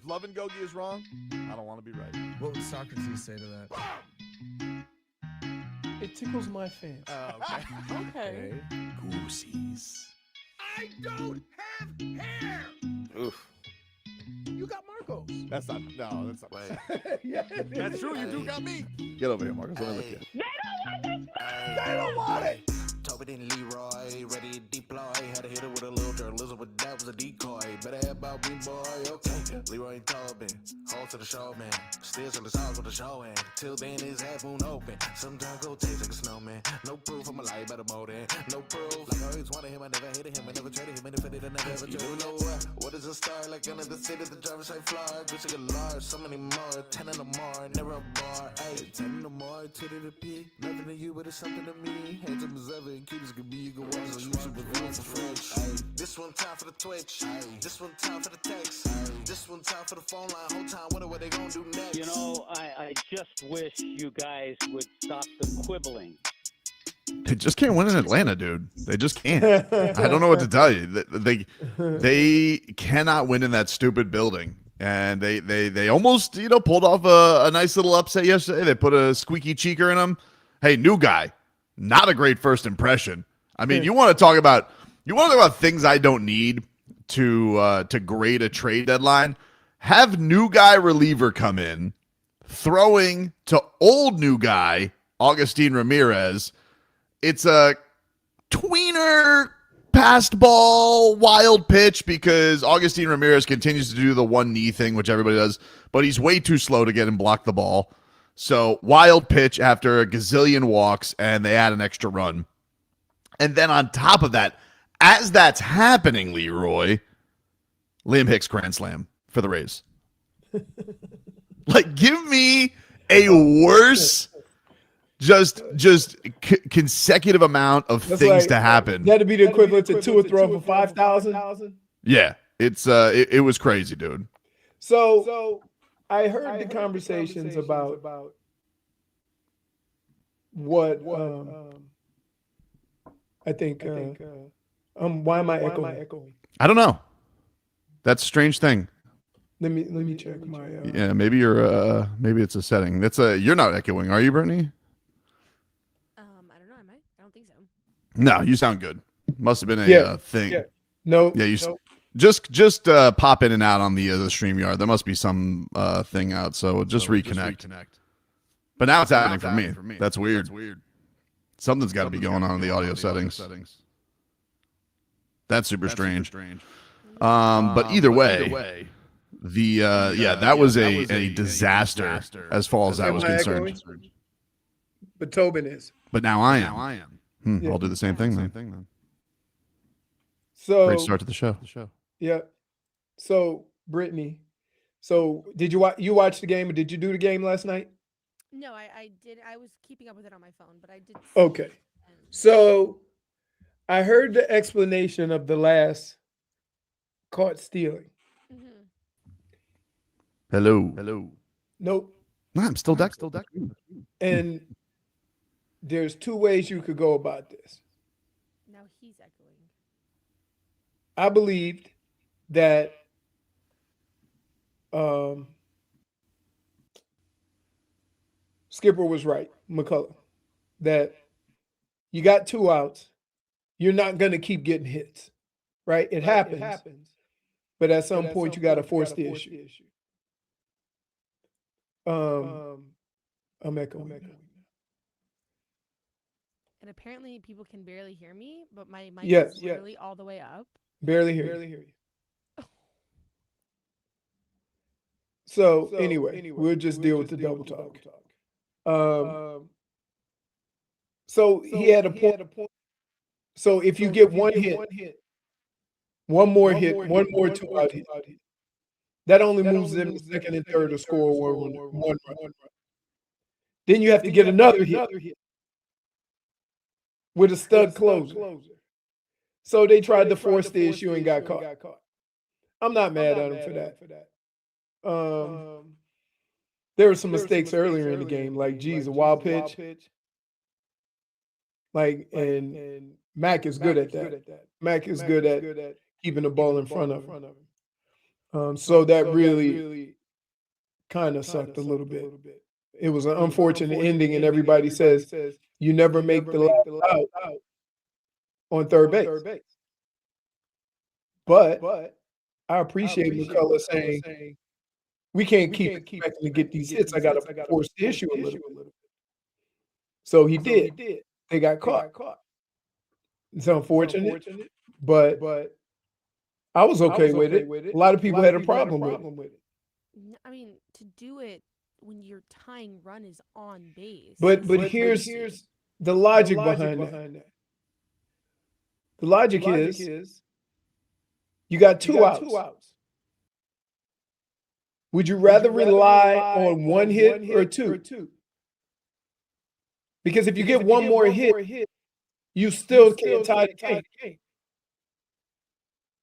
love and Gogi is wrong, I don't want to be right. What would Socrates say to that? It tickles my fancy. Okay. Okay. Goosies. I don't have hair. Oof. You got Marcos. That's not right. Yeah, That's true. You do got me. Get over here, Marcos. Let me look at you. They don't want it. Tobin and Leroy, ready to deploy. Had to hit it with a little journalism, but that was a decoy. Better have about me, boy. Okay, Leroy and Tobin, hold to the show, man. Still in the sauce with the show, and till then his half moon open. Sometimes go taste like a snowman. No proof of my life, better more than no proof. Like I always wanted him, I never hated him, I never traded him, and if I did, I never ever traded. You know what is a star? Like another city, the driver's side fly. Wish I could large, so many more. 10 in the more, never a bar. Hey, 10 in the more, 2 to the P. Nothing to you, but it's something to me. Hands up as ever, and keeps can be. You can watch on YouTube with real for French. This one time for the Twitch. This one time for the text. This one time for the phone line. Whole time, what they gonna do next? You know, I just wish you guys would stop the quibbling. They just can't win in Atlanta, dude. They just can't. I don't know what to tell you. They cannot win in that stupid building. And they almost, pulled off a nice little upset yesterday. They put a squeaky cheeker in them. Hey, new guy. Not a great first impression. I mean, you want to talk about things I don't need to grade a trade deadline? Have new guy reliever come in, throwing to old new guy Augustine Ramirez. It's a tweener passed ball wild pitch because Augustine Ramirez continues to do the one knee thing, which everybody does, but he's way too slow to get and block the ball. So wild pitch after a gazillion walks, and they add an extra run. And then on top of that, as that's happening, Leroy, Liam Hicks grand slam for the Rays. Like, give me a worse, consecutive amount of things to happen. That'd be the equivalent to Tua throw for 5,000. Yeah, it was crazy, dude. So I heard the conversations about what I think. Why am I echoing? I don't know. That's a strange thing. Let me check my. Yeah, maybe maybe it's a setting. You're not echoing, are you, Brittney? I don't know. Am I? I don't think so. No, you sound good. Must have been a thing. Yeah. No. Yeah, just pop in and out on the StreamYard. There must be some thing out, so just reconnect. But now it's happening for me. That's weird. Something's got to be going on in the audio settings. That's super strange. But either way, that was a disaster as far as that was concerned. But Tobin is. But now I am. I'll do the same thing then. So great start to the show. Yeah. So Brittney, did you watch the game, or did you do the game last night? No, I did. I was keeping up with it on my phone, but I did. Okay. So I heard the explanation of the last caught stealing. Mm-hmm. Hello. Nope. No, I'm still decked. And there's two ways you could go about this. Now he's echoing. I believed that Skipper was right, McCullough, that you got 2 outs. You're not going to keep getting hits, right? It happens. But at some point, you got to force the issue. I'm echoing. And apparently people can barely hear me, but my mic Yes, is literally all the way up. Barely hear you. So anyway, we'll just deal with the double talk. So he had a point. So if you get one hit, one more 2-out hit, that only moves them to second and third to score one run. Then you have to get another hit with a stud closer. So they tried to force the issue and got caught. I'm not mad at him for that. There were some mistakes earlier in the game, like a wild pitch. And Mac is good at that. Mac is good at keeping the ball in front of him. So that really kind of sucked a little bit. It was an unfortunate ending, and everybody says you never make the last out on third base. But I appreciate McCullough saying, we can't keep expecting to get these hits. I got to force the issue a little bit. So he did. They got caught. It's unfortunate, but I was okay with it. A lot of people had a problem with it. I mean, to do it when your tying run is on base. But here's the logic behind that. The logic is you got two outs. Would you rather rely on one hit or two? Because if you get one more hit, you still can't tie the game.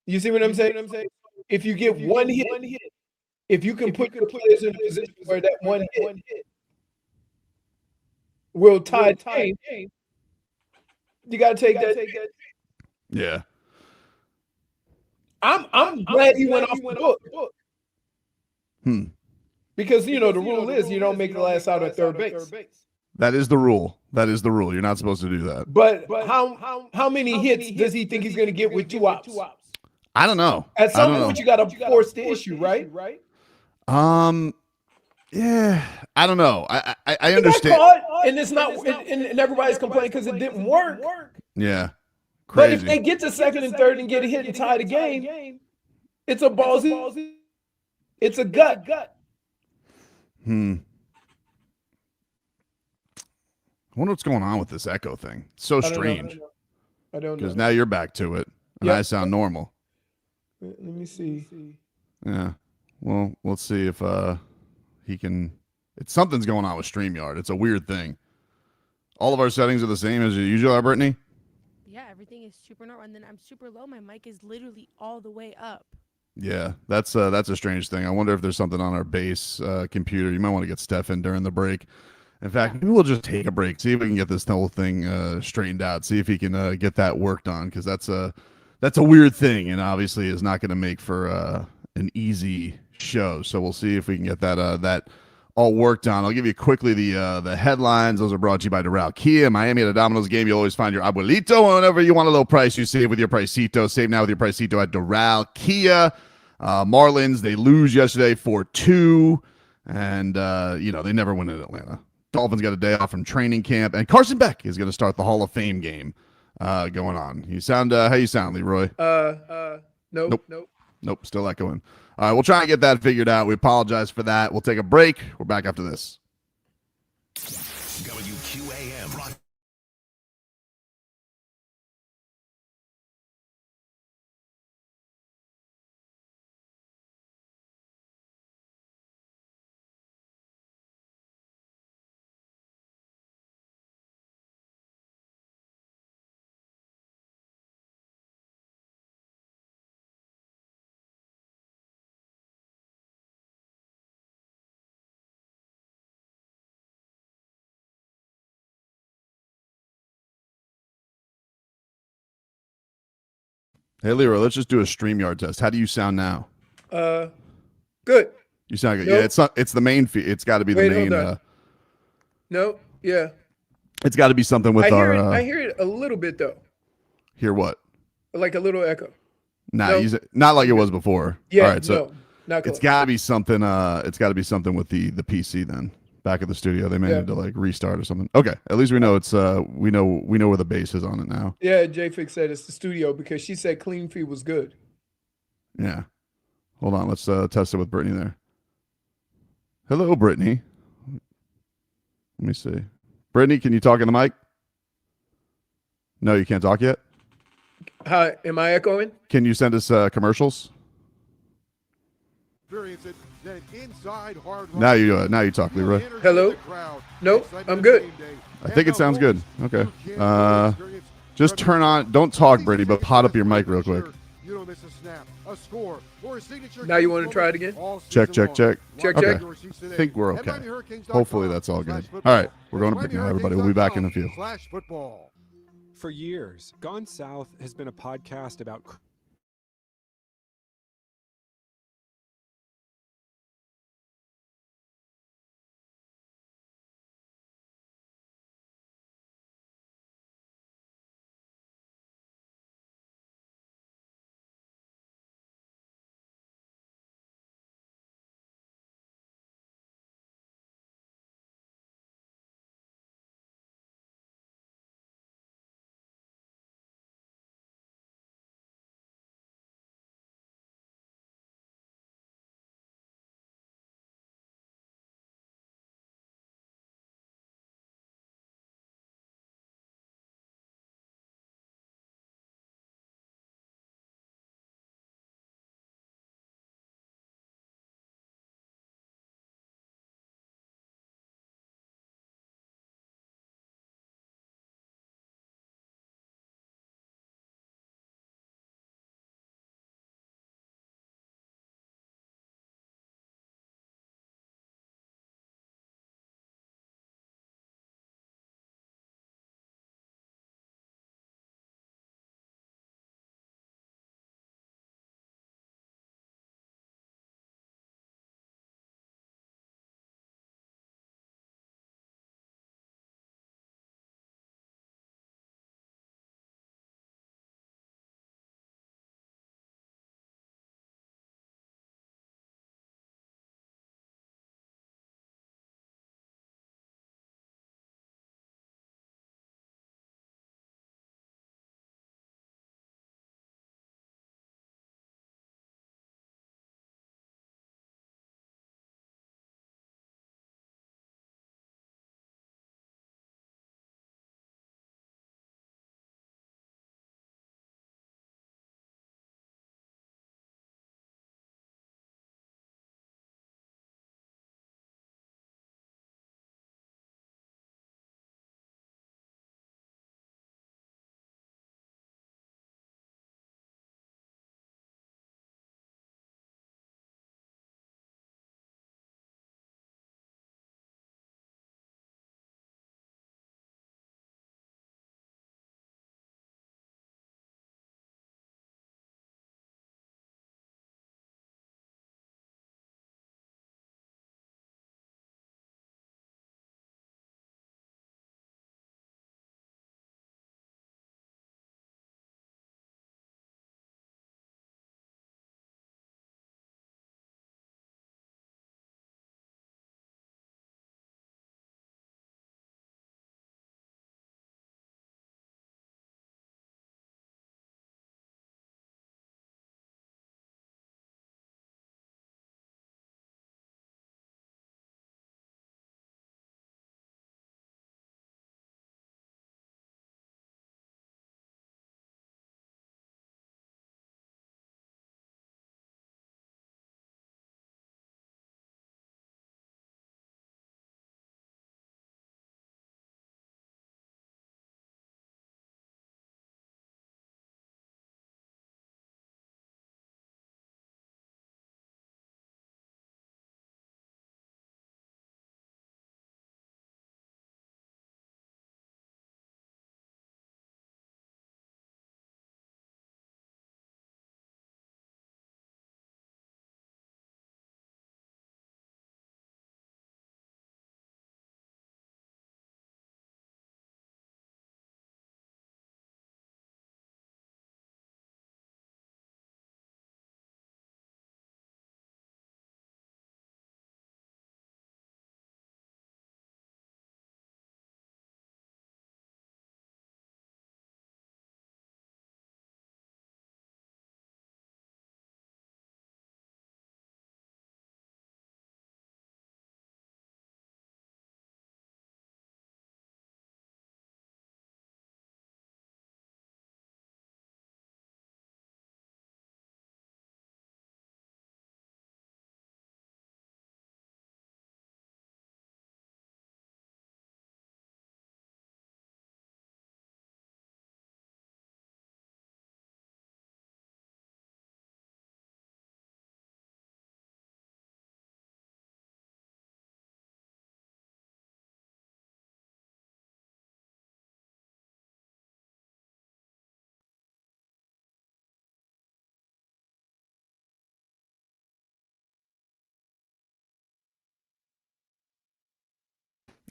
You see what I'm saying? If you get one hit, if you can put your players in a position where that one hit will tie the game, you got to take that. Yeah. I'm glad he went off the book. Because, the rule is you don't make the last out at third base. That is the rule. You're not supposed to do that. But how many hits does he think he's going to get with two outs? I don't know. At some point, you got to force the issue, right? Yeah, I don't know. I understand. And it's not, and everybody's complaining because it didn't work. Yeah, crazy. But if they get to second and third and get a hit and tie the game, it's a ballsy. It's a gut. I wonder what's going on with this echo thing. It's so strange. I don't know. Because now you're back to it, and I sound normal. Let me see. Yeah. Well, let's see if he can. Something's going on with StreamYard. It's a weird thing. All of our settings are the same as usual, Brittney? Yeah, everything is super normal. And then I'm super low. My mic is literally all the way up. Yeah, that's a strange thing. I wonder if there's something on our base computer. You might want to get Steph in during the break. In fact, maybe we'll just take a break, see if we can get this whole thing straightened out, see if he can get that worked on, because that's a weird thing, and obviously is not going to make for an easy show. So we'll see if we can get that all worked on. I'll give you quickly the headlines. Those are brought to you by Doral Kia. Miami at a Domino's game. You'll always find your abuelito. Whenever you want a low price, you save with your Pricito. Save now with your Pricito at Doral Kia. Marlins, they lose yesterday 4-2, and they never win in Atlanta. Dolphins got a day off from training camp, and Carson Beck is going to start the Hall of Fame game going on. You sound how you sound, Leroy? Nope, still echoing. All right, we'll try and get that figured out. We apologize for that. We'll take a break. We're back after this. WQAM. Hey, Leroy, let's just do a StreamYard test. How do you sound now? Good. You sound good. Nope. Yeah, it's the main feed. It's got to be the main. No, yeah. It's got to be something with I hear it a little bit though. Hear what? Like a little echo. Nah, not like it was before. Yeah. All right, so not close. it's got to be something. It's got to be something with the PC then. Back at the studio, they may need to like restart or something. Okay, at least we know it's we know where the base is on it now. Yeah, J-Fix said it's the studio because she said clean feed was good. Yeah. Hold on, let's test it with Brittney there. Hello, Brittney. Let me see. Brittney, can you talk in the mic? No, you can't talk yet. Hi, am I echoing? Can you send us commercials? Now you talk, Leroy. Hello? Nope, I'm good. I think it sounds good. Okay. Just turn on. Don't talk, Brittney, but pot up your mic real quick. Now you want to try it again? Check. Check. Okay. I think we're okay. Hopefully that's all good. All right, we're going to break now, everybody. We'll be back in a few. For years, Gone South has been a podcast about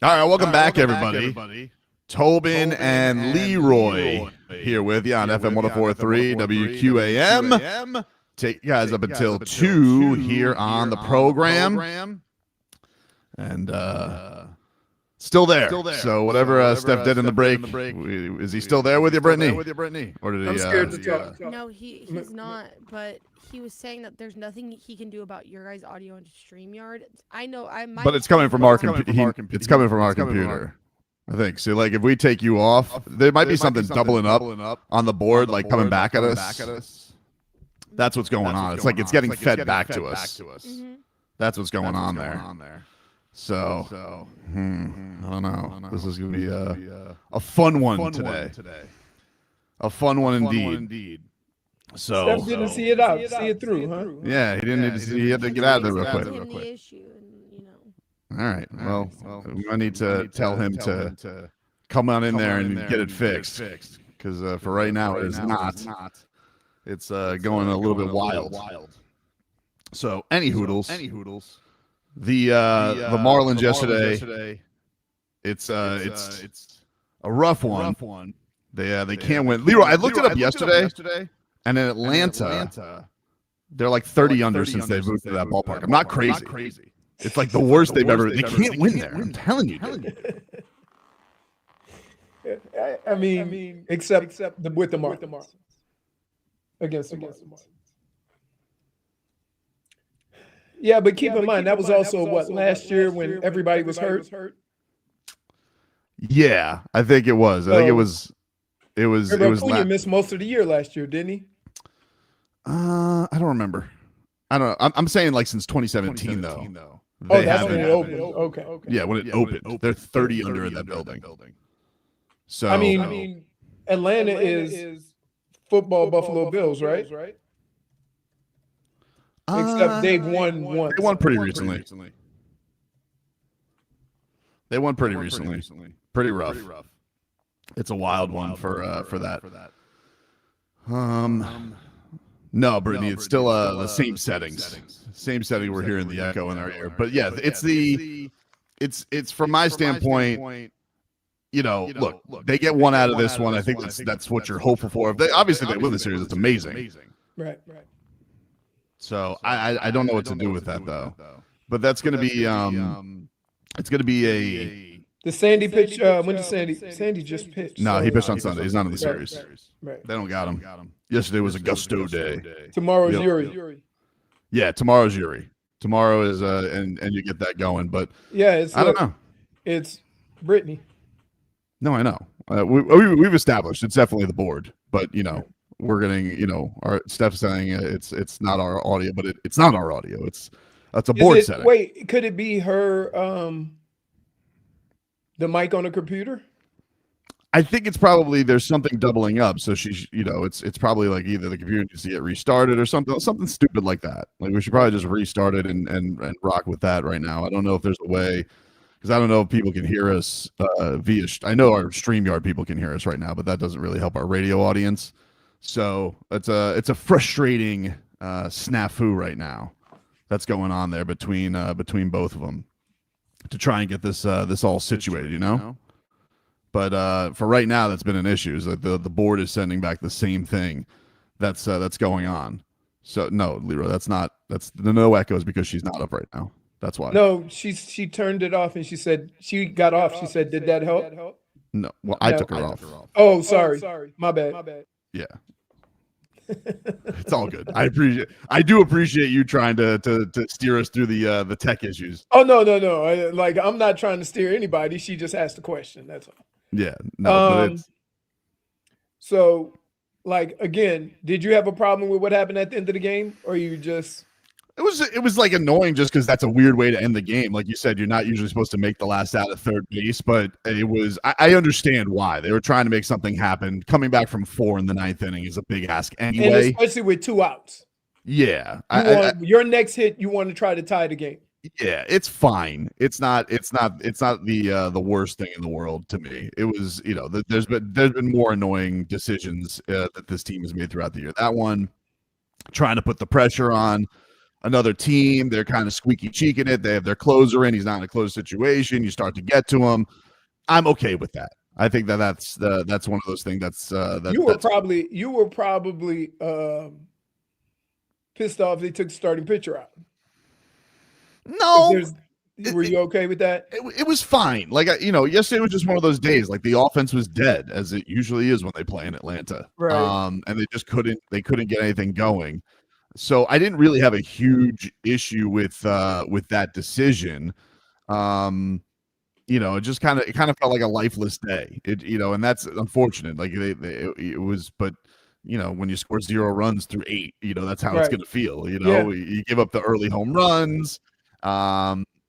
All right, welcome back, everybody. Tobin and Leroy here with you on FM 104.3 WQAM. Take you guys up until 2 here on the program. And still there. So whatever Steph did in the break, is he still there with you, Brittney? Or did he? I'm scared to talk. No, he's not. But he was saying that there's nothing he can do about your guys' audio and StreamYard. I know. But it's coming from our computer. It's coming from our computer. I think. So, like, if we take you off, there might be something doubling up on the board, like coming back at us. That's what's going on. It's like it's getting fed back to us. Mm-hmm. That's what's going on there. So, I don't know. This is going to be a fun one today. A fun one indeed. So Steph didn't see it through, huh? Yeah, he didn't need to see. He had to get out of there real quick. The issue, and, All right. Well, I need to tell him to come on in there and get it fixed. Because for right now, it is not. It's going a little bit wild. So, any hoodles. The Marlins yesterday. It's a rough one. They can't win. Leroy, I looked it up yesterday, and in Atlanta, they're like 30 under since they moved to that ballpark. I'm not crazy. It's like the worst they've ever. They can't win there. I'm telling you. I mean, except with the Marlins. Against the Marlins. Yeah, but keep in mind that was also what last year when everybody was hurt. Yeah, I think it was. I think it was. It was. Acuna missed most of the year last year, didn't he? I don't remember. I don't know. I'm saying like since 2017 though. Oh, that's when it opened. Okay. Yeah, when it opened, they're 30 under in that building. So I mean, Atlanta is football Buffalo Bills, right? Except they've won once. They won pretty recently. They won pretty recently. Pretty rough. It's a wild one for that. No, Brittney, it's still the same settings. Same setting we're hearing the echo in our ear. But yeah, it's from my standpoint. You know, look, they get one out of this one. I think that's what you're hopeful for. If they win the series, it's amazing. Right. So I don't know what to do with that though. But that's going to be it's going to be the Sandy pitch. When did Sandy just pitched? No, he pitched on Sunday. He's not in the series. Right. They don't got him. Yesterday was a gusto day. Tomorrow's Yuri. Yeah, tomorrow's Yuri. Tomorrow is and you get that going. But yeah, I don't know. It's Brittney. No, I know. We've established it's definitely the board, but we're getting our Steph's saying it's not our audio, but it's not our audio. It's a board setting. Wait, could it be her the mic on the computer? I think it's probably there's something doubling up. So she's it's probably like either the computer needs to get restarted or something stupid like that. Like we should probably just restart it and rock with that right now. I don't know if there's a way. Because I don't know if people can hear us via. I know our StreamYard people can hear us right now, but that doesn't really help our radio audience. So it's a frustrating snafu right now that's going on there between both of them to try and get this all situated, But for right now, that's been an issue. Is that the board is sending back the same thing that's going on. So no, Leroy, that's the no echoes because she's not up right now. That's why. No, she turned it off and she said she got off. She said, "Did that help?" No. Well, I took her off. Oh, sorry. My bad. Yeah. It's all good. I do appreciate you trying to steer us through the tech issues. Oh no. I'm not trying to steer anybody. She just asked a question. That's all. Yeah. No. But so, again, did you have a problem with what happened at the end of the game, or you just? It was like annoying just because that's a weird way to end the game. Like you said, you're not usually supposed to make the last out at third base, but it was. I understand why they were trying to make something happen. Coming back from 4 in the 9th inning is a big ask anyway, and especially with 2 outs. Yeah, your next hit, you want to try to tie the game. Yeah, it's fine. It's not the worst thing in the world to me. It was there's been more annoying decisions that this team has made throughout the year. That one, trying to put the pressure on. another team. They're kind of squeaky cheeking it. They have their closer in. He's not in a close situation. You start to get to him. I'm okay with that. I think that's one of those things you were probably pissed off they took the starting pitcher out. No. Were you okay with that? It was fine. Like, yesterday was just one of those days. Like, the offense was dead, as it usually is when they play in Atlanta. Right. And they just couldn't get anything going. So I didn't really have a huge issue with that decision. It just kind of felt like a lifeless day. And that's unfortunate. Like it was, but when you score 0 runs through 8, that's how it's going to feel. You give up the early home runs.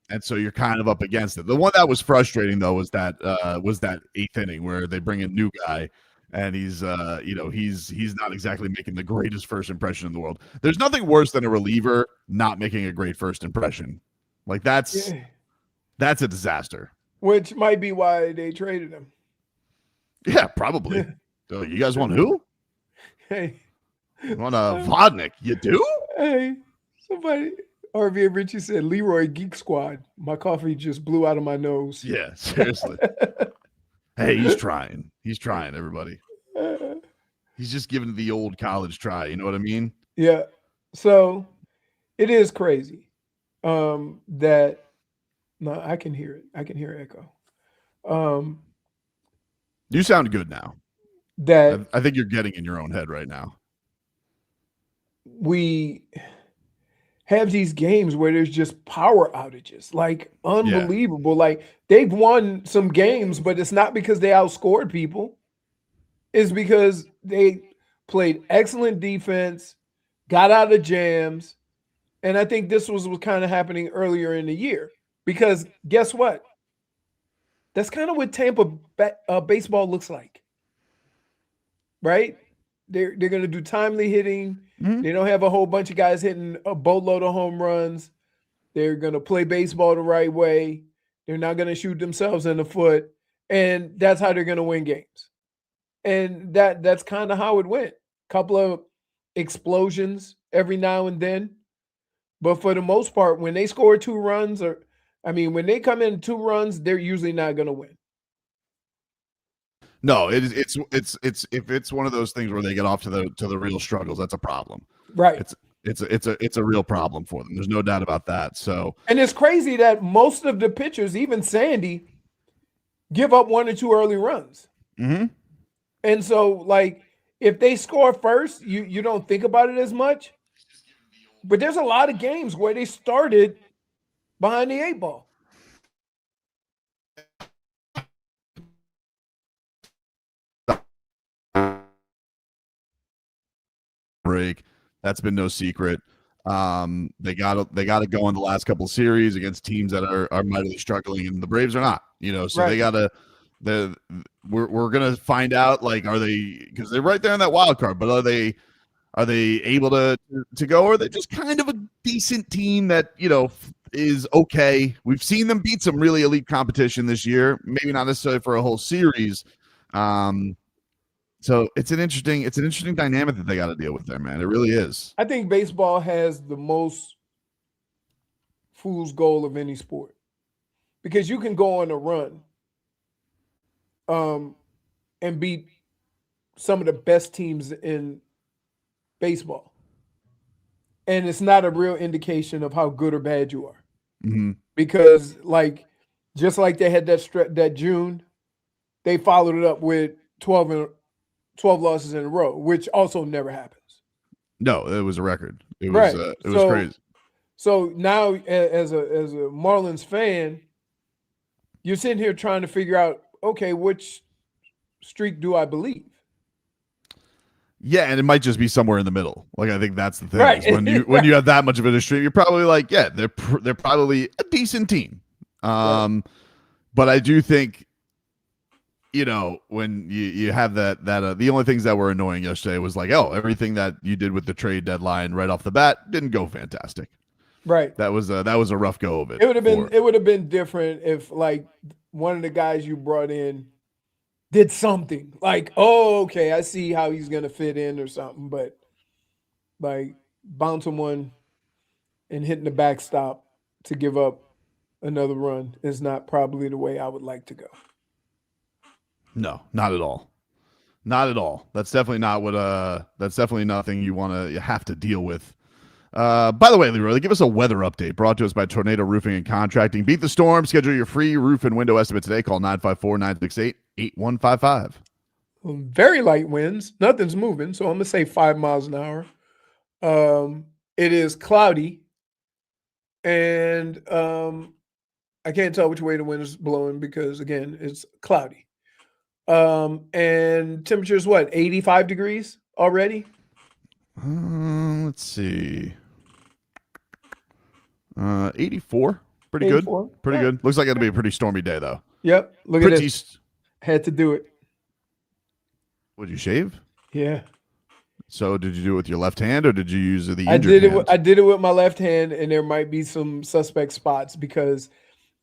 And so you're kind of up against it. The one that was frustrating though was that 8th inning where they bring a new guy, and he's not exactly making the greatest first impression in the world. There's nothing worse than a reliever not making a great first impression. Like that's a disaster. Which might be why they traded him. Yeah, probably. So you guys want who? Hey, you want a Vodnik? You do? Hey, somebody. RV Richie said, Leroy Geek Squad. My coffee just blew out of my nose. Yeah, seriously. Hey, he's trying. He's trying, everybody. He's just giving it the old college try. You know what I mean? Yeah. So it is crazy that no, I can hear it. I can hear echo. You sound good now. That I think you're getting in your own head right now. We have these games where there's just power outages, like unbelievable. Yeah. Like they've won some games, but it's not because they outscored people. It's because they played excellent defense, got out of jams. And I think this was kind of happening earlier in the year because guess what? That's kind of what Tampa baseball looks like, right? They're going to do timely hitting. Mm-hmm. They don't have a whole bunch of guys hitting a boatload of home runs. They're going to play baseball the right way. They're not going to shoot themselves in the foot. And that's how they're going to win games. And that's kind of how it went. Couple of explosions every now and then. But for the most part, when they score 2 runs, when they come in 2 runs, they're usually not going to win. No, it's if it's one of those things where they get off to the real struggles, that's a problem. Right. It's a real problem for them. There's no doubt about that. So, and it's crazy that most of the pitchers, even Sandy, give up 1 or 2 early runs. Mm-hmm. And so, like, if they score first, you don't think about it as much. But there's a lot of games where they started behind the 8 ball. Break. That's been no secret. They got to go in the last couple of series against teams that are mightily struggling, and the Braves are not. So right. They got to. We're gonna find out. Like, are they, because they're right there in that wild card, but are they able to go? Or are they just kind of a decent team that is okay? We've seen them beat some really elite competition this year, maybe not necessarily for a whole series. So it's an interesting dynamic that they got to deal with there, man. It really is. I think baseball has the most fool's goal of any sport because you can go on a run and beat some of the best teams in baseball. And it's not a real indication of how good or bad you are. Mm-hmm. Because just like they had that June, they followed it up with 12 losses in a row, which also never happens. No, it was a record. It was was crazy. So now, as a Marlins fan, you're sitting here trying to figure out, okay, which streak do I believe? Yeah, and it might just be somewhere in the middle. Like, I think that's the thing. Right. When you have that much of a streak, you're probably like, yeah, they're probably a decent team. Right. But I do think, when you have that the only things that were annoying yesterday was like, everything that you did with the trade deadline right off the bat didn't go fantastic. Right. That was a rough go of it. It would have been different if one of the guys you brought in did something like, okay, I see how he's gonna fit in or something. But bounce him one and hitting the backstop to give up another run is not probably the way I would like to go. No, not at all. Not at all. That's definitely not what. That's definitely nothing you have to deal with. By the way, Leroy, give us a weather update brought to us by Tornado Roofing and Contracting. Beat the storm. Schedule your free roof and window estimate today. Call 954-968-8155. Very light winds. Nothing's moving, so I'm gonna say 5 miles an hour. It is cloudy, and I can't tell which way the wind is blowing because again, it's cloudy. And temperature is what, 85 degrees already? Let's see. 84. Pretty 84. good. Pretty good. Looks like it'll be a pretty stormy day though. Yep. Look at this. Had to do it. Would you shave? Yeah. So did you do it with your left hand or did you use the injured I did it. hand? I did it with my left hand, and there might be some suspect spots because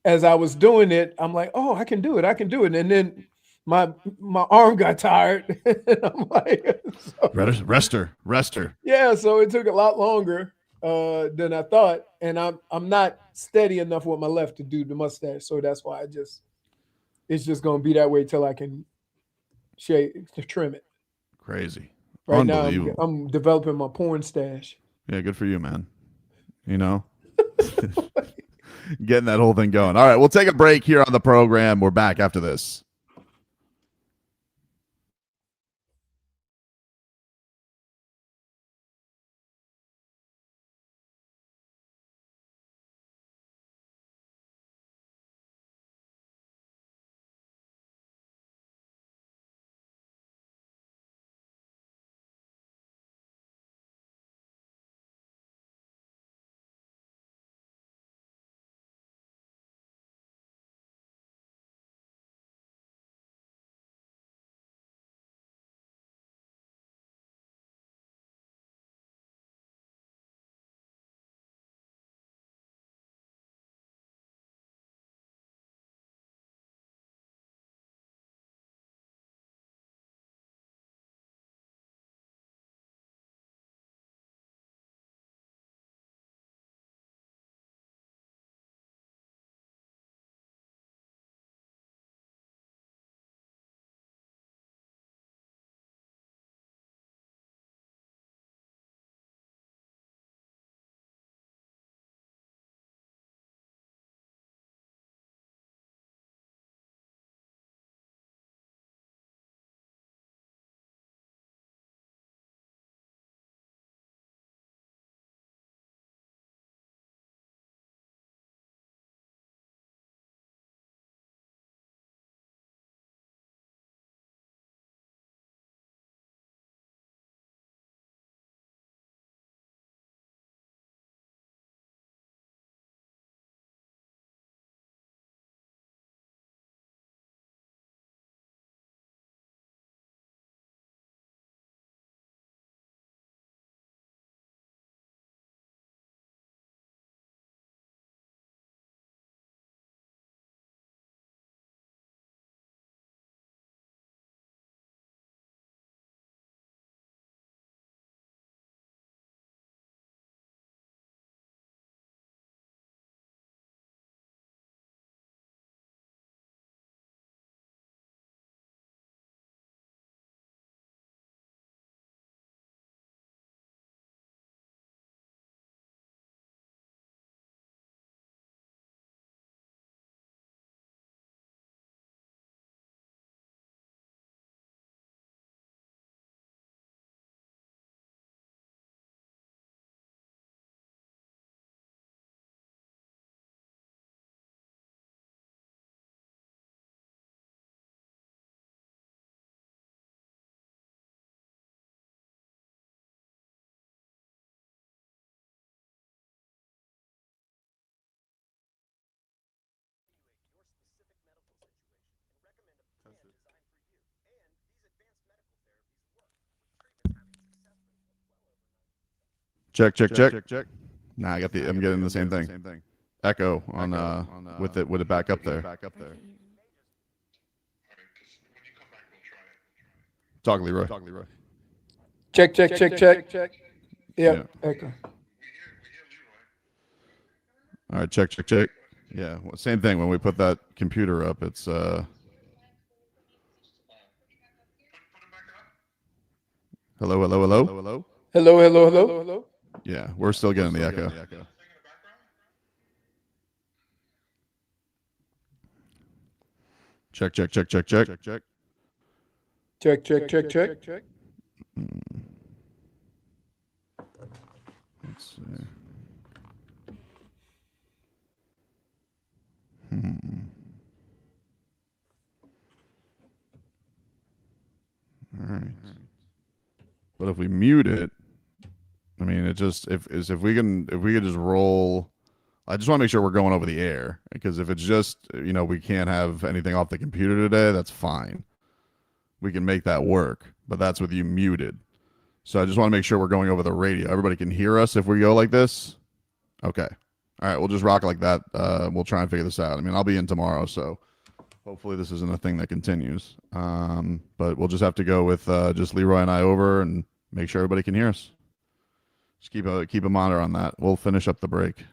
as I was doing it, I'm like, "Oh, I can do it. I can do it." And then my arm got tired, and I'm like, rester. Yeah. So it took a lot longer than I thought, and I'm not steady enough with my left to do the mustache, so that's why it's just gonna be that way till I can trim it. Crazy. Right now, I'm developing my porn stash. Yeah, good for you, man. You know, getting that whole thing going. All right, we'll take a break here on the program. We're back after this. Check. Nah, I'm getting the same thing. Echo on with it back up there. Talk, Leroy. Check. Yep. Yeah. Echo. All right, check. Yeah, well, same thing. When we put that computer up, it's hello. Hello. Yeah, we're still getting the echo. Check. Check. Let's see. All right. But if we mute it, I mean, it just if we could just roll. I just want to make sure we're going over the air, because if it's just we can't have anything off the computer today, that's fine. We can make that work, but that's with you muted. So I just want to make sure we're going over the radio. Everybody can hear us if we go like this. Okay. All right, we'll just rock like that. We'll try and figure this out. I mean, I'll be in tomorrow, so hopefully this isn't a thing that continues. But we'll just have to go with just Leroy and I over and make sure everybody can hear us. Just keep a monitor on that. We'll finish up the break.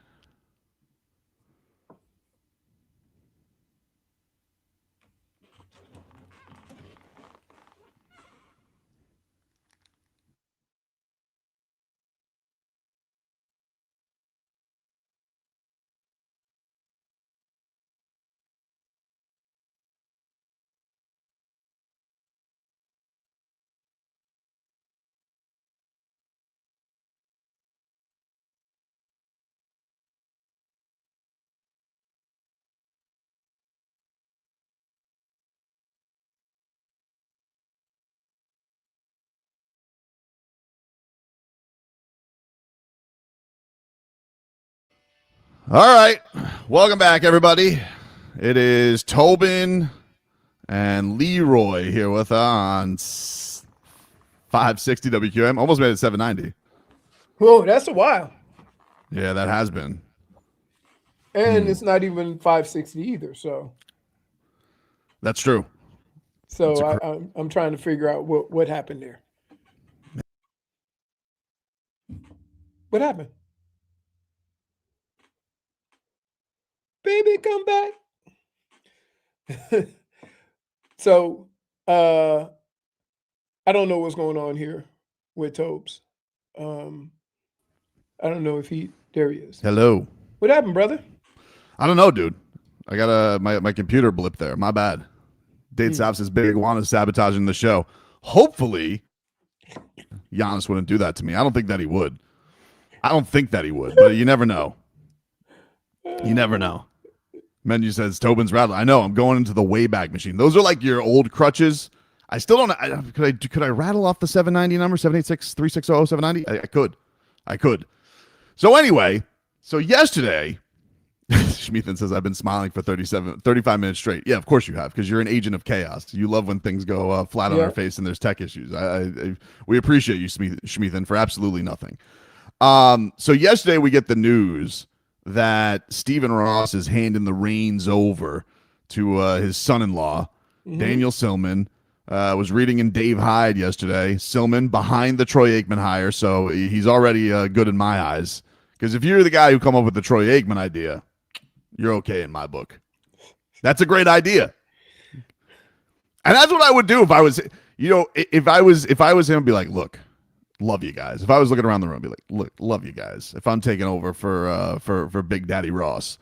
All right. Welcome back, everybody. It is Tobin and Leroy here with on 560 WQM. Almost made it 790. Whoa, that's a while. Yeah, that has been. And it's not even 560 either. So that's true. So I'm trying to figure out what happened there. What happened? Baby, come back. So I don't know what's going on here with Tobes. I don't know if there he is. Hello. What happened, brother? I don't know, dude. I got my computer blip there. My bad. Dade Saps is big Iguana sabotaging the show. Hopefully, Giannis wouldn't do that to me. I don't think that he would. But you never know. You never know. Menu says Tobin's rattling. I know. I'm going into the Wayback Machine. Those are like your old crutches. I still don't. Could I rattle off the 790 number 786-360-790? I could. So anyway, yesterday, Schmeathan says I've been smiling for 35 minutes straight. Yeah, of course you have, because you're an agent of chaos. You love when things go flat on our face and there's tech issues. We appreciate you, Schmeathan, for absolutely nothing. So yesterday we get the news that Stephen Ross is handing the reins over to his son-in-law, Daniel Sillman. Was reading in Dave Hyde yesterday. Sillman behind the Troy Aikman hire, so he's already good in my eyes. Because if you're the guy who come up with the Troy Aikman idea, you're okay in my book. That's a great idea. And that's what I would do if I was, if I was him, I'd be like, look, love you guys. If I was looking around the room, I'd be like, look, love you guys. If I'm taking over for Big Daddy Ross,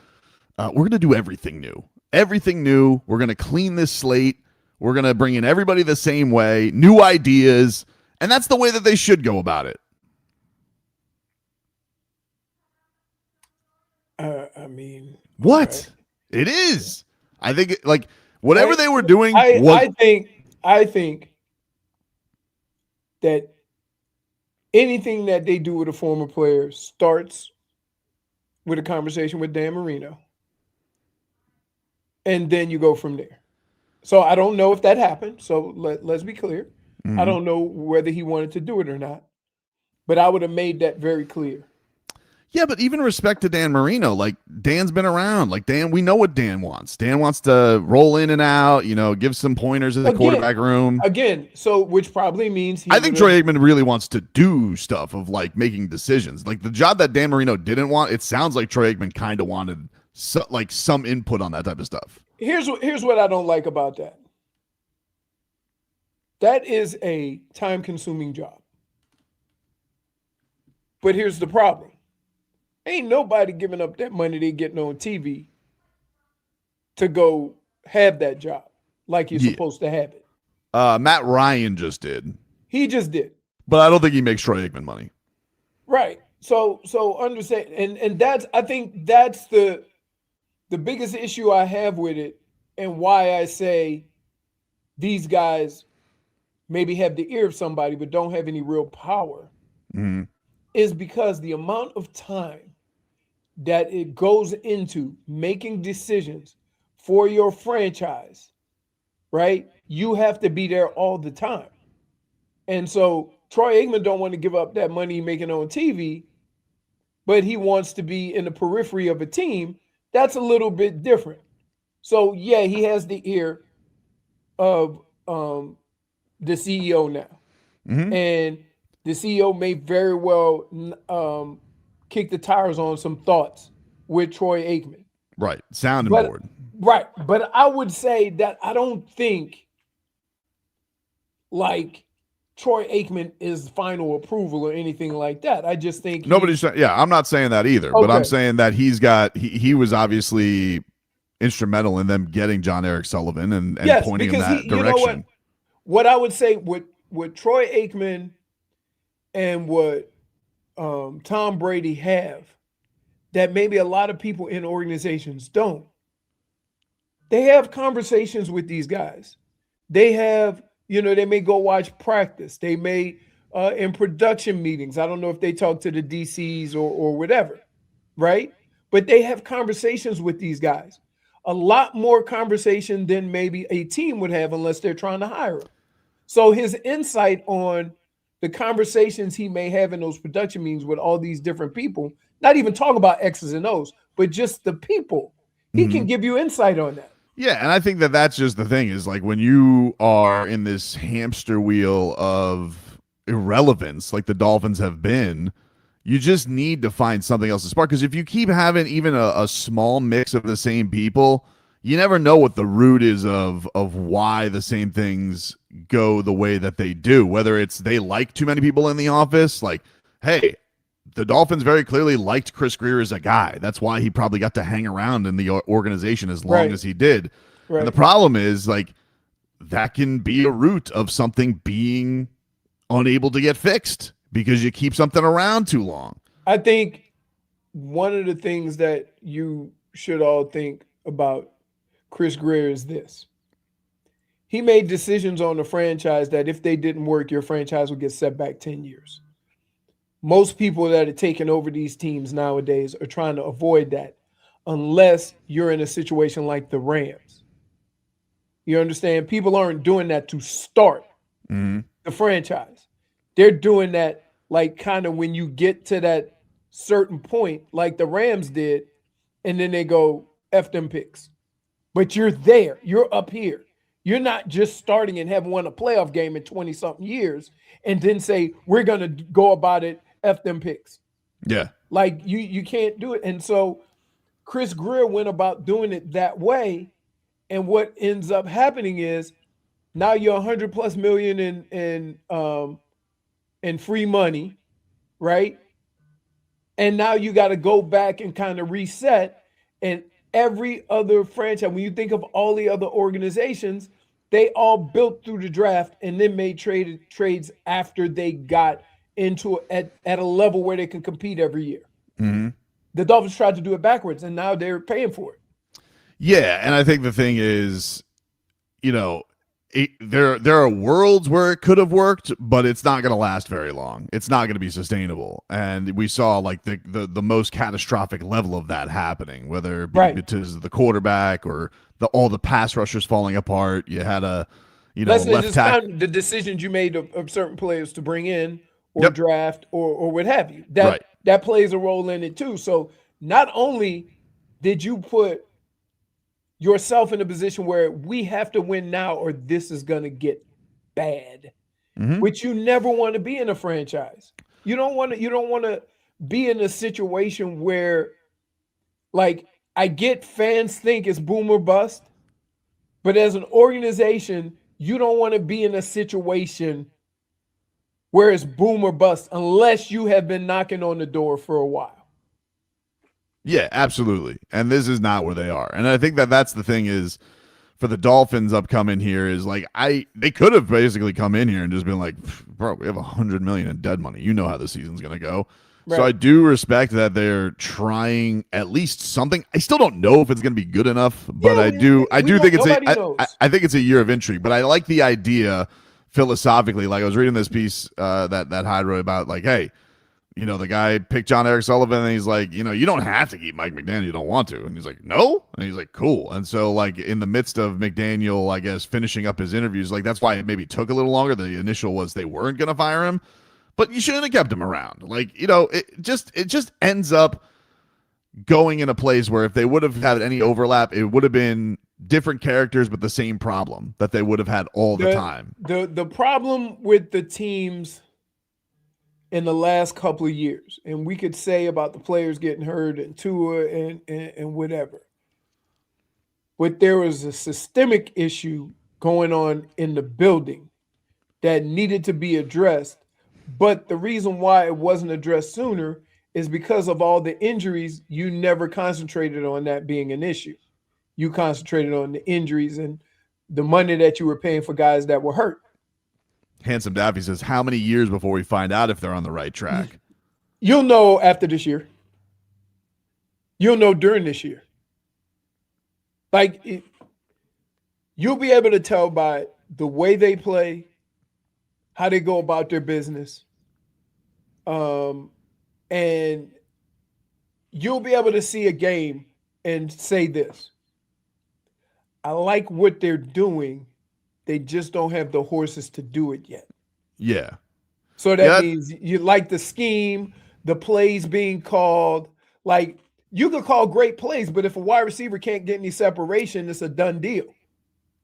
we're gonna do everything new. Everything new. We're gonna clean this slate. We're gonna bring in everybody the same way, new ideas, and that's the way that they should go about it. I mean, what? Okay. It is. I think whatever they were doing. I think that anything that they do with a former player starts with a conversation with Dan Marino, and then you go from there. So I don't know if that happened. So let's be clear. I don't know whether he wanted to do it or not, but I would have made that very clear. Yeah, but even respect to Dan Marino, like Dan's been around. Like Dan, we know what Dan wants. Dan wants to roll in and out, give some pointers in the quarterback room. Again, so which probably means I think Troy Aikman really wants to do stuff of like making decisions. Like the job that Dan Marino didn't want, it sounds like Troy Aikman kind of wanted some input on that type of stuff. Here's what I don't like about that. That is a time-consuming job. But here's the problem. Ain't nobody giving up that money they getting on TV to go have that job like you're supposed to have it. Matt Ryan just did. He just did. But I don't think he makes Troy Aikman money. Right. So understand, and I think that's the biggest issue I have with it, and why I say these guys maybe have the ear of somebody but don't have any real power, is because the amount of time that it goes into making decisions for your franchise, right? You have to be there all the time. And so Troy Aikman don't want to give up that money making on TV, but he wants to be in the periphery of a team. That's a little bit different. So yeah, he has the ear of the CEO now. And the CEO may very well kick the tires on some thoughts with Troy Aikman. Right. Sounding board. Right. But I would say that I don't think like Troy Aikman is final approval or anything like that. I just think nobody's saying, I'm not saying that either, but I'm saying that he was obviously instrumental in them getting John Eric Sullivan and pointing in that direction. What I would say with Troy Aikman and what Tom Brady have that maybe a lot of people in organizations don't. They have conversations with these guys. They have, they may go watch practice. They may in production meetings. I don't know if they talk to the DCs or whatever, right? But they have conversations with these guys. A lot more conversation than maybe a team would have unless they're trying to hire him. So his insight on the conversations he may have in those production meetings with all these different people, not even talk about X's and O's, but just the people, he can give you insight on that. Yeah, and I think that's just the thing is like when you are in this hamster wheel of irrelevance like the Dolphins have been, you just need to find something else to spark. Because if you keep having even a small mix of the same people, you never know what the root is of why the same things go the way that they do. Whether it's they like too many people in the office, like, hey, the Dolphins very clearly liked Chris Greer as a guy. That's why he probably got to hang around in the organization as long as he did. Right. And the problem is, like, that can be a root of something being unable to get fixed because you keep something around too long. I think one of the things that you should all think about Chris Greer is this. He made decisions on the franchise that if they didn't work, your franchise would get set back 10 years. Most people that are taking over these teams nowadays are trying to avoid that unless you're in a situation like the Rams. You understand? People aren't doing that to start the franchise. They're doing that like kind of when you get to that certain point, like the Rams did, and then they go, F them picks. But you're there. You're up here. You're not just starting and haven't won a playoff game in 20-something years and then say, we're going to go about it, F them picks. Yeah. Like, you can't do it. And so Chris Greer went about doing it that way. And what ends up happening is now you're $100+ million in free money, right? And now you got to go back and kind of reset. And every other franchise, when you think of all the other organizations, they all built through the draft and then made trades after they got into at a level where they can compete every year. The Dolphins tried to do it backwards, and now they're paying for it. Yeah, and I think the thing is, there are worlds where it could have worked, but it's not going to last very long. It's not going to be sustainable. And we saw like the most catastrophic level of that happening, whether it is the quarterback or all the pass rushers falling apart. You had left tackle. The decisions you made of certain players to bring in or draft or what have you. That plays a role in it too. So not only did you put yourself in a position where we have to win now or this is going to get bad, which you never want to be in a franchise. You don't want to be in a situation where, like, I get fans think it's boom or bust, but as an organization, you don't want to be in a situation where it's boom or bust unless you have been knocking on the door for a while. Yeah, absolutely. And this is not where they are. And I think that's the thing is for the Dolphins upcoming here is like they could have basically come in here and just been like, bro, we have $100 million in dead money. You know how the season's going to go. Right. So I do respect that they're trying at least something. I still don't know if it's going to be good enough, but I do think I think it's a year of intrigue. But I like the idea philosophically. Like I was reading this piece that Hyde wrote about, like, hey, you know, the guy picked John Eric Sullivan, and he's like, you know, you don't have to keep Mike McDaniel. You don't want to. And he's like, no. And he's like, cool. And so, like, in the midst of McDaniel, I guess, finishing up his interviews, like, that's why it maybe took a little longer. The initial was they weren't going to fire him. But you shouldn't have kept him around. Like, you know, it just ends up going in a place where if they would have had any overlap, it would have been different characters, but the same problem that they would have had all the time. The problem with the teams in the last couple of years, and we could say about the players getting hurt and Tua and whatever, but there was a systemic issue going on in the building that needed to be addressed. But the reason why it wasn't addressed sooner is because of all the injuries. You never concentrated on that being an issue. You concentrated on the injuries and the money that you were paying for guys that were hurt. Handsome Daffy says, how many years before we find out if they're on the right track? You'll know after this year. You'll know during this year. Like, you'll be able to tell by the way they play, how they go about their business. And you'll be able to see a game and say this: I like what they're doing. They just don't have the horses to do it yet. Yeah. So that means you like the scheme, the plays being called. Like, you could call great plays, but if a wide receiver can't get any separation, it's a done deal.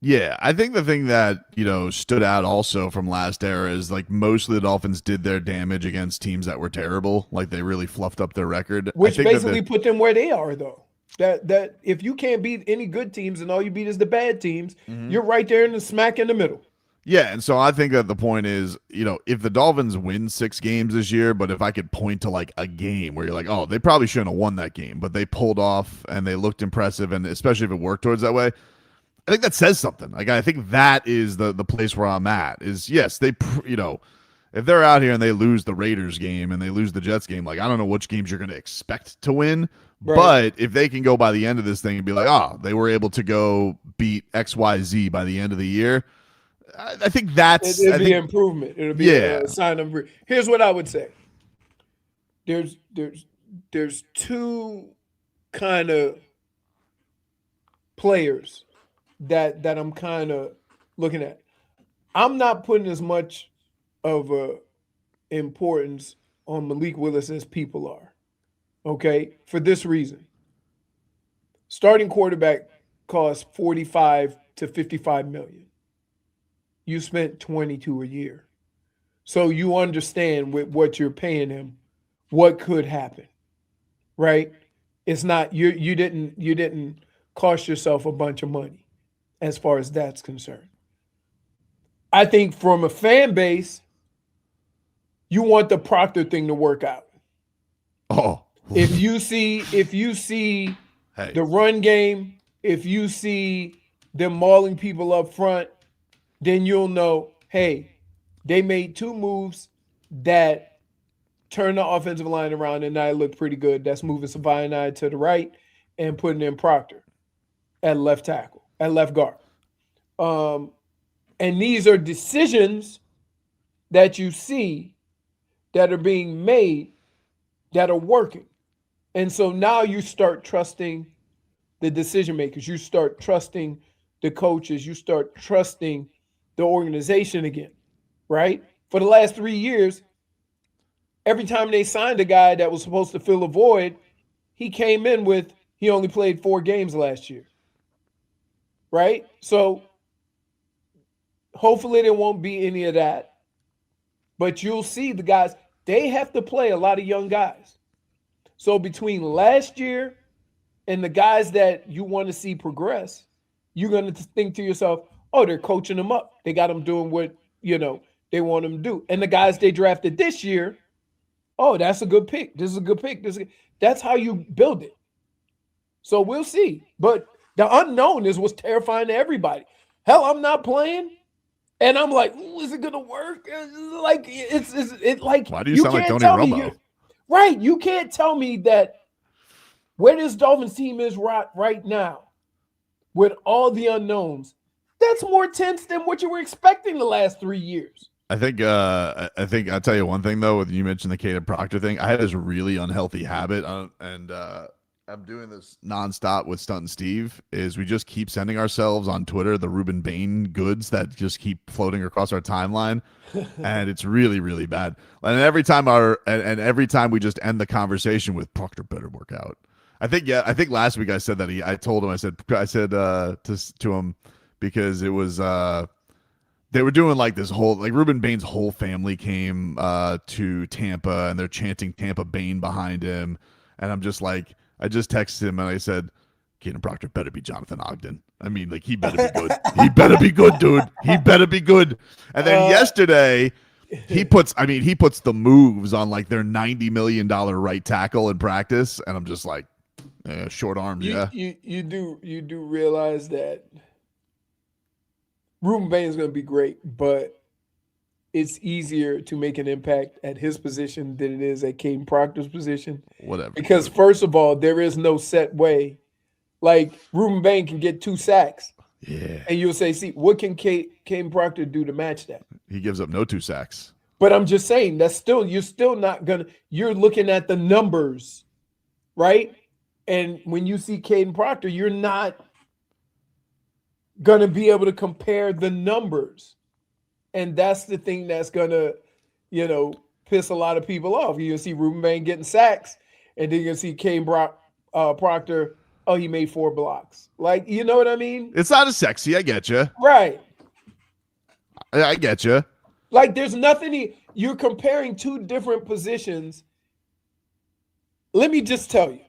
Yeah, I think the thing that, you know, stood out also from last era is, like, most of the Dolphins did their damage against teams that were terrible. Like, they really fluffed up their record. Which basically put them where they are, though. That if you can't beat any good teams and all you beat is the bad teams, you're right there in the smack in the middle. Yeah, and so I think that the point is, you know, if the Dolphins win 6 games this year, but if I could point to, like, a game where you're like, oh, they probably shouldn't have won that game, but they pulled off and they looked impressive, and especially if it worked towards that way, I think that says something. Like, I think that is the place where I'm at is, yes, they, you know, if they're out here and they lose the Raiders game and they lose the Jets game, like, I don't know which games you're going to expect to win. Right. But if they can go by the end of this thing and be like, oh, they were able to go beat XYZ by the end of the year, I think that's an improvement. It'll be a sign of. Here's what I would say. There's two kind of players that I'm kind of looking at. I'm not putting as much of a importance on Malik Willis as people are. Okay, for this reason. Starting quarterback costs $45 to $55 million. You spent $22 a year. So you understand with what you're paying him, what could happen. Right? It's not you didn't cost yourself a bunch of money as far as that's concerned. I think from a fan base, you want the Proctor thing to work out. Oh. If you see the run game, if you see them mauling people up front, then you'll know, hey, they made 2 moves that turned the offensive line around and now it looked pretty good. That's moving Savaiani to the right and putting in Proctor at left tackle, at left guard. And these are decisions that you see that are being made that are working. And so now you start trusting the decision makers. You start trusting the coaches. You start trusting the organization again, right? For the last 3 years, every time they signed a guy that was supposed to fill a void, he came in with he only played 4 games last year. Right? So hopefully there won't be any of that. But you'll see the guys, they have to play a lot of young guys. So between last year and the guys that you want to see progress, you're going to think to yourself, oh, they're coaching them up. They got them doing what, they want them to do. And the guys they drafted this year, oh, that's a good pick. This is a good pick. That's how you build it. So we'll see. But the unknown is what's terrifying to everybody. Hell, I'm not playing. And I'm like, is it gonna work? It's like why do you sound like Tony Romo? Right. You can't tell me that where this Dolphins team is right now, with all the unknowns, that's more tense than what you were expecting the last 3 years. I think I'll tell you one thing though. With you mentioned the Caden Proctor thing, I had this really unhealthy habit, and I'm doing this nonstop with Stunt and Steve. Is we just keep sending ourselves on Twitter the Ruben Bain goods that just keep floating across our timeline, and it's really really bad. And every time every time we just end the conversation with Proctor better work out. I think last week I said that I told him I said to him because it was they were doing like this whole Ruben Bain's whole family came to Tampa and they're chanting Tampa Bain behind him, and I'm just like. I just texted him and I said, Caden Proctor better be Jonathan Ogden. I mean, he better be good. He better be good, dude. He better be good. And then yesterday, he puts the moves on their $90 million right tackle in practice, and I'm just like, short arms, yeah. You do realize that Ruben Bain is going to be great, but it's easier to make an impact at his position than it is at Caden Proctor's position. Whatever. Because first of all, there is no set way. Like Ruben Bain can get 2 sacks. Yeah. And you'll say, see, what can Caden Proctor do to match that? He gives up no 2 sacks. But I'm just saying you're still not gonna. You're looking at the numbers, right? And when you see Caden Proctor, you're not gonna be able to compare the numbers. And that's the thing that's going to, piss a lot of people off. You'll see Ruben Bain getting sacks, and then you'll see Caden Proctor, oh, he made 4 blocks. You know what I mean? It's not as sexy. I get you. Right. I get you. There's nothing. You're comparing 2 different positions. Let me just tell you.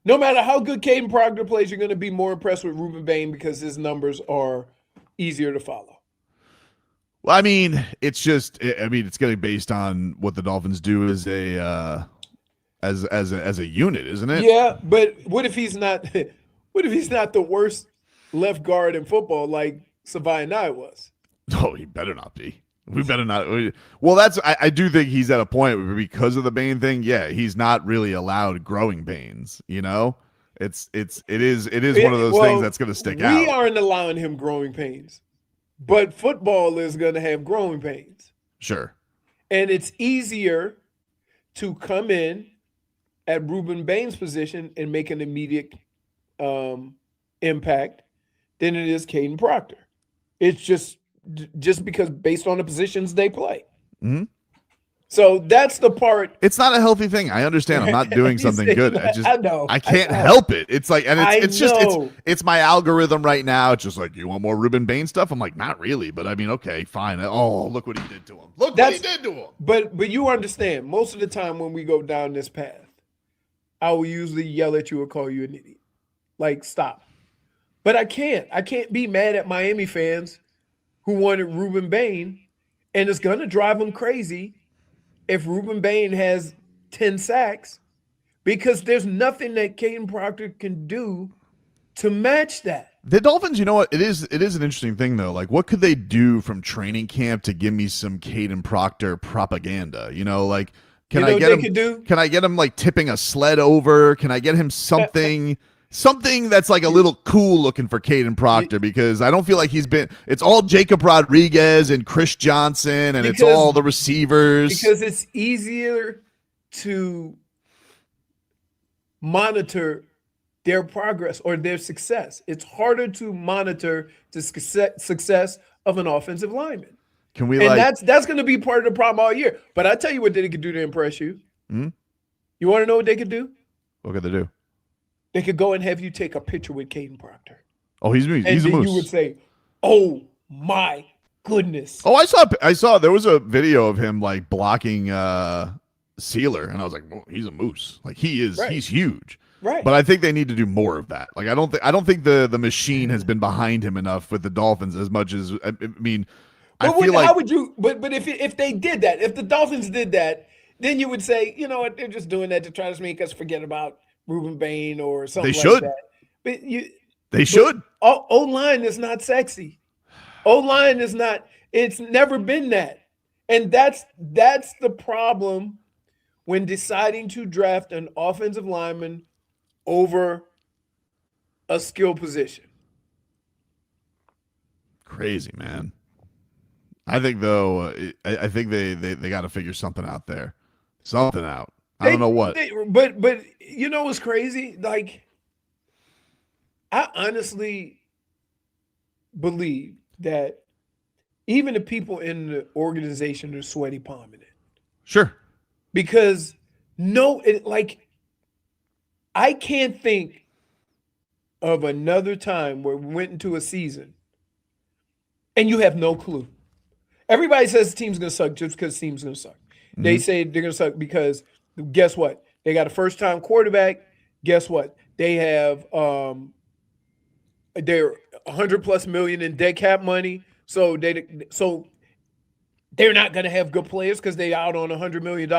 No matter how good Caden Proctor plays, you're going to be more impressed with Ruben Bain because his numbers are easier to follow. Well, I mean, it's going to be based on what the Dolphins do as a unit, isn't it? Yeah, but what if he's not? What if he's not the worst left guard in football like Savai Nye was? Oh, he better not be. We better not. Well, I do think he's at a point where because of the Bain thing. Yeah, he's not really allowed growing pains. It is one of those things that's going to stick out. We aren't allowing him growing pains. But football is going to have growing pains. Sure. And it's easier to come in at Ruben Bain's position and make an immediate impact than it is Caden Proctor. It's just because based on the positions they play. Mm-hmm. So that's the part. It's not a healthy thing. I understand. I'm not doing something good. I know. I can't help it. It's it's my algorithm right now. It's just you want more Ruben Bain stuff? I'm like, not really, but I mean, okay, fine. Oh, look what he did to him. What he did to him. But you understand, most of the time when we go down this path, I will usually yell at you or call you an idiot. Stop. But I can't. I can't be mad at Miami fans who wanted Ruben Bain, and it's gonna drive them crazy if Ruben Bain has 10 sacks, because there's nothing that Caden Proctor can do to match that. The Dolphins, you know what? It is an interesting thing, though. What could they do from training camp to give me some Caden Proctor propaganda? Can I get him tipping a sled over? Can I get him something that's a little cool looking for Caden Proctor, because I don't feel like it's all Jacob Rodriguez and Chris Johnson and it's all the receivers. Because it's easier to monitor their progress or their success. It's harder to monitor the success of an offensive lineman. Can we And that's going to be part of the problem all year. But I tell you what they could do to impress you. Hmm? You want to know what they could do? What could they do? They could go and have you take a picture with Caden Proctor. Oh, he's a And moose. then you would say, "Oh my goodness." Oh, I saw there was a video of him like blocking Sealer, and I was like, oh, he's a moose. Like he's huge. Right. But I think they need to do more of that. Like I don't think the machine has been behind him enough with the Dolphins as much as I mean. But how would you? But if they did that, if the Dolphins did that, then you would say, you know what, they're just doing that to try to make us forget about Ruben Bain or something They should. like that. But they should. O-line is not sexy. O-line is not. It's never been that, and that's the problem when deciding to draft an offensive lineman over a skill position. Crazy, man. I think though, I think they got to figure something out there. Something out. I don't know what. But you know what's crazy? Like, I honestly believe that even the people in the organization are sweaty palming it. Sure. Because I can't think of another time where we went into a season and you have no clue. Everybody says the team's going to suck just because the team's going to suck. Mm-hmm. They say they're going to suck because guess what? They got a first-time quarterback. Guess what? They have they're $100+ million in dead cap money. So they're not going to have good players because they out on $100 million.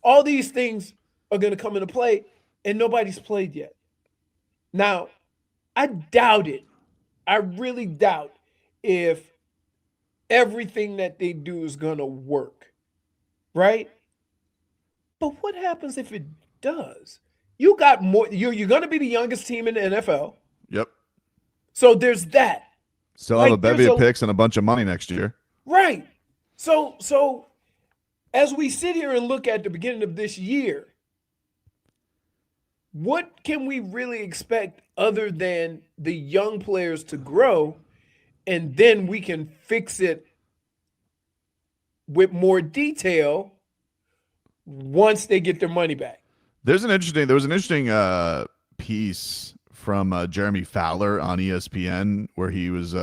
All these things are going to come into play, and nobody's played yet. Now, I doubt it. I really doubt if everything that they do is going to work, right? But what happens if it does? You got more. You're going to be the youngest team in the NFL. Yep. So there's that. Still have a bevy of picks and a bunch of money next year. Right. So as we sit here and look at the beginning of this year, what can we really expect other than the young players to grow, and then we can fix it with more detail once they get their money back? There was an interesting piece from Jeremy Fowler on ESPN where he was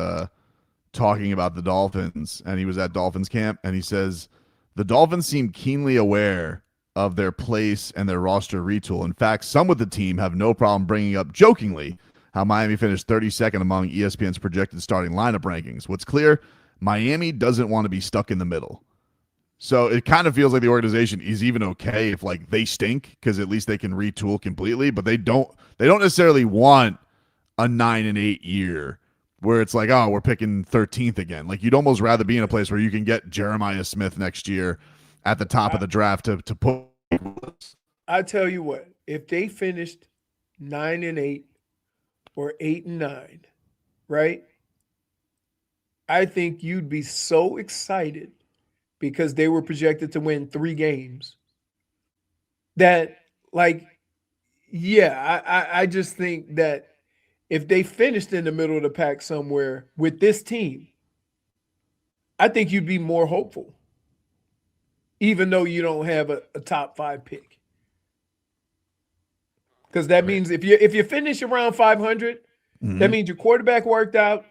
talking about the Dolphins, and he was at Dolphins camp, and he says the Dolphins seem keenly aware of their place and their roster retool. In fact, some with the team have no problem bringing up jokingly how Miami finished 32nd among ESPN's projected starting lineup rankings. What's clear, Miami doesn't want to be stuck in the middle. So it kind of feels like the organization is even okay if like they stink because at least they can retool completely, but they don't necessarily want a 9-8 year where it's like, oh, we're picking 13th again. Like you'd almost rather be in a place where you can get Jeremiah Smith next year at the top of the draft to put. I tell you what, if they finished 9-8 or 8-9, right? I think you'd be so excited because they were projected to win 3 games that, like, yeah, I just think that if they finished in the middle of the pack somewhere with this team, I think you'd be more hopeful, even though you don't have a top 5 pick. Because that means if you finish around 500, that means your quarterback worked out,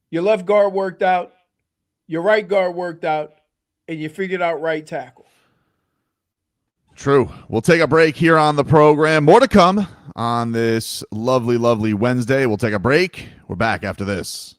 your left guard worked out, your right guard worked out, and you figured out right tackle. True. We'll take a break here on the program. More to come on this lovely, lovely Wednesday. We'll take a break. We're back after this.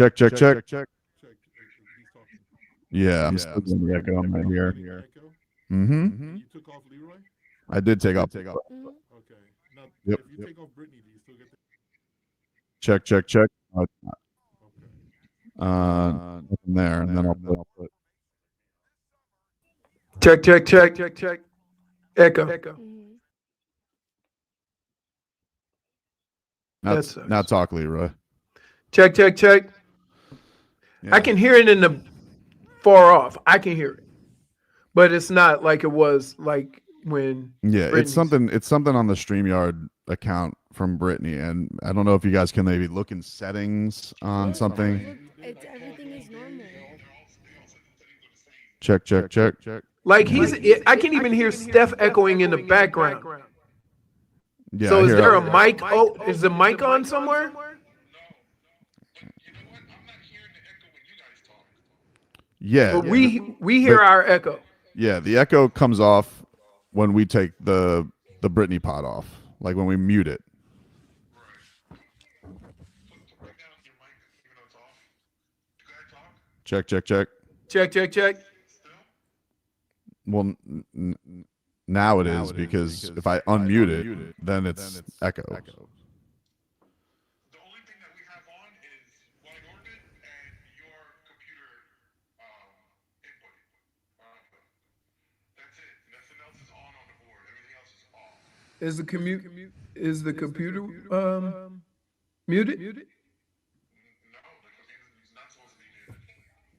Check. Yeah, I'm still doing the echo on my ear. Mm-hmm. You took off Leroy? I did take off. Okay. Now, Yep. if you take off Brittney, do you still get the... Check. Oh, it's not. Okay. Nothing there, and then I'll put. Check. Echo. Now talk, Leroy. Check. Yeah. I can hear it in the far off. I can hear it, but it's not like it was like when. Yeah, Brittney's. it's something on the StreamYard account from Brittney, and I don't know if you guys can maybe look in settings on something. Everything is normal. Check. Like I can even hear Steph echoing in the background. Yeah. So I is hear there it. a mic? Oh, is the mic on somewhere? Yeah. But we hear our echo. Yeah, the echo comes off when we take the Brittney pod off, like when we mute it. Check. Check. Well, now it is because if I unmute it, then it's echo. The only thing that we have on is wide orbit and your computer input. That's it. Nothing else is on the board. Everything else is off. Is the computer muted? No, because he's not supposed to be muted.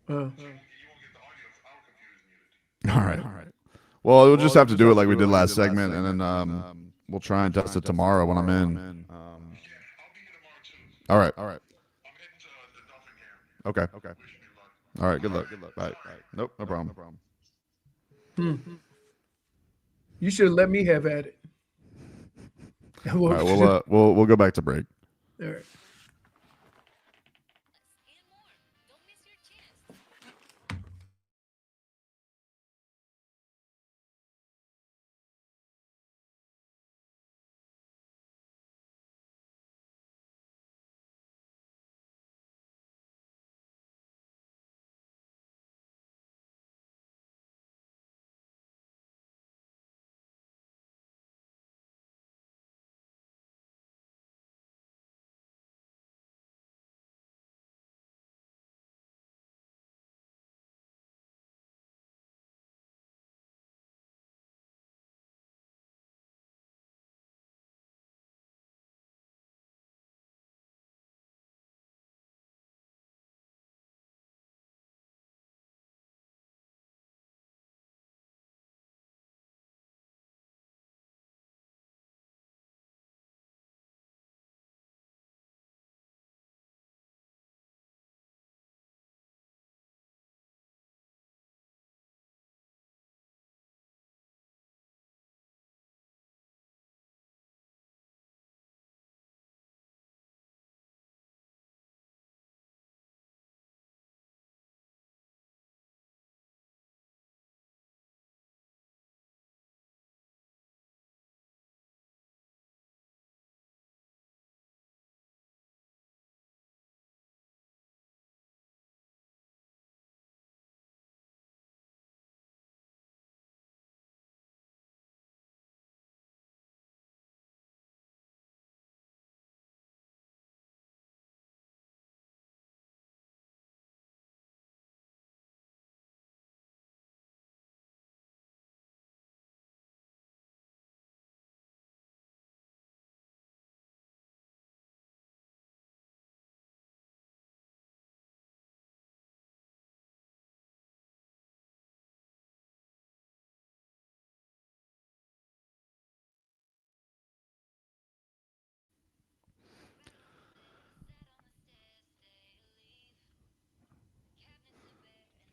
You won't get the audio if our computer's muted. All right. Well, we'll just have to do it like we did last segment, and then we'll try and test it tomorrow when I'm in. Yeah, I'll be here tomorrow too. All right. I'm heading to the Dolphin game. Okay. Wish me luck. All right. Good luck. Bye. Nope. No problem. You should let me have at it. All right. We'll go back to break. All right.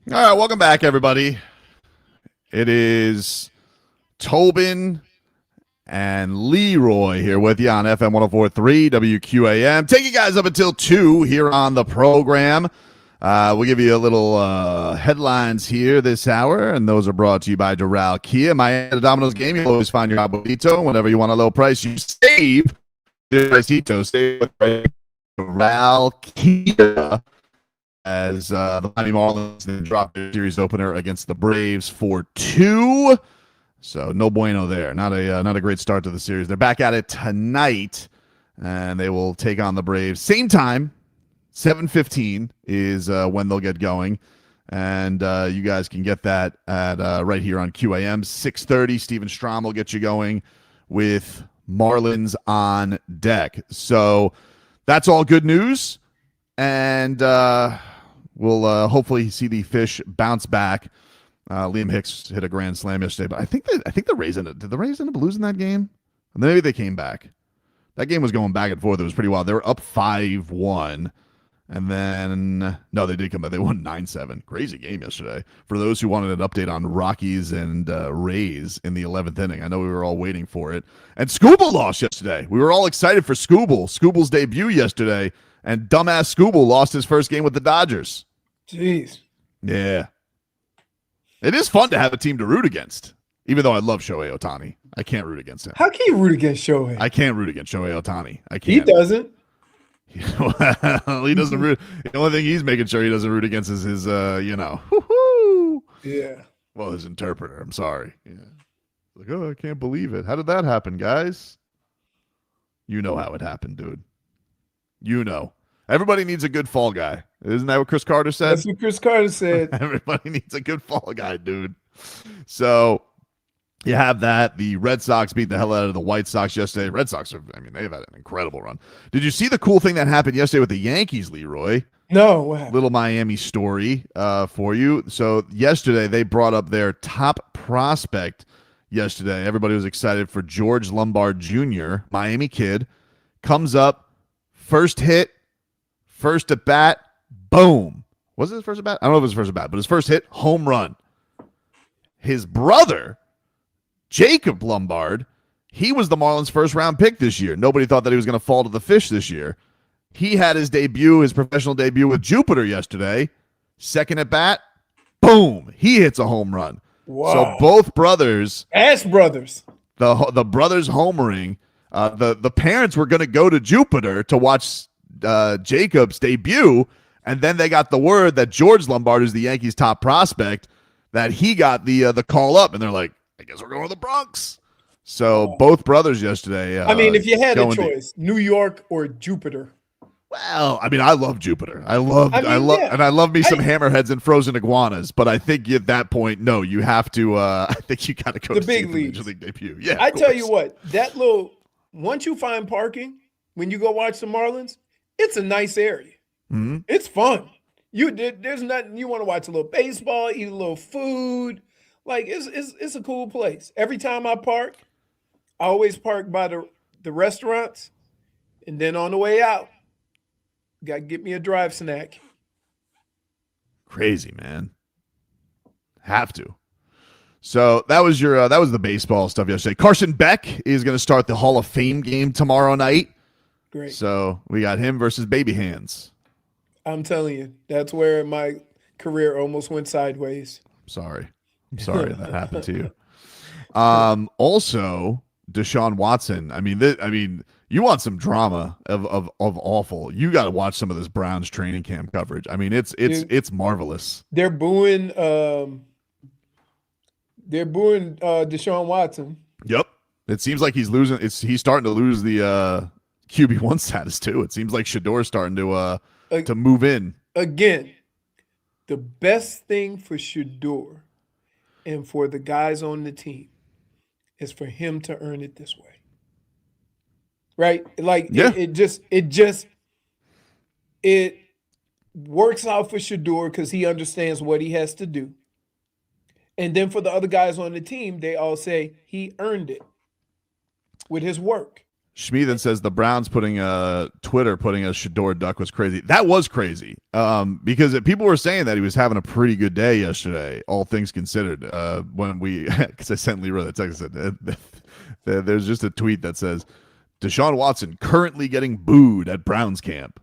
All right, welcome back, everybody. It is Tobin and Leroy here with you on FM 104.3 WQAM. Take you guys up until 2 here on the program. We'll give you a little headlines here this hour, and those are brought to you by Doral Kia. Miami Domino's game, you'll always find your abuelito. Whenever you want a low price, you save. Save with Doral Kia. as the Miami Marlins then dropped their series opener against the Braves 4-2. So no bueno there. Not a great start to the series. They're back at it tonight, and they will take on the Braves. Same time, 7:15 is when they'll get going. And you guys can get that at right here on QAM. 6:30, Steven Strom will get you going with Marlins on deck. So that's all good news. And we'll hopefully see the Fish bounce back. Liam Hicks hit a grand slam yesterday, but I think the Rays did the Rays end up losing that game? Maybe they came back. That game was going back and forth. It was pretty wild. They were up 5-1. And then, no, they did come back. They won 9-7. Crazy game yesterday. For those who wanted an update on Rockies and Rays in the 11th inning, I know we were all waiting for it. And Scooble lost yesterday. We were all excited for Scooble. Scooble's debut yesterday, and dumbass Scooble lost his first game with the Dodgers. Jeez. Yeah. It is fun to have a team to root against, even though I love Shohei Ohtani. I can't root against him. How can you root against Shohei? I can't root against Shohei Ohtani. I can't. He doesn't. Well, he doesn't root. The only thing he's making sure he doesn't root against is his, Yeah. well, his interpreter. I'm sorry. Yeah. Like, oh, I can't believe it. How did that happen, guys? You know how it happened, dude. You know. Everybody needs a good fall guy. Isn't that what Chris Carter said? That's what Chris Carter said. Everybody needs a good fall guy, dude. So you have that. The Red Sox beat the hell out of the White Sox yesterday. Red Sox they've had an incredible run. Did you see the cool thing that happened yesterday with the Yankees, Leroy? No, what happened? Little Miami story for you. So yesterday they brought up their top prospect yesterday. Everybody was excited for George Lombard Jr., Miami kid. Comes up, first hit, first at bat, boom. Was it his first at bat? I don't know if it was his first at bat, but his first hit, home run. His brother, Jacob Lombard, he was the Marlins' first-round pick this year. Nobody thought that he was going to fall to the Fish this year. He had his professional debut with Jupiter yesterday. Second at bat, boom. He hits a home run. Wow. So both brothers. Ass brothers. The brothers homering. The parents were going to go to Jupiter to watch Jacob's debut, and then they got the word that George Lombard is the Yankees' top prospect, that he got the call up, and they're like, I guess we're going to the Bronx. So both brothers yesterday. I mean, if you had a choice, New York or Jupiter. Well, I mean, I love Jupiter. I love me some hammerheads and frozen iguanas. But I think at that point, no, you have to. I think you got to go to the big Major League debut. Yeah, I tell you what, once you find parking when you go watch the Marlins, it's a nice area. Mm-hmm. It's fun. There's nothing you want to watch a little baseball, eat a little food. Like it's a cool place. Every time I park, I always park by the restaurants, and then on the way out, got to get me a drive snack. Crazy, man. Have to. So that was the baseball stuff yesterday. Carson Beck is going to start the Hall of Fame game tomorrow night. Great. So we got him versus Baby Hands. I'm telling you, that's where my career almost went sideways. I'm sorry that happened to you. Also, Deshaun Watson. I mean, you want some drama of awful. You got to watch some of this Browns training camp coverage. I mean, it's marvelous. They're booing Deshaun Watson. Yep. It seems like he's losing. He's starting to lose the QB1 status too. It seems like Shador's starting to move in. Again, the best thing for Shador and for the guys on the team is for him to earn it this way. Right? Like, yeah. It works out for Shador because he understands what he has to do. And then for the other guys on the team, they all say he earned it with his work. Shmi then says the Browns Twitter putting a Shador duck was crazy. That was crazy because people were saying that he was having a pretty good day yesterday, all things considered. Because I sent Leroy the text, there's just a tweet that says, Deshaun Watson currently getting booed at Browns camp.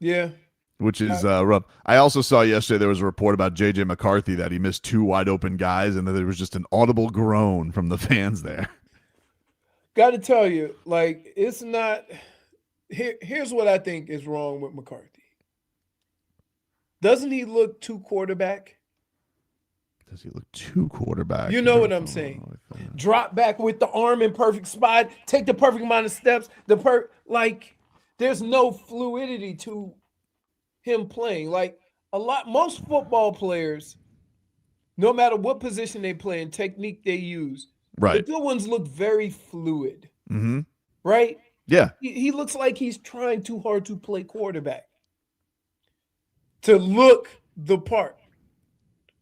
Yeah. Which is rough. I also saw yesterday there was a report about J.J. McCarthy that he missed 2 wide open guys and that there was just an audible groan from the fans there. Got to tell you, like, it's not – here's what I think is wrong with McCarthy. Doesn't he look too quarterback? Does he look too quarterback? You know what I'm saying. Drop back with the arm in perfect spot, take the perfect amount of steps. There's no fluidity to him playing. Like most football players, no matter what position they play and technique they use, right, the good ones look very fluid. Mm-hmm. Right? Yeah. He looks like he's trying too hard to play quarterback, to look the part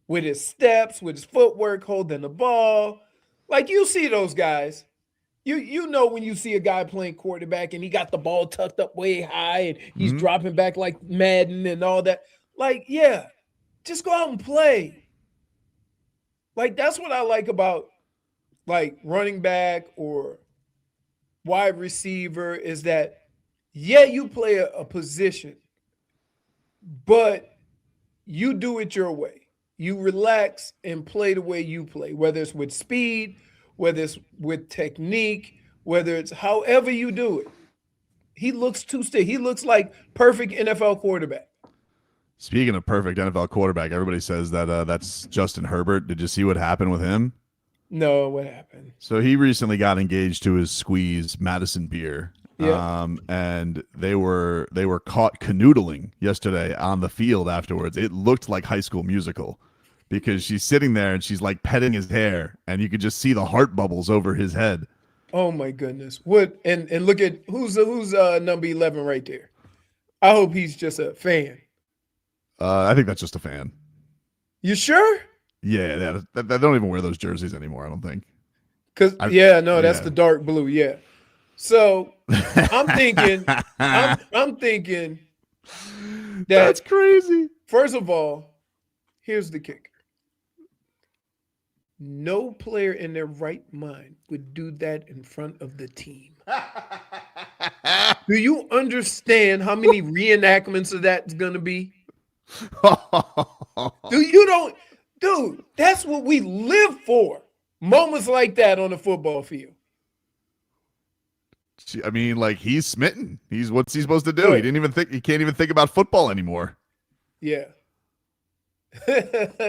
with his steps, with his footwork, holding the ball. Like, you see those guys. You know when you see a guy playing quarterback and he got the ball tucked up way high and he's dropping back like Madden and all that. Like, yeah, just go out and play. Like, that's what I like about, like, running back or wide receiver is that, yeah, you play a position, but you do it your way. You relax and play the way you play, whether it's with speed, whether it's with technique, whether it's however you do it. He looks too stiff. He looks like perfect NFL quarterback. Speaking of perfect NFL quarterback, everybody says that that's Justin Herbert. Did you see what happened with him? No, what happened? So he recently got engaged to his squeeze, Madison Beer. Yeah. And they were caught canoodling yesterday on the field afterwards. It looked like High School Musical because she's sitting there and she's like petting his hair and you could just see the heart bubbles over his head. Oh my goodness. What and look at who's number 11 right there. I hope he's just a fan. I think that's just a fan. You sure? Yeah, they don't even wear those jerseys anymore, I don't think. That's the dark blue, yeah. So I'm thinking I'm thinking that's crazy. First of all, here's the kicker. No player in their right mind would do that in front of the team. Do you understand how many reenactments of that's going to be? Dude, that's what we live for. Moments like that on the football field. I mean, like, he's smitten. What's he supposed to do? He can't even think about football anymore. Yeah.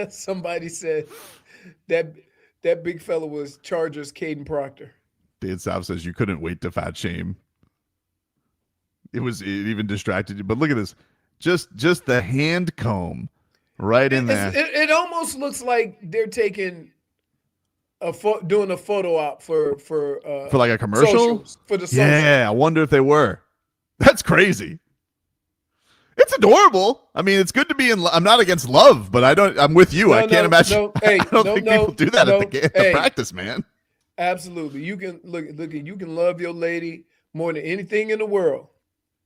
Somebody said that big fella was Chargers Caden Proctor. Dan South says you couldn't wait to fat shame. It even distracted you. But look at this. Just the hand comb right in there. It almost looks like they're taking doing a photo op for like a commercial socials, for the social. Yeah, I wonder if they were. That's crazy. It's adorable. I mean, it's good to be in. I'm not against love, but I'm with you. I can't imagine. I don't think people do that at the practice, man. Absolutely, you can look. You can love your lady more than anything in the world,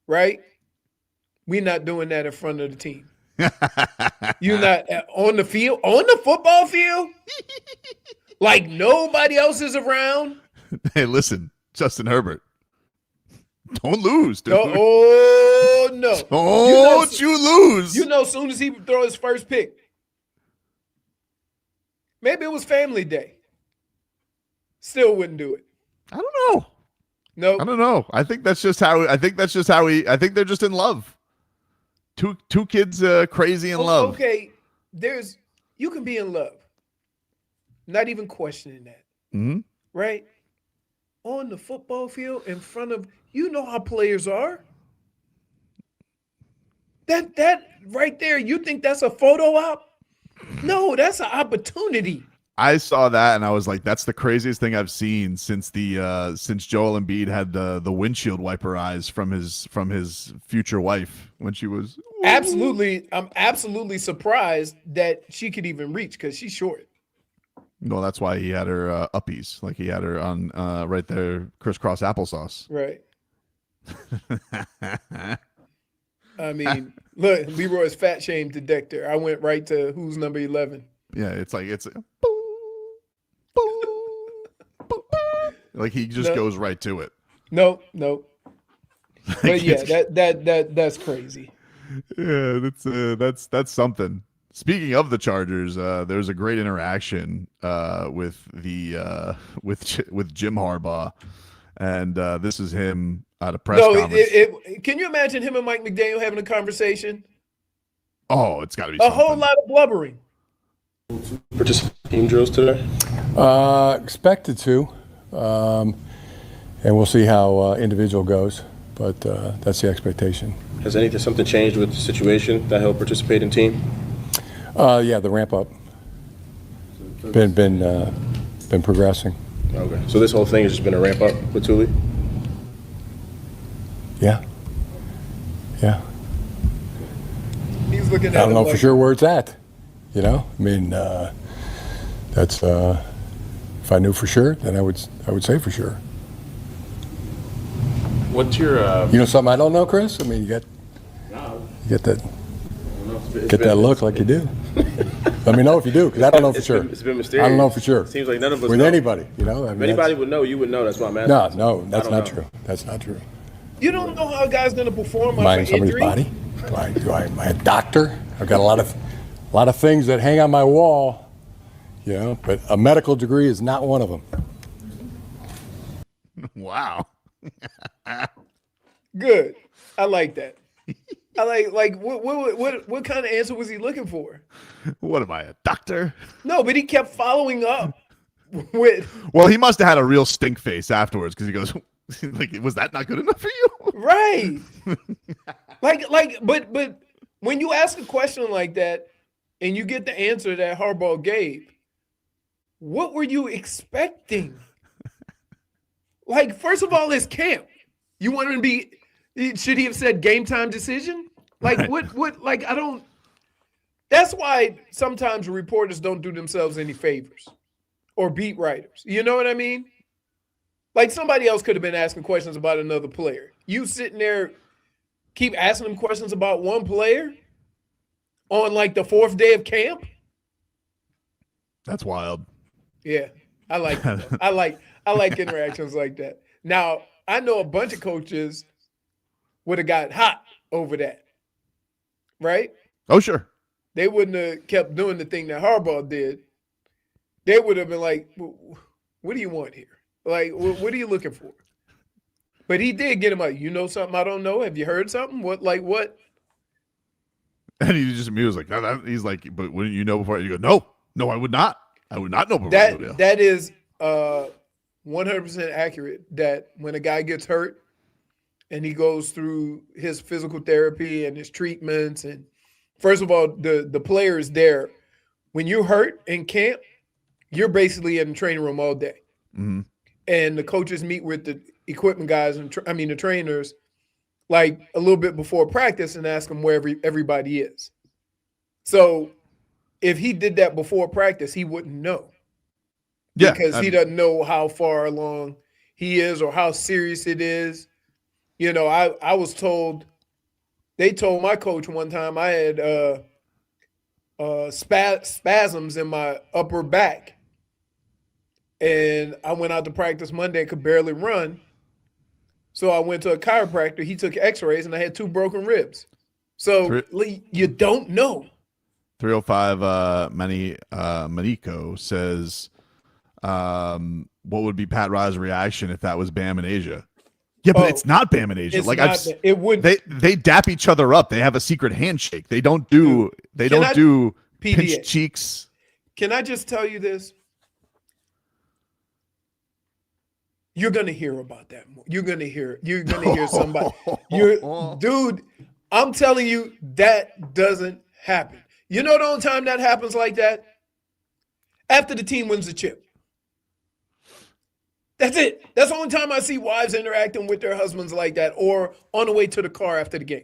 right? We're not doing that in front of the team. You're not on the field, on the football field, like nobody else is around. Hey, listen, Justin Herbert. Don't lose, dude. Oh, no. Don't you lose. You know, as soon as he would throw his first pick, maybe it was family day. Still wouldn't do it. I don't know. No. I don't know. I think they're just in love. Two kids crazy in love. Okay, you can be in love. Not even questioning that. Mm-hmm. Right? On the football field in front of, you know how players are. That right there, you think that's a photo op? No, that's an opportunity. I saw that and I was like, that's the craziest thing I've seen since Joel Embiid had the windshield wiper eyes from his future wife when she was. Absolutely. I'm absolutely surprised that she could even reach because she's short. No, that's why he had her uppies. Like he had her on right there, crisscross applesauce. Right. I mean, look, Leroy's fat shame detector. I went right to who's number 11. Yeah, it's like like he just goes right to it. No. But yeah, that's crazy. Yeah, that's something. Speaking of the Chargers, there's a great interaction with Jim Harbaugh, and this is him at a press conference. Can you imagine him and Mike McDaniel having a conversation? Oh, it's got to be A something. whole lot of blubbering. Participate team drills today? Expected to. And we'll see how individual goes. But that's the expectation. Has something changed with the situation that he'll participate in team? Yeah, the ramp up. Been progressing. Okay. So this whole thing has just been a ramp up with Thule? Yeah. Yeah. He's looking at I don't know like, for sure where it's at. You know, I mean, that's if I knew for sure, then I would say for sure. What's your? You know something I don't know, Chris? I mean, you get that look like you do. Let me know if you do, because I don't know for sure. It's been mysterious. I don't know for sure. Seems like none of us with know. anybody. You know, I mean, if anybody would know, you would know. That's why I'm asking. No, that's not true. That's not true. You don't know how a guy's going to perform Am I off in an somebody's injury? body? Am I a doctor? I've got a lot of things that hang on my wall. You know, but a medical degree is not one of them. Wow. Good. I like that. I like what kind of answer was he looking for? What am I, a doctor? No, but he kept following up with Well, he must have had a real stink face afterwards because he goes, like, was that not good enough for you? right. But when you ask a question like that and you get the answer that Harbaugh gave, what were you expecting? Like, first of all, it's camp. You want him to be, should he have said game time decision? Like, Right. what, like, I don't, that's why sometimes reporters don't do themselves any favors or beat writers. You know what I mean? Like, somebody else could have been asking questions about another player. You sitting there, keep asking them questions about one player on, like, the fourth day of camp? That's wild. Yeah, I like that. I like interactions like that. Now, I know a bunch of coaches would have got hot over that, right? Oh, sure. They wouldn't have kept doing the thing that Harbaugh did. They would have been like, what do you want here? Like, what are you looking for? But he did get him like, you know something I don't know? Have you heard something? What? And he was like, no, he's like, but wouldn't you know before? You go, no, I would not. I would not know before. That is 100% accurate, that when a guy gets hurt and he goes through his physical therapy and his treatments, and first of all, the player is there. When you're hurt in camp, you're basically in the training room all day. Mm-hmm. And the coaches meet with the equipment guys and the trainers like a little bit before practice and ask them where everybody is. So if he did that before practice, he wouldn't know. Yeah, because he doesn't know how far along he is or how serious it is. You know, I was told, they told my coach one time I had spasms in my upper back. And I went out to practice Monday and could barely run. So I went to a chiropractor. He took x-rays and I had 2 broken ribs. So you don't know. 305 Manico says, what would be Pat Rise's reaction if that was Bam in Asia? Yeah, but it's not Bam in Asia. Like it would. They dap each other up. They have a secret handshake. They don't do pinch cheeks. Can I just tell you this? You're gonna hear about that more. You're gonna hear somebody. Dude, I'm telling you, that doesn't happen. You know the only time that happens like that? After the team wins the chip. That's it. That's the only time I see wives interacting with their husbands like that, or on the way to the car after the game.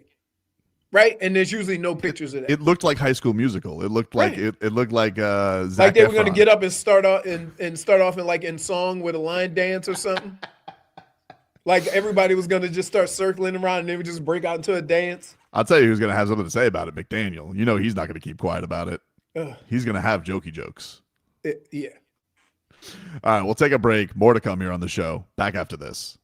Right? And there's usually no pictures of that. It looked like High School Musical. It looked like it looked like Zac like they were going to Efron. get up and start off in song with a line dance or something. Like everybody was going to just start circling around and they would just break out into a dance. I'll tell you who's going to have something to say about it, McDaniel. You know he's not going to keep quiet about it. Ugh. He's going to have jokey jokes. Yeah. All right, we'll take a break. More to come here on the show. Back after this.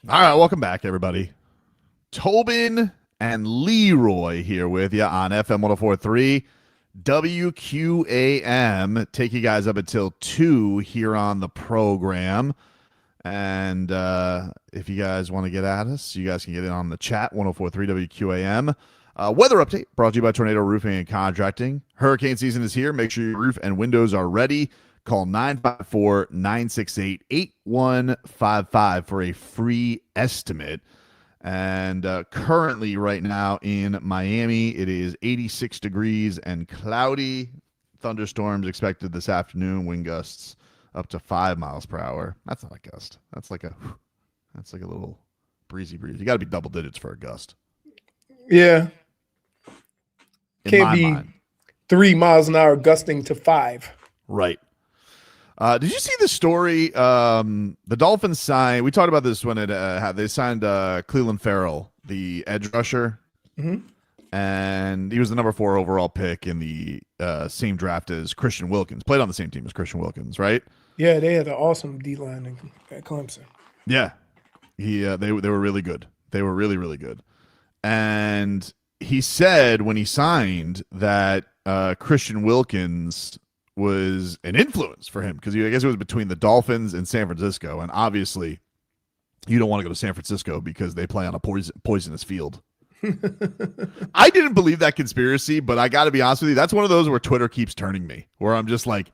All right, welcome back, everybody. Tobin and Leroy here with you on FM 104.3 WQAM. Take you guys up until 2 here on the program. And if you guys want to get at us, you guys can get in on the chat, 104.3 WQAM. Weather update brought to you by Tornado Roofing and Contracting. Hurricane season is here. Make sure your roof and windows are ready. Call 954-968-8155 for a free estimate. And currently right now in Miami, it is 86 degrees and cloudy. Thunderstorms expected this afternoon. Wind gusts up to 5 miles per hour. That's not a gust. That's like a little breezy breeze. You got to be double digits for a gust. Yeah. Can't be mind. 3 miles an hour gusting to 5. Right. Did you see the story? The Dolphins signed. We talked about this when they signed Cleveland Farrell, the edge rusher, and he was the number 4 overall pick in the same draft as Christian Wilkins. Played on the same team as Christian Wilkins, right? Yeah, they had an awesome D line at Clemson. Yeah, they were really good. They were really, really good. And he said when he signed that Christian Wilkins was an influence for him because I guess it was between the Dolphins and San Francisco, and obviously you don't want to go to San Francisco because they play on a poisonous field. I didn't believe that conspiracy, but I got to be honest with you, that's one of those where Twitter keeps turning me, where I'm just like,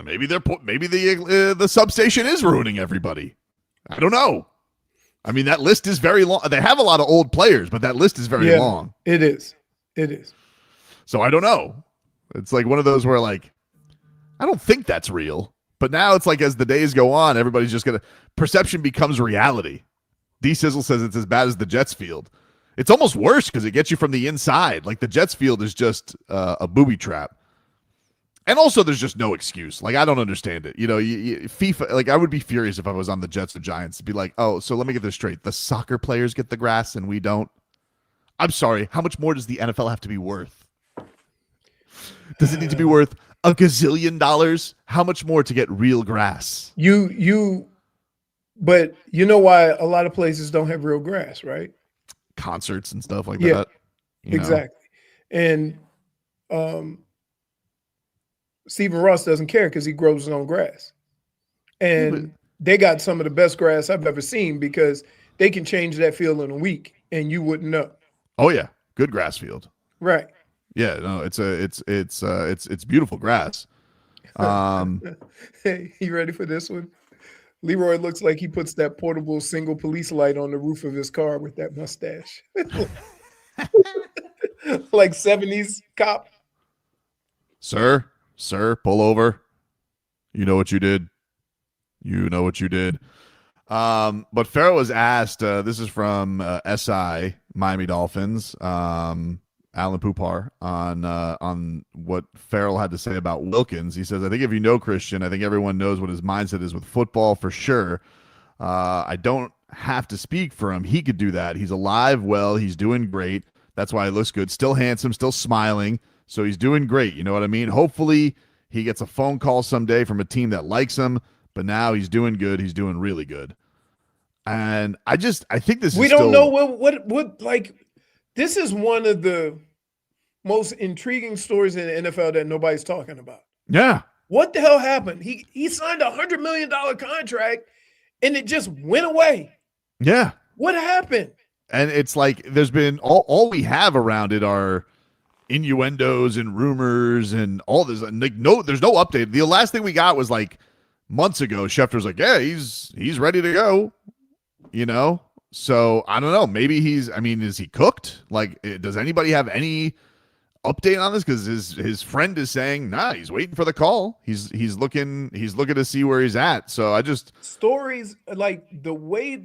maybe the substation is ruining everybody. I don't know. I mean, that list is very long. They have a lot of old players, but that list is very long. It is. So I don't know. It's like one of those where like, I don't think that's real. But now it's like as the days go on, everybody's just going to – perception becomes reality. D-Sizzle says it's as bad as the Jets field. It's almost worse because it gets you from the inside. Like the Jets field is just a booby trap. And also there's just no excuse. Like I don't understand it. You know, FIFA – like I would be furious if I was on the Jets or Giants to be like, oh, so let me get this straight. The soccer players get the grass and we don't. I'm sorry. How much more does the NFL have to be worth? Does it need to be worth – $1 gazillion? How much more to get real grass? But you know why a lot of places don't have real grass, right? Concerts and stuff like that. Exactly. And Stephen Ross doesn't care because he grows his own grass. And they got some of the best grass I've ever seen because they can change that field in a week and you wouldn't know. Oh yeah, good grass field. Right. Yeah, no, it's beautiful grass. Hey, you ready for this one? Leroy looks like he puts that portable single police light on the roof of his car with that mustache. Like 70s cop. Sir, pull over. You know what you did. But Farrell was asked, this is from SI, Miami Dolphins, Alan Pupar, on what Farrell had to say about Wilkins. He says, I think if you know Christian, I think everyone knows what his mindset is with football for sure. I don't have to speak for him. He could do that. He's alive well. He's doing great. That's why he looks good. Still handsome, still smiling. So he's doing great. You know what I mean? Hopefully he gets a phone call someday from a team that likes him. But now he's doing good. He's doing really good. And I think this is we don't know what like this is one of the most intriguing stories in the NFL that nobody's talking about. Yeah. What the hell happened? He signed a $100 million contract and it just went away. Yeah. What happened? And it's like there's been all we have around it are innuendos and rumors and all this. Like there's no update. The last thing we got was like months ago. Schefter's like, yeah, he's ready to go. You know? So I don't know. Maybe is he cooked? Like, does anybody have any update on this? Because his friend is saying, nah, he's waiting for the call. He's looking to see where he's at. So I just stories like the way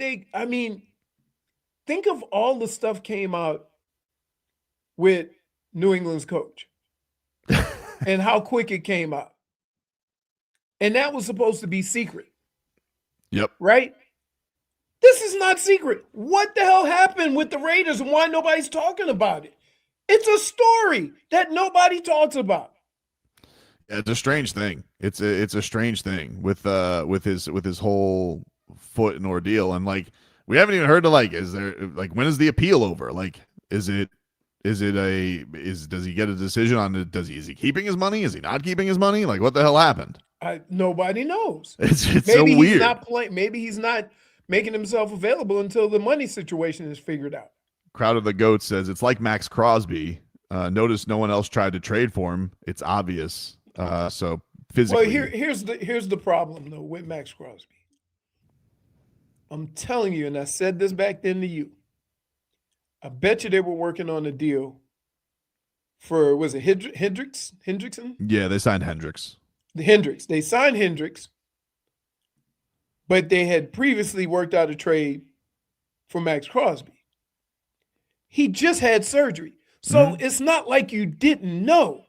think of all the stuff came out with New England's coach and how quick it came out. And that was supposed to be secret. Yep. Right? This is not secret. What the hell happened with the Raiders and why nobody's talking about it? It's a story that nobody talks about. It's a strange thing. It's a strange thing with his whole foot and ordeal, and like we haven't even heard of like when is the appeal over? Like does he get a decision on it? Is he keeping his money? Is he not keeping his money? Like what the hell happened? Nobody knows. It's maybe so he's weird. not playing. Maybe he's not making himself available until the money situation is figured out. Crowd of the Goat says it's like Max Crosby. Notice no one else tried to trade for him. It's obvious. So physically, well, here's the problem though with Max Crosby. I'm telling you, and I said this back then to you. I bet you they were working on a deal for was it Hendrickson? Yeah, they signed Hendricks. They signed Hendricks, but they had previously worked out a trade for Max Crosby. He just had surgery. So it's not like you didn't know.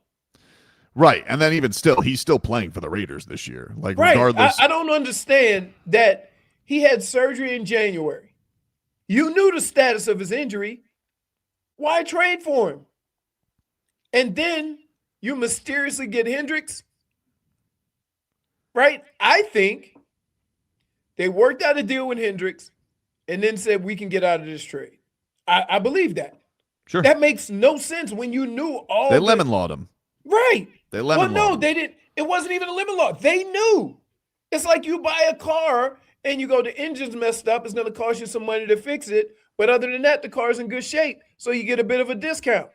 Right. And then even still, he's still playing for the Raiders this year. Like, right. regardless. I don't understand that he had surgery in January. You knew the status of his injury. Why trade for him? And then you mysteriously get Hendricks. Right? I think they worked out a deal with Hendricks and then said, we can get out of this trade. I believe that. Sure. That makes no sense when you knew all. They lemon lawed him. Right. They lemon lawed him. They didn't. It wasn't even a lemon law. They knew. It's like you buy a car and you go, the engine's messed up. It's going to cost you some money to fix it. But other than that, the car's in good shape. So you get a bit of a discount.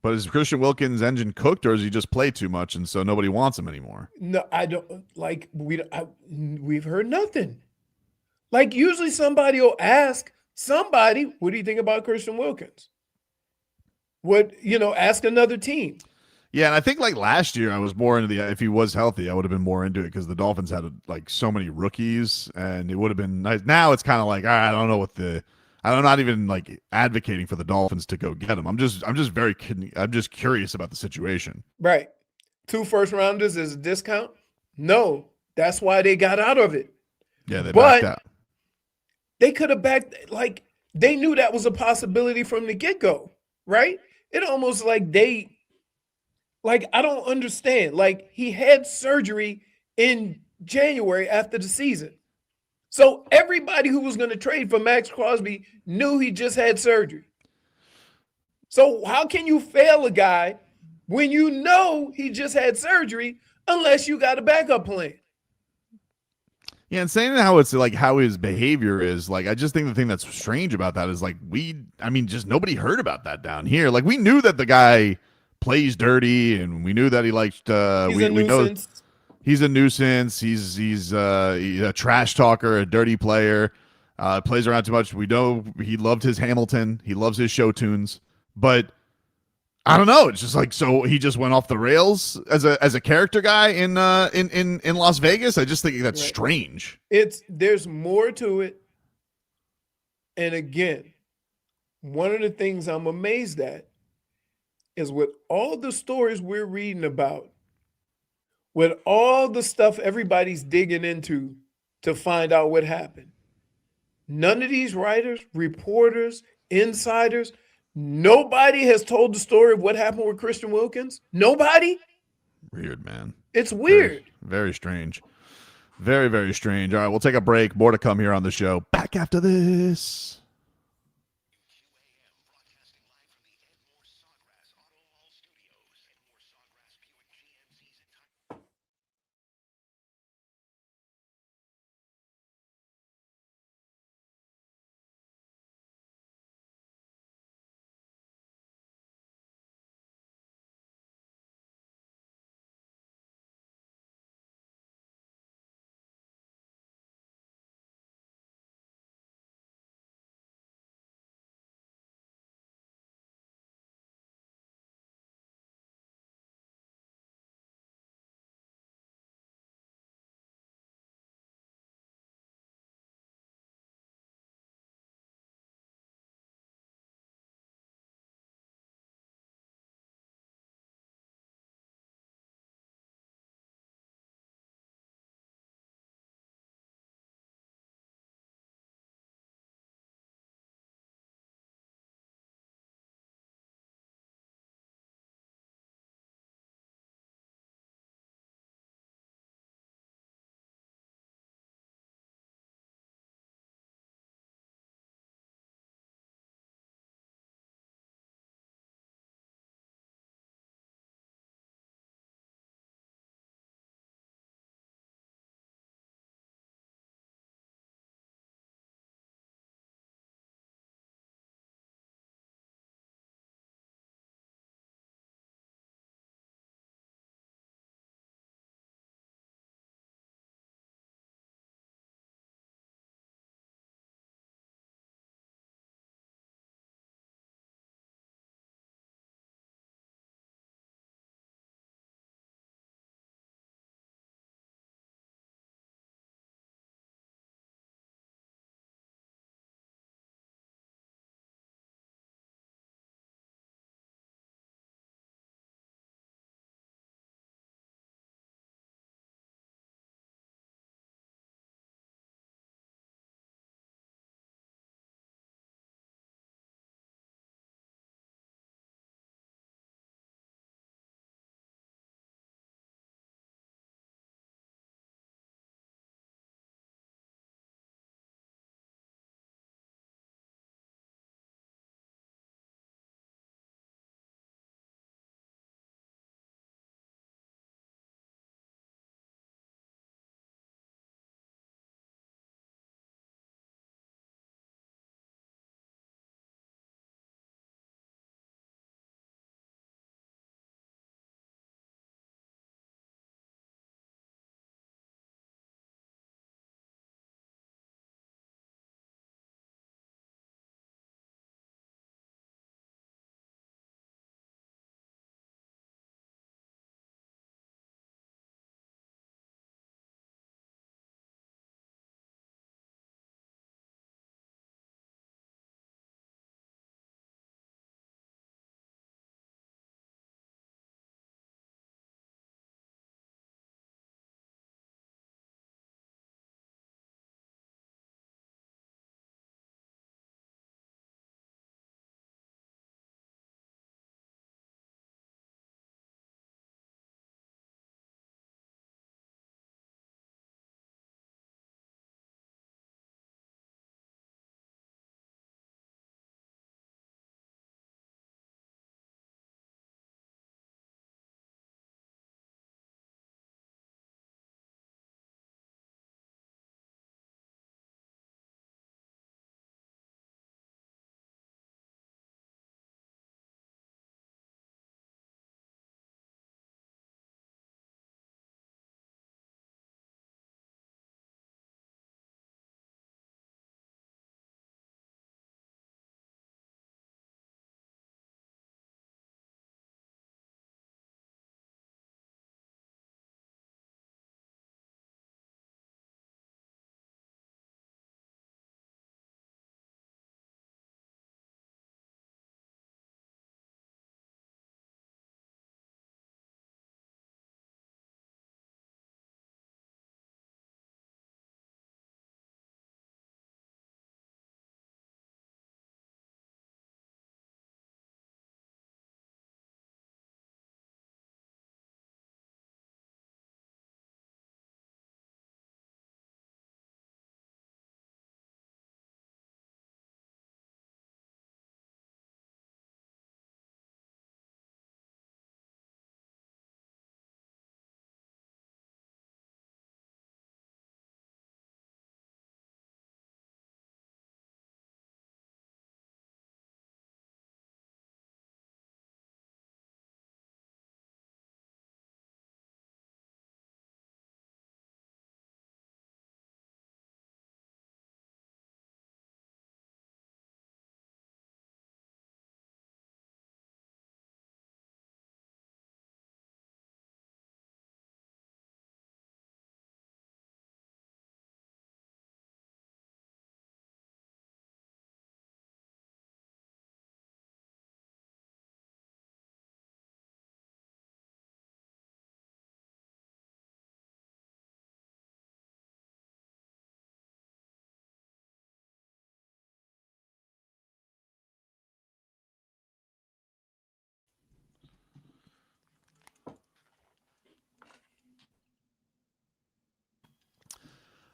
But is Christian Wilkins' engine cooked, or does he just play too much and so nobody wants him anymore? No, I don't. Like, we've heard nothing. Like, usually somebody will ask somebody, what do you think about Christian Wilkins? Ask another team. Yeah, and I think like last year I was more into if he was healthy, I would have been more into it because the Dolphins had like so many rookies, and it would have been nice. Now it's kind of like I don't know I'm not even like advocating for the Dolphins to go get him. I'm just curious about the situation. Right. 2 first-rounders is a discount? No, that's why they got out of it. Yeah, they backed out. They could have backed, like, they knew that was a possibility from the get-go, right? It almost like I don't understand. Like, he had surgery in January after the season. So everybody who was going to trade for Max Crosby knew he just had surgery. So how can you fail a guy when you know he just had surgery unless you got a backup plan? Yeah, and saying how it's like how his behavior is, like I just think the thing that's strange about that is like just nobody heard about that down here. Like we knew that the guy plays dirty, and we knew that he liked. We know he's a nuisance. He's a trash talker, a dirty player. Plays around too much. We know he loved his Hamilton. He loves his show tunes, but I don't know. It's just like so he just went off the rails as a character guy in Las Vegas. I just think that's strange. There's more to it. And again, one of the things I'm amazed at is with all the stories we're reading about, with all the stuff everybody's digging into to find out what happened, none of these writers, reporters, insiders, nobody has told the story of what happened with Christian Wilkins. Nobody. Weird, man. It's weird. Very, very strange. Very, very strange. All right, we'll take a break. More to come here on the show. Back after this.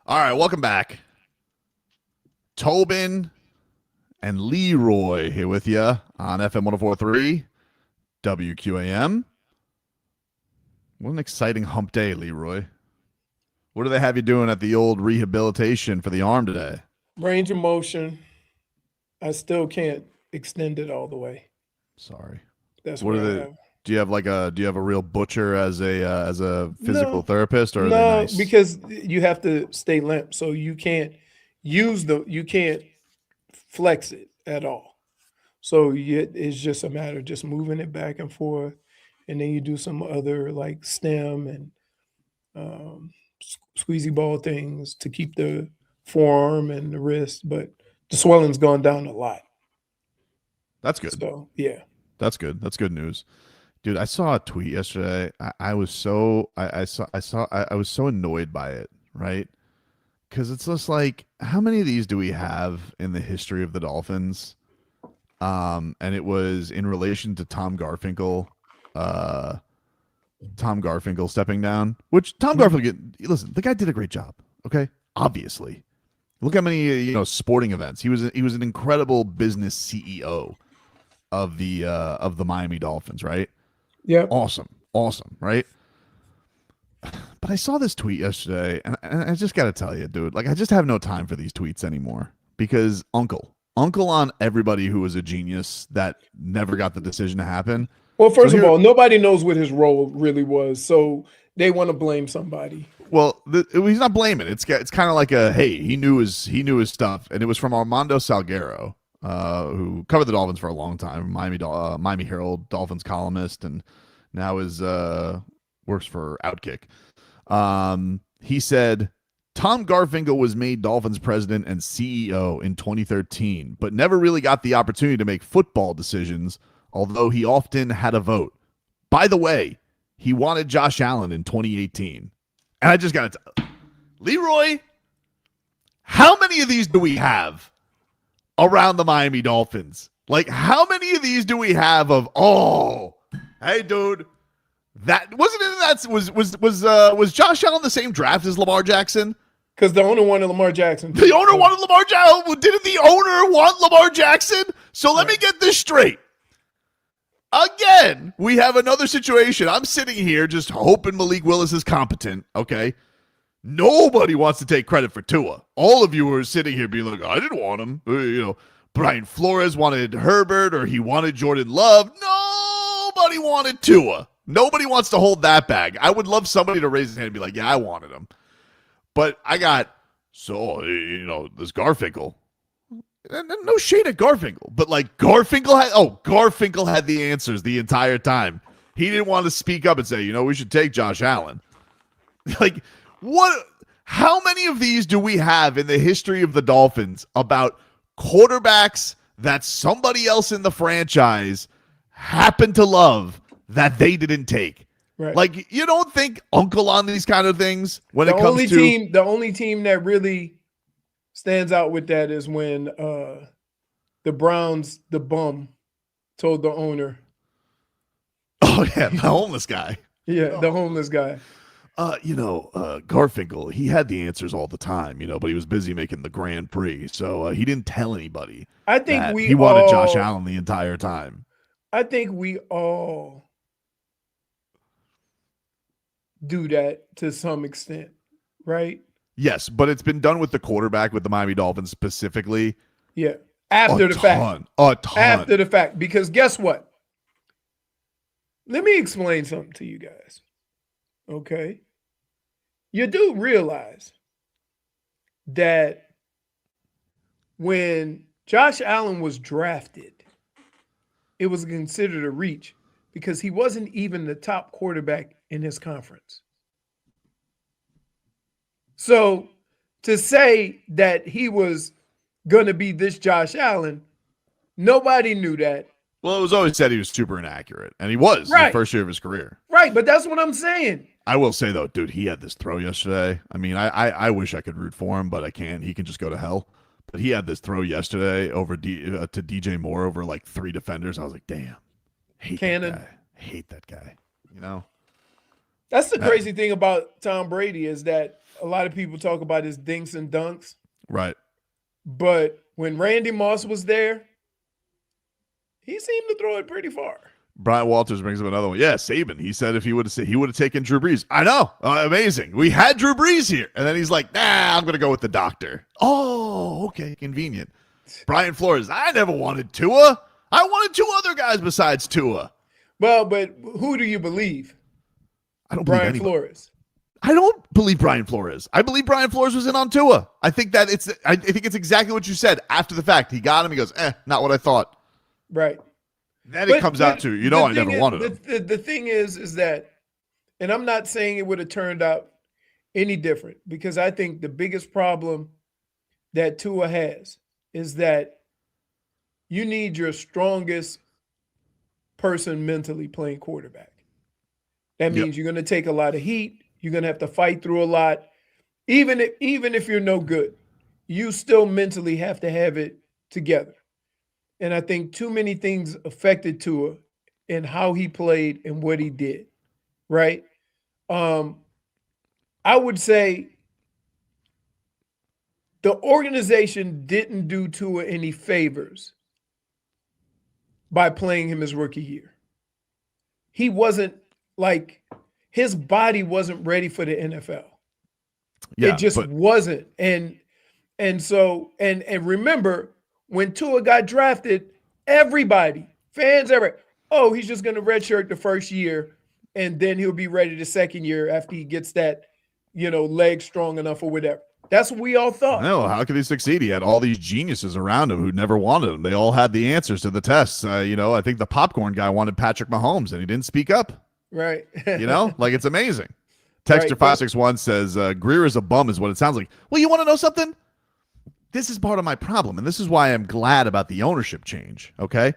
All right, welcome back. Tobin and Leroy here with you on FM 104.3 WQAM. What an exciting hump day, Leroy. What do they have you doing at the old rehabilitation for the arm today? Range of motion. I still can't extend it all the way. Sorry. That's what what are I they? have. Do you have a real butcher as a physical therapist, or are they No, nice? because you have to stay limp, so you can't you can't flex it at all. So it's just a matter of just moving it back and forth, and then you do some other like stem and squeezy ball things to keep the forearm and the wrist, but the swelling's gone down a lot. That's good. So yeah, that's good. That's good news, dude. I saw a tweet yesterday. I was so I was so annoyed by it, right? Because it's just like, how many of these do we have in the history of the Dolphins? And it was in relation to Tom Garfinkel stepping down, which Tom Garfinkel, listen, the guy did a great job. Okay. Obviously, look how many, sporting events. He was an incredible business CEO of the Miami Dolphins. Right. Yeah. Awesome. Right. But I saw this tweet yesterday, and I just got to tell you, dude, like, I just have no time for these tweets anymore, because uncle on everybody who was a genius that never got the decision to happen. Well, first of all, nobody knows what his role really was, so they want to blame somebody. Well, he's not blaming. It's kind of like he knew his stuff, and it was from Armando Salguero, who covered the Dolphins for a long time, Miami Herald Dolphins columnist, and now is works for Outkick. He said, Tom Garfinkel was made Dolphins president and CEO in 2013, but never really got the opportunity to make football decisions, although he often had a vote. By the way, he wanted Josh Allen in 2018. And I just got to tell Leroy, how many of these do we have around the Miami Dolphins? Like, how many of these do we have of, hey, dude, that wasn't it? Was Josh Allen the same draft as Lamar Jackson? Because the owner wanted Lamar Jackson. The owner wanted Lamar Jackson. Didn't the owner want Lamar Jackson? So let me get this straight. Again, we have another situation. I'm sitting here just hoping Malik Willis is competent, okay? Nobody wants to take credit for Tua. All of you are sitting here being like, I didn't want him. Brian Flores wanted Herbert, or he wanted Jordan Love. Nobody wanted Tua. Nobody wants to hold that bag. I would love somebody to raise his hand and be like, yeah, I wanted him. But I got, this Garfinkel. And no shade at Garfinkel, but like Garfinkel had the answers the entire time. He didn't want to speak up and say, we should take Josh Allen. Like, what? How many of these do we have in the history of the Dolphins about quarterbacks that somebody else in the franchise happened to love that they didn't take? Right. Like, you don't think uncle on these kind of things when the it comes to the only team that really stands out with that is when the Browns, the bum, told the owner. Oh yeah, the homeless guy. Yeah, the homeless guy. Garfinkel, he had the answers all the time, but he was busy making the Grand Prix, so he didn't tell anybody. I think he wanted Josh Allen the entire time. I think we all do that to some extent, right? Yes, but it's been done with the quarterback with the Miami Dolphins specifically. Yeah, after the fact. After the fact, because guess what? Let me explain something to you guys, okay? You do realize that when Josh Allen was drafted, it was considered a reach because he wasn't even the top quarterback in his conference. So to say that he was going to be this Josh Allen, nobody knew that. Well, it was always said he was super inaccurate, and he was in the first year of his career. Right, but that's what I'm saying. I will say, though, dude, he had this throw yesterday. I mean, I wish I could root for him, but I can't. He can just go to hell. But he had this throw yesterday over to DJ Moore over like 3 defenders. I was like, damn, hate that guy. That's the crazy thing about Tom Brady is that a lot of people talk about his dinks and dunks. Right. But when Randy Moss was there, he seemed to throw it pretty far. Brian Walters brings up another one. Yeah, Saban. He said if he would have taken Drew Brees. I know. Amazing. We had Drew Brees here. And then he's like, nah, I'm going to go with the doctor. Oh, okay. Convenient. Brian Flores. I never wanted Tua. I wanted 2 other guys besides Tua. Well, but who do you believe? I don't Brian believe Flores. I don't believe Brian Flores. I believe Brian Flores was in on Tua. I think it's exactly what you said after the fact. He got him. He goes, not what I thought. Right. Then it comes out to, I never wanted him. The thing is that, and I'm not saying it would have turned out any different, because I think the biggest problem that Tua has is that you need your strongest person mentally playing quarterback. That means you're going to take a lot of heat. You're going to have to fight through a lot. Even if you're no good, you still mentally have to have it together. And I think too many things affected Tua in how he played and what he did, right? I would say the organization didn't do Tua any favors by playing him his rookie year. He wasn't his body wasn't ready for the NFL. Yeah, it just wasn't. And remember, when Tua got drafted, everybody, fans, he's just going to redshirt the first year, and then he'll be ready the second year after he gets that, leg strong enough or whatever. That's what we all thought. No, how could he succeed? He had all these geniuses around him who never wanted him. They all had the answers to the tests. I think the popcorn guy wanted Patrick Mahomes, and he didn't speak up. Right. It's amazing. Texter 561 says, Greer is a bum is what it sounds like. Well, you want to know something? This is part of my problem, and this is why I'm glad about the ownership change, okay?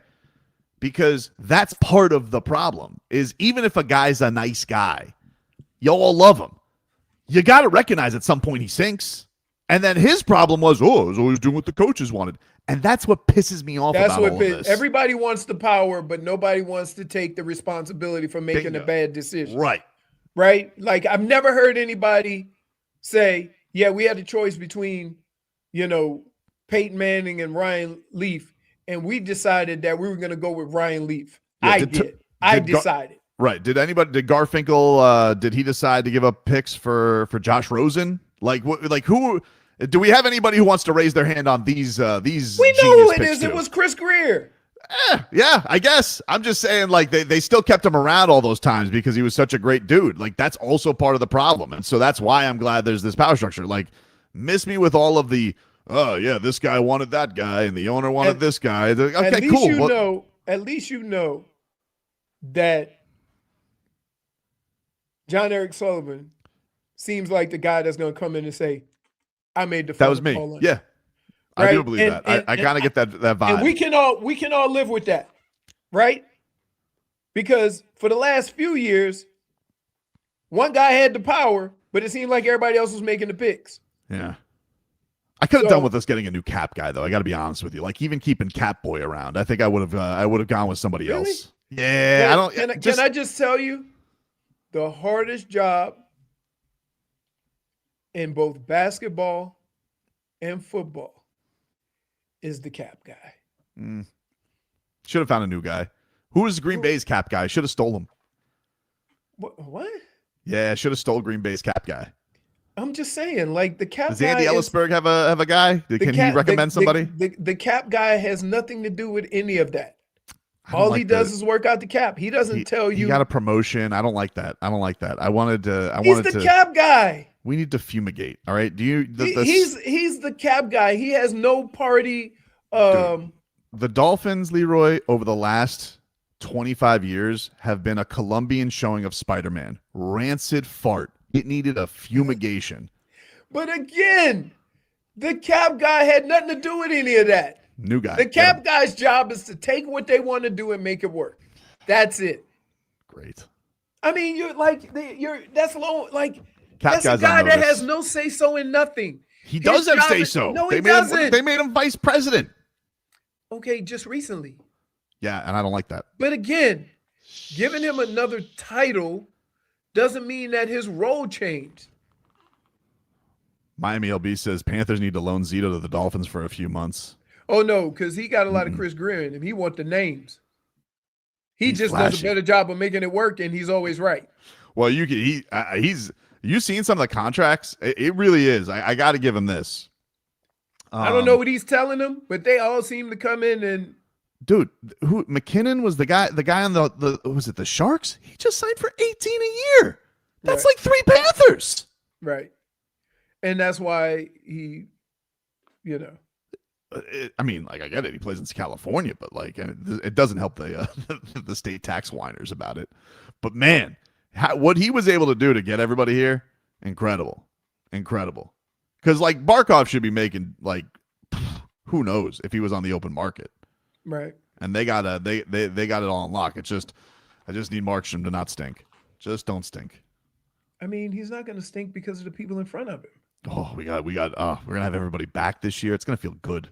Because that's part of the problem, is even if a guy's a nice guy, y'all all love him. You got to recognize at some point he sinks. And then his problem was, I was always doing what the coaches wanted. And that's what pisses me off about all of this. Everybody wants the power, but nobody wants to take the responsibility for making a bad decision. Right. Right? Like, I've never heard anybody say, yeah, we had a choice between Peyton Manning and Ryan Leaf, and we decided that we were going to go with Ryan Leaf. I decided. Right. Did Garfinkel, did he decide to give up picks for Josh Rosen? Who do we have anybody who wants to raise their hand on these we know who it is. Too? It was Chris Greer. Yeah, I guess. I'm just saying, they still kept him around all those times because he was such a great dude. That's also part of the problem. And so that's why I'm glad there's this power structure. Miss me with all of the, oh, yeah, this guy wanted that guy and the owner wanted this guy. Okay, cool. At least you know that John Eric Sullivan seems like the guy that's going to come in and say, I made the That was me. Yeah. Right? I do believe that. I kind of get that vibe. And we can all live with that, right? Because for the last few years, one guy had the power, but it seemed like everybody else was making the picks. Yeah. I could have done with us getting a new Cap guy, though. I got to be honest with you. Even keeping Cap Boy around, I think I would have gone with somebody else. Yeah, Can I just tell you, the hardest job in both basketball and football is the cap guy. Should have found a new guy. Who was Green Bay's cap guy? Should have stole him. What? Yeah, should have stole Green Bay's cap guy. I'm just saying, the cap Does guy. Andy Ellisberg have a guy? Can he recommend somebody? The cap guy has nothing to do with any of that. All he does is work out the cap. He doesn't tell you. He got a promotion. I don't like that. I wanted to. He's the cap guy. We need to fumigate. All right. Do you? He's the cap guy. He has no party. The Dolphins, Leroy, over the last 25 years have been a Colombian showing of Spider-Man. Rancid fart. It needed a fumigation. But again, the cap guy had nothing to do with any of that. New guy. The cap guy's job is to take what they want to do and make it work. That's it. Great. I mean, that's low. Cap that's a guy that has no say so in nothing. He does have say so. No, he doesn't. They made him vice president. Okay, just recently. Yeah, and I don't like that. But again, giving him another title doesn't mean that his role changed. Miami LB says Panthers need to loan Zito to the Dolphins for a few months. Oh no, because he got a lot of Chris Greer in him. He want the names. He just flashy. does a better job of making it work, and he's always right. Well, you seen some of the contracts? It really is. I got to give him this. I don't know what he's telling them, but they all seem to come in and. Dude, who McKinnon was the guy on the was it the Sharks? He just signed for 18 a year. That's like 3 Panthers. Right. And that's why he, I mean, like I get it. He plays in California, but like it doesn't help the the state tax whiners about it. But man, what he was able to do to get everybody here, incredible. Because like Barkov should be making like who knows if he was on the open market. Right. And they got it all on lock. I just need Markstrom to not stink. Just don't stink. I mean, he's not going to stink because of the people in front of him. Oh, we're gonna have everybody back this year. It's gonna feel good.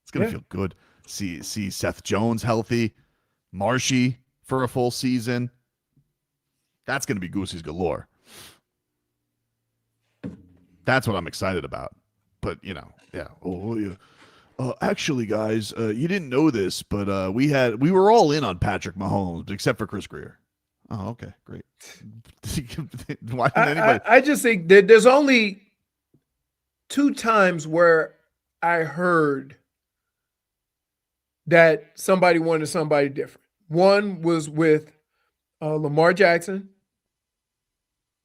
It's gonna feel good. See Seth Jones healthy, Marshy for a full season. That's gonna be Goosey's galore. That's what I'm excited about. But yeah. Oh yeah. Actually, guys, you didn't know this, but we were all in on Patrick Mahomes except for Chris Greer. Oh, okay, great. Why didn't anybody? I just think that there's only 2 times where I heard that somebody wanted somebody different. One was with Lamar Jackson.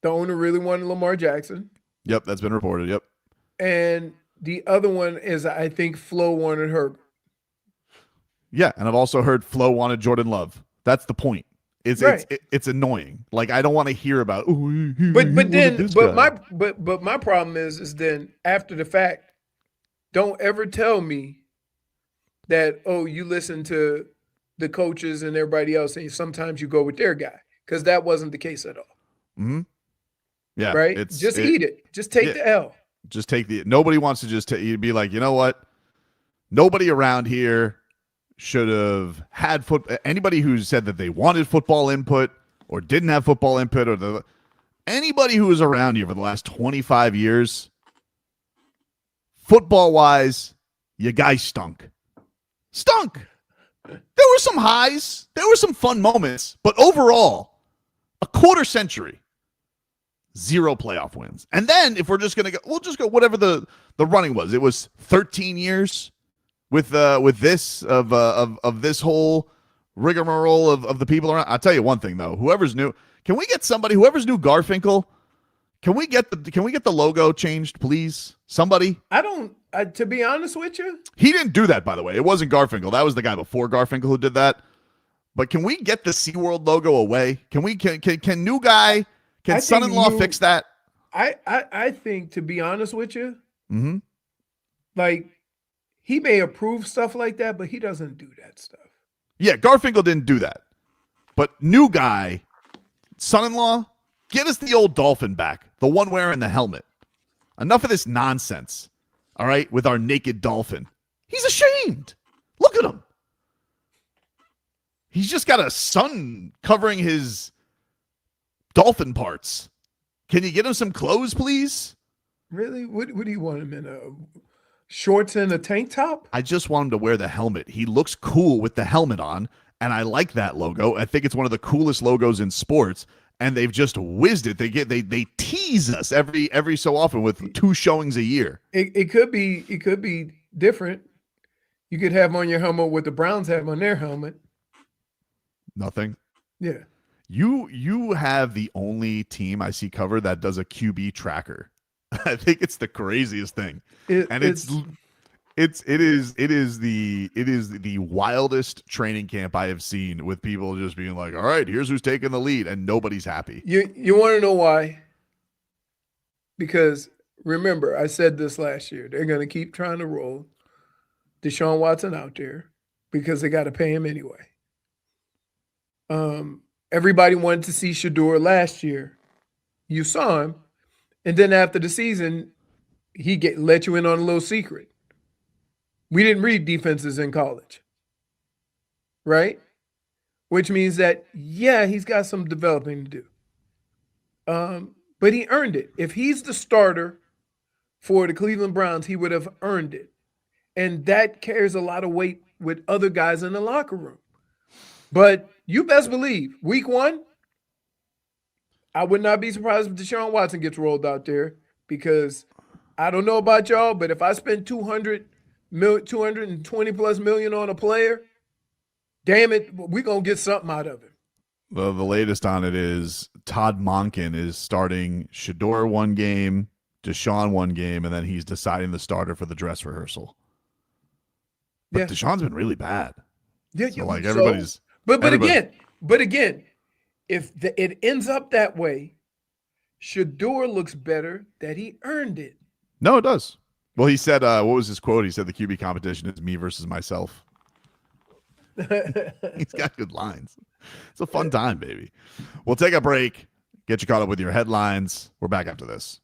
The owner really wanted Lamar Jackson. Yep, that's been reported. Yep. And the other one is, I think, Flo wanted Herbert. Yeah, and I've also heard Flo wanted Jordan Love. That's the point. It's annoying. Like I don't want to hear about. But my problem is then after the fact, don't ever tell me that you listen to the coaches and everybody else, and sometimes you go with their guy, because that wasn't the case at all. Mm-hmm. Yeah, right. Just eat it. Just take the L. Just take the. Nobody wants to just be like, you know what? Nobody around here should have had anybody who said that they wanted football input or didn't have football input, or anybody who was around here for the last 25 years, football wise, you guys stunk. There were some highs, there were some fun moments, but overall, a quarter century, 0 playoff wins. And then if we're just gonna go, we'll just go whatever the running was. It was 13 years. With this of this whole rigmarole of the people around. I'll tell you one thing though. Whoever's new, can we get somebody? Whoever's new Garfinkel, can we get the logo changed, please? Somebody. To be honest with you, he didn't do that, by the way. It wasn't Garfinkel. That was the guy before Garfinkel who did that. But can we get the SeaWorld logo away? Can new guy? Can son-in-law fix that? I think, to be honest with you, like. He may approve stuff like that, but he doesn't do that stuff. Yeah, Garfinkel didn't do that. But new guy, son-in-law, get us the old Dolphin back, the one wearing the helmet. Enough of this nonsense, all right, with our naked Dolphin. He's ashamed. Look at him. He's just got a sun covering his Dolphin parts. Can you get him some clothes, please? Really? What do you want him in? Shorts and a tank top? I just want him to wear the helmet. He looks cool with the helmet on, and I like that logo. I think it's one of the coolest logos in sports, and they've just whizzed it. They tease us every so often with 2 showings a year. It could be different. You could have on your helmet what the Browns have on their helmet. Nothing. Yeah. You have the only team I see covered that does a QB tracker. I think it's the craziest thing, it is the wildest training camp I have seen, with people just being like, "All right, here's who's taking the lead," and nobody's happy. You want to know why? Because remember, I said this last year. They're going to keep trying to roll Deshaun Watson out there because they got to pay him anyway. Everybody wanted to see Shador last year. You saw him. And then after the season, he let you in on a little secret. We didn't read defenses in college, right? Which means that, yeah, he's got some developing to do. But he earned it. If he's the starter for the Cleveland Browns, he would have earned it. And that carries a lot of weight with other guys in the locker room. But you best believe, week 1, I would not be surprised if Deshaun Watson gets rolled out there, because I don't know about y'all, but if I spend 220 plus million on a player, damn it, we're going to get something out of it. The latest on it is Todd Monken is starting Shador one game, Deshaun one game, and then he's deciding the starter for the dress rehearsal. But Deshaun's been really bad. Yeah, so like everybody's. But again, if it ends up that way, Shador looks better that he earned it. No, it does. Well, he said, what was his quote? He said the QB competition is me versus myself. He's got good lines. It's a fun time, baby. We'll take a break. Get you caught up with your headlines. We're back after this.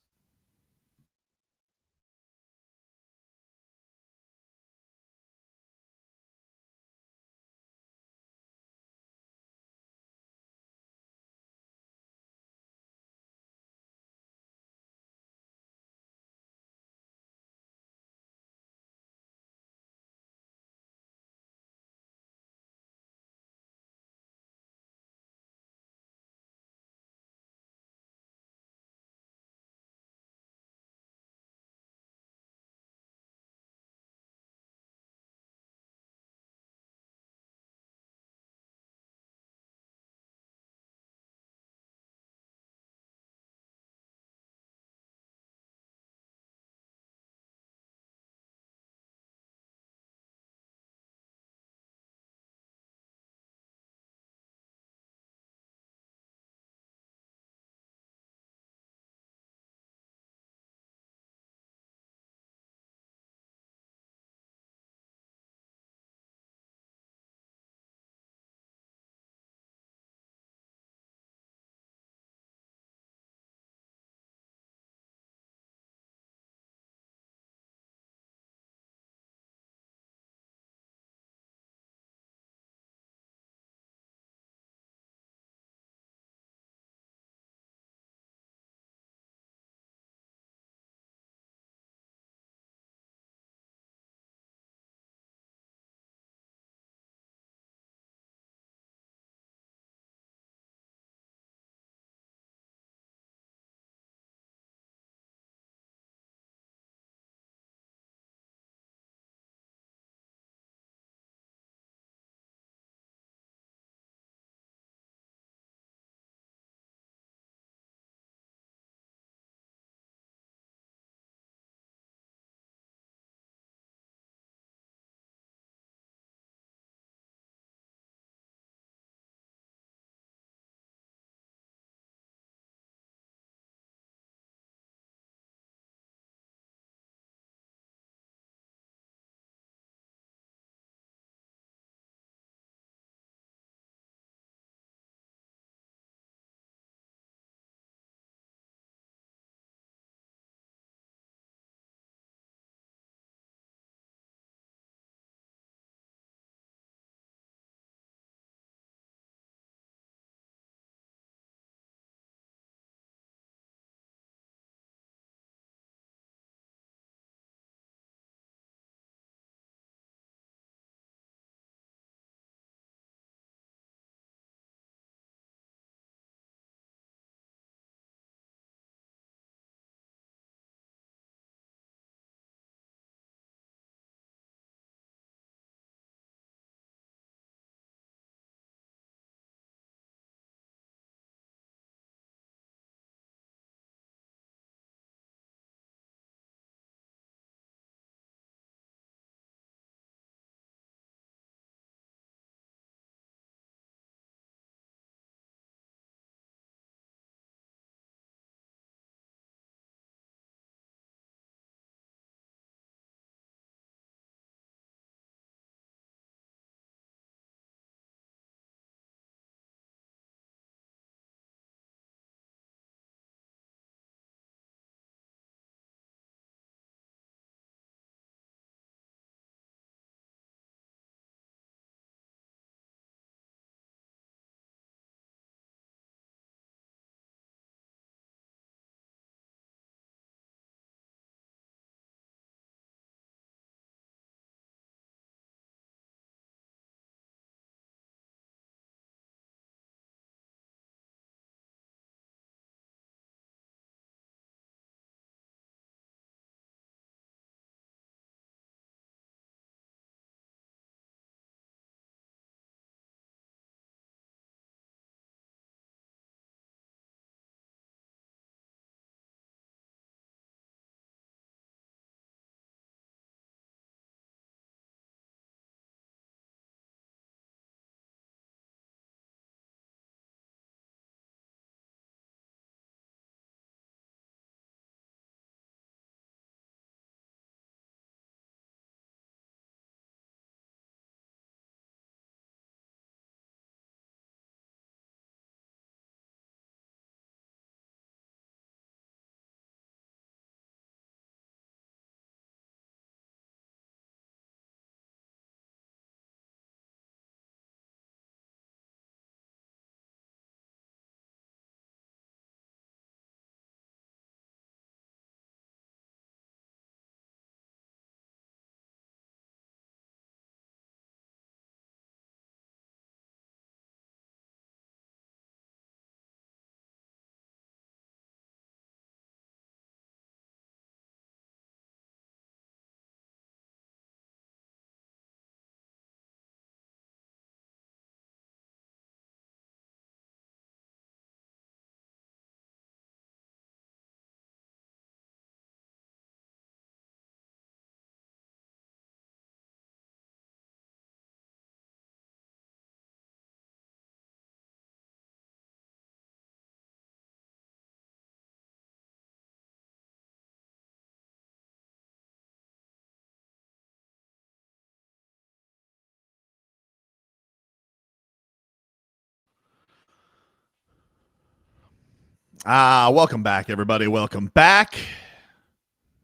Welcome back, everybody. Welcome back.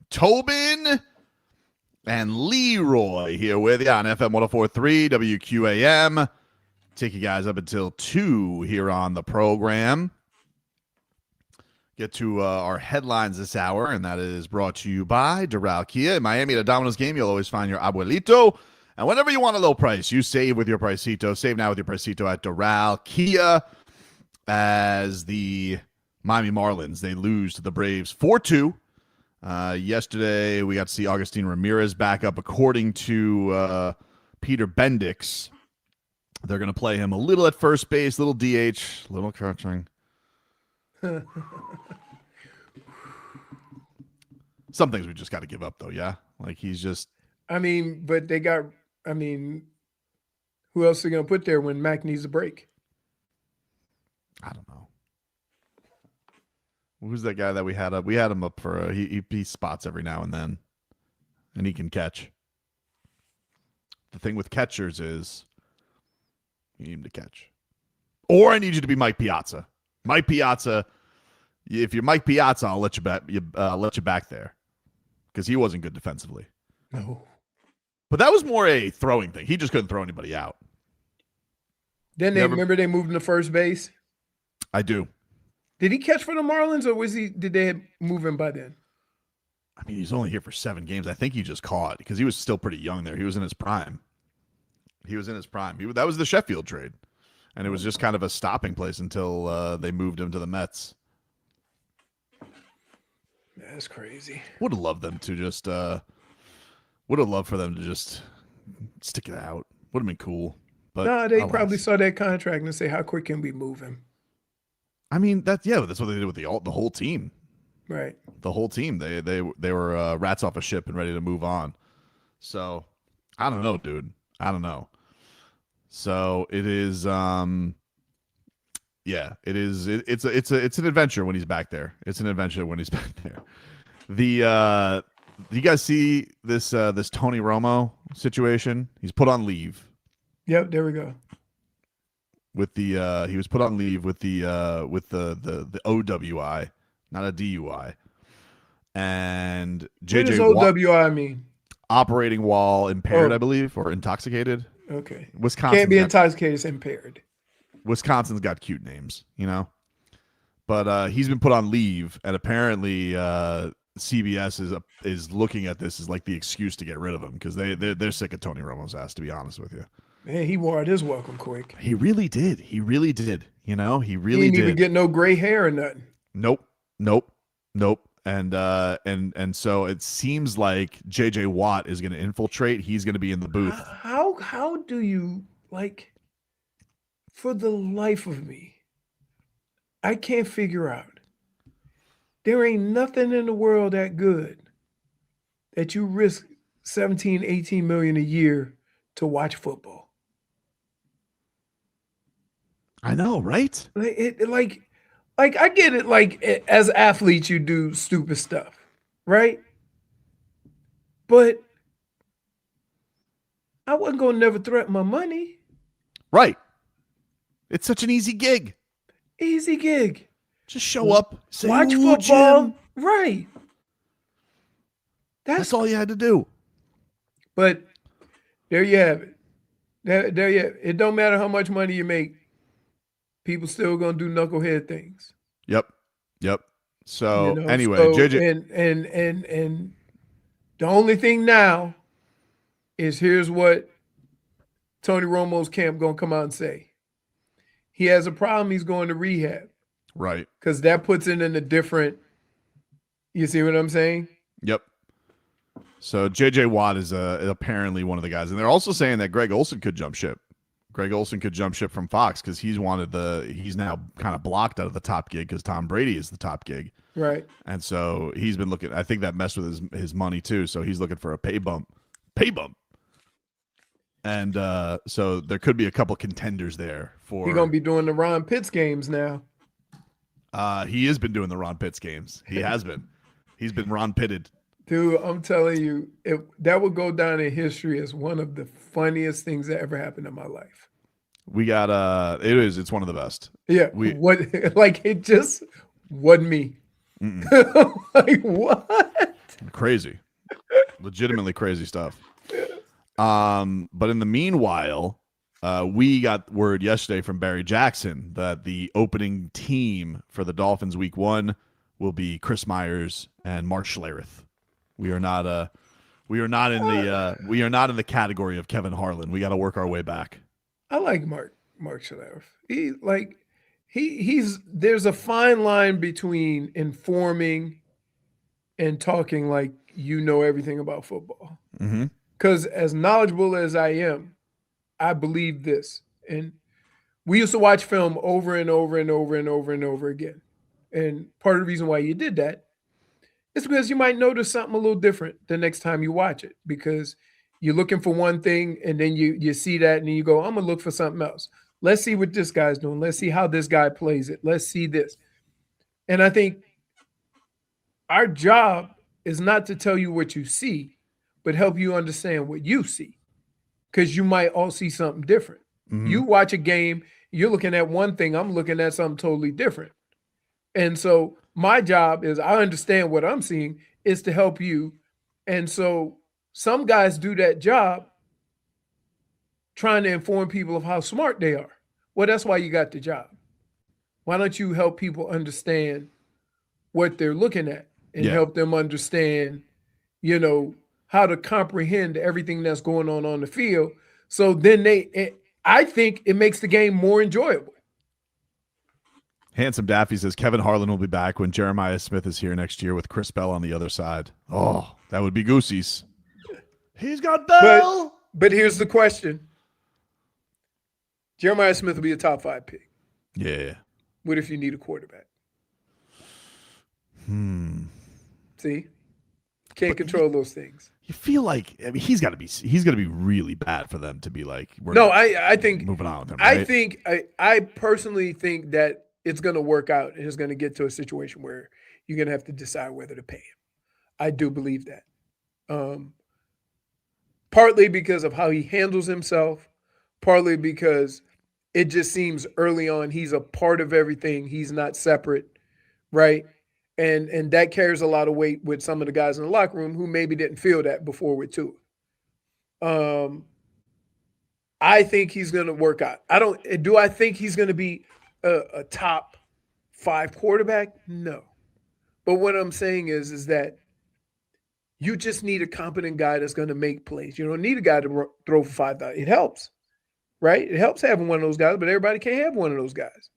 Tobin and Leroy here with you on FM 104.3 WQAM. Take you guys up until 2 here on the program. Get to our headlines this hour, and that is brought to you by Doral Kia. In Miami at a Domino's game, you'll always find your abuelito. And whenever you want a low price, you save with your Pricito. Save now with your Pricito at Doral Kia. As the Miami Marlins, they lose to the Braves 4-2. Yesterday, we got to see Agustin Ramirez back up. According to Peter Bendix, they're going to play him a little at first base, little DH, little catching. Some things we just got to give up, though, yeah? Like, he's just... I mean, but they got... I mean, who else are going to put there when Mac needs a break? I don't know. Who's that guy that we had up? We had him up for he spots every now and then, and he can catch. The thing with catchers is you need him to catch, or I need you to be Mike Piazza. Mike Piazza. If you're Mike Piazza, I'll let you back. Let you back there because he wasn't good defensively. No, but that was more a throwing thing. He just couldn't throw anybody out. Then remember they moved him to first base. I do. Did he catch for the Marlins, or did they move him by then? I mean, he's only here for 7 games. I think he just caught because he was still pretty young there. He was in his prime. That was the Sheffield trade, and it was just kind of a stopping place until they moved him to the Mets. That's crazy. Would have loved them to just. Would have loved for them to just stick it out. Would have been cool. But no, they probably saw that contract and say, "How quick can we move him?" I mean, that's what they did with the whole team. Right. The whole team. They were rats off a ship and ready to move on. So I don't know, dude. I don't know. So it is. Yeah, it is. It's an adventure when he's back there. It's an adventure when he's back there. Do you guys see this Tony Romo situation? He's put on leave. Yep. There we go. With the he was put on leave with the OWI, not a DUI, and JJ. What does OWI mean? Operating while impaired, I believe, or intoxicated. Okay. Wisconsin can't be intoxicated; it's impaired. Wisconsin's got cute names, you know. But he's been put on leave, and apparently CBS is looking at this as like the excuse to get rid of him because they're sick of Tony Romo's ass. To be honest with you. Man, he wore out his welcome quick. He really did. You know, he really didn't even get no gray hair or nothing. Nope. And so it seems like JJ Watt is going to infiltrate. He's going to be in the booth. How do you, like, for the life of me, I can't figure out. There ain't nothing in the world that good that you risk 17, 18 million a year to watch football. I know, right? Like I get it. Like as athletes, you do stupid stuff, right? But I wasn't gonna never threaten my money. Right. It's such an easy gig. Easy gig. Just show up, say, watch football, Jim. Right? That's all you had to do. But there you have it. There you have it. It don't matter how much money you make. People still gonna do knucklehead things. Yep. So You know, anyway, JJ, and the only thing now is here's what Tony Romo's camp gonna come out and say. He has a problem. He's going to rehab. Right. Because that puts it in a different. You see what I'm saying? Yep. So JJ Watt is apparently one of the guys, and they're also saying that Greg Olsen could jump ship. Greg Olsen could jump ship from Fox because he's now kind of blocked out of the top gig because Tom Brady is the top gig. Right. And so he's been looking. I think that messed with his money too. So he's looking for a pay bump. And so there could be a couple contenders there for. He's gonna be doing the Ron Pitts games now. He has been doing the Ron Pitts games. He has been. He's been Ron Pitted. Dude, I'm telling you, that would go down in history as one of the funniest things that ever happened in my life. We got it's one of the best. Yeah. Wasn't me. Like, what? Crazy. Legitimately crazy stuff. But in the meanwhile, we got word yesterday from Barry Jackson that the opening team for the Dolphins week 1 will be Chris Myers and Mark Schlereth. We are not in the category of Kevin Harlan. We got to work our way back. I like Mark Schlereth. He's there's a fine line between informing and talking like you know everything about football. Because as knowledgeable as I am, I believe this. And we used to watch film over and over and over and over and over again. And part of the reason why you did that is because you might notice something a little different the next time you watch it, because you're looking for one thing and then you see that and then you go, I'm going to look for something else. Let's see what this guy's doing. Let's see how this guy plays it. Let's see this. And I think our job is not to tell you what you see, but help you understand what you see, because you might all see something different. You watch a game, you're looking at one thing, I'm looking at something totally different. And so my job is, I understand what I'm seeing, is to help you. And so some guys do that job trying to inform people of how smart they are. Well, that's why you got the job. Why don't you help people understand what they're looking at and help them understand, how to comprehend everything that's going on the field. So then I think it makes the game more enjoyable. Handsome Daffy says Kevin Harlan will be back when Jeremiah Smith is here next year with Chris Bell on the other side. Oh, that would be Goosey's. He's got Bell. But here's the question. Jeremiah Smith will be a top 5 pick. Yeah. What if you need a quarterback? See? Can't control those things. You feel like he's got to be really bad for them to be like. I think moving on with him. Right? I personally think that it's going to work out and it's going to get to a situation where you're going to have to decide whether to pay him. I do believe that. Partly because of how he handles himself, partly because it just seems early on he's a part of everything. He's not separate, right? And that carries a lot of weight with some of the guys in the locker room who maybe didn't feel that before with Tua. I think he's going to work out. Do I think he's going to be a top 5 quarterback? No. But what I'm saying is that you just need a competent guy that's going to make plays. You don't need a guy to throw for 5,000. It helps, right? It helps having one of those guys, but everybody can't have one of those guys.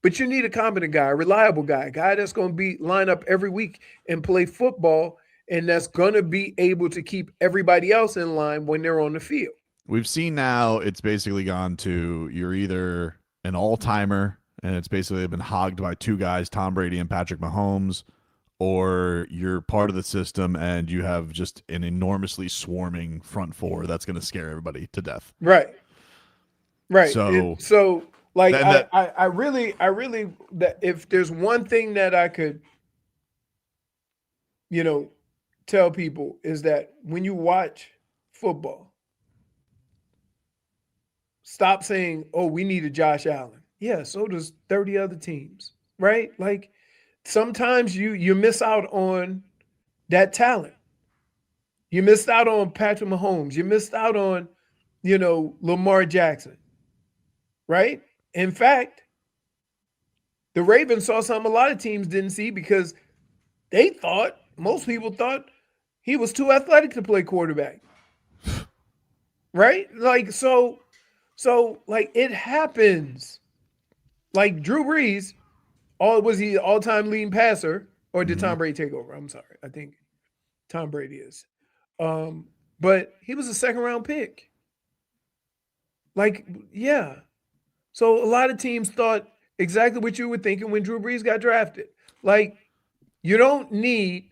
But you need a competent guy, a reliable guy, a guy that's going to line up every week and play football, and that's going to be able to keep everybody else in line when they're on the field. We've seen now it's basically gone to you're either an all-timer, and it's basically been hogged by 2 guys, Tom Brady and Patrick Mahomes, or you're part of the system and you have just an enormously swarming front 4 that's going to scare everybody to death. Right. So like I really that if there's one thing that I could, tell people is that when you watch football, stop saying, "Oh, we need a Josh Allen." Yeah, so does 30 other teams, right? Like sometimes you miss out on that talent. You missed out on Patrick Mahomes. You missed out on, Lamar Jackson, right? In fact, the Ravens saw something a lot of teams didn't see because most people thought he was too athletic to play quarterback. Right? Like, so like it happens. Like Drew Brees, was he all-time leading passer, or did Tom Brady take over? I'm sorry. I think Tom Brady is. But he was a second-round pick. Like, yeah. So a lot of teams thought exactly what you were thinking when Drew Brees got drafted. Like, you don't need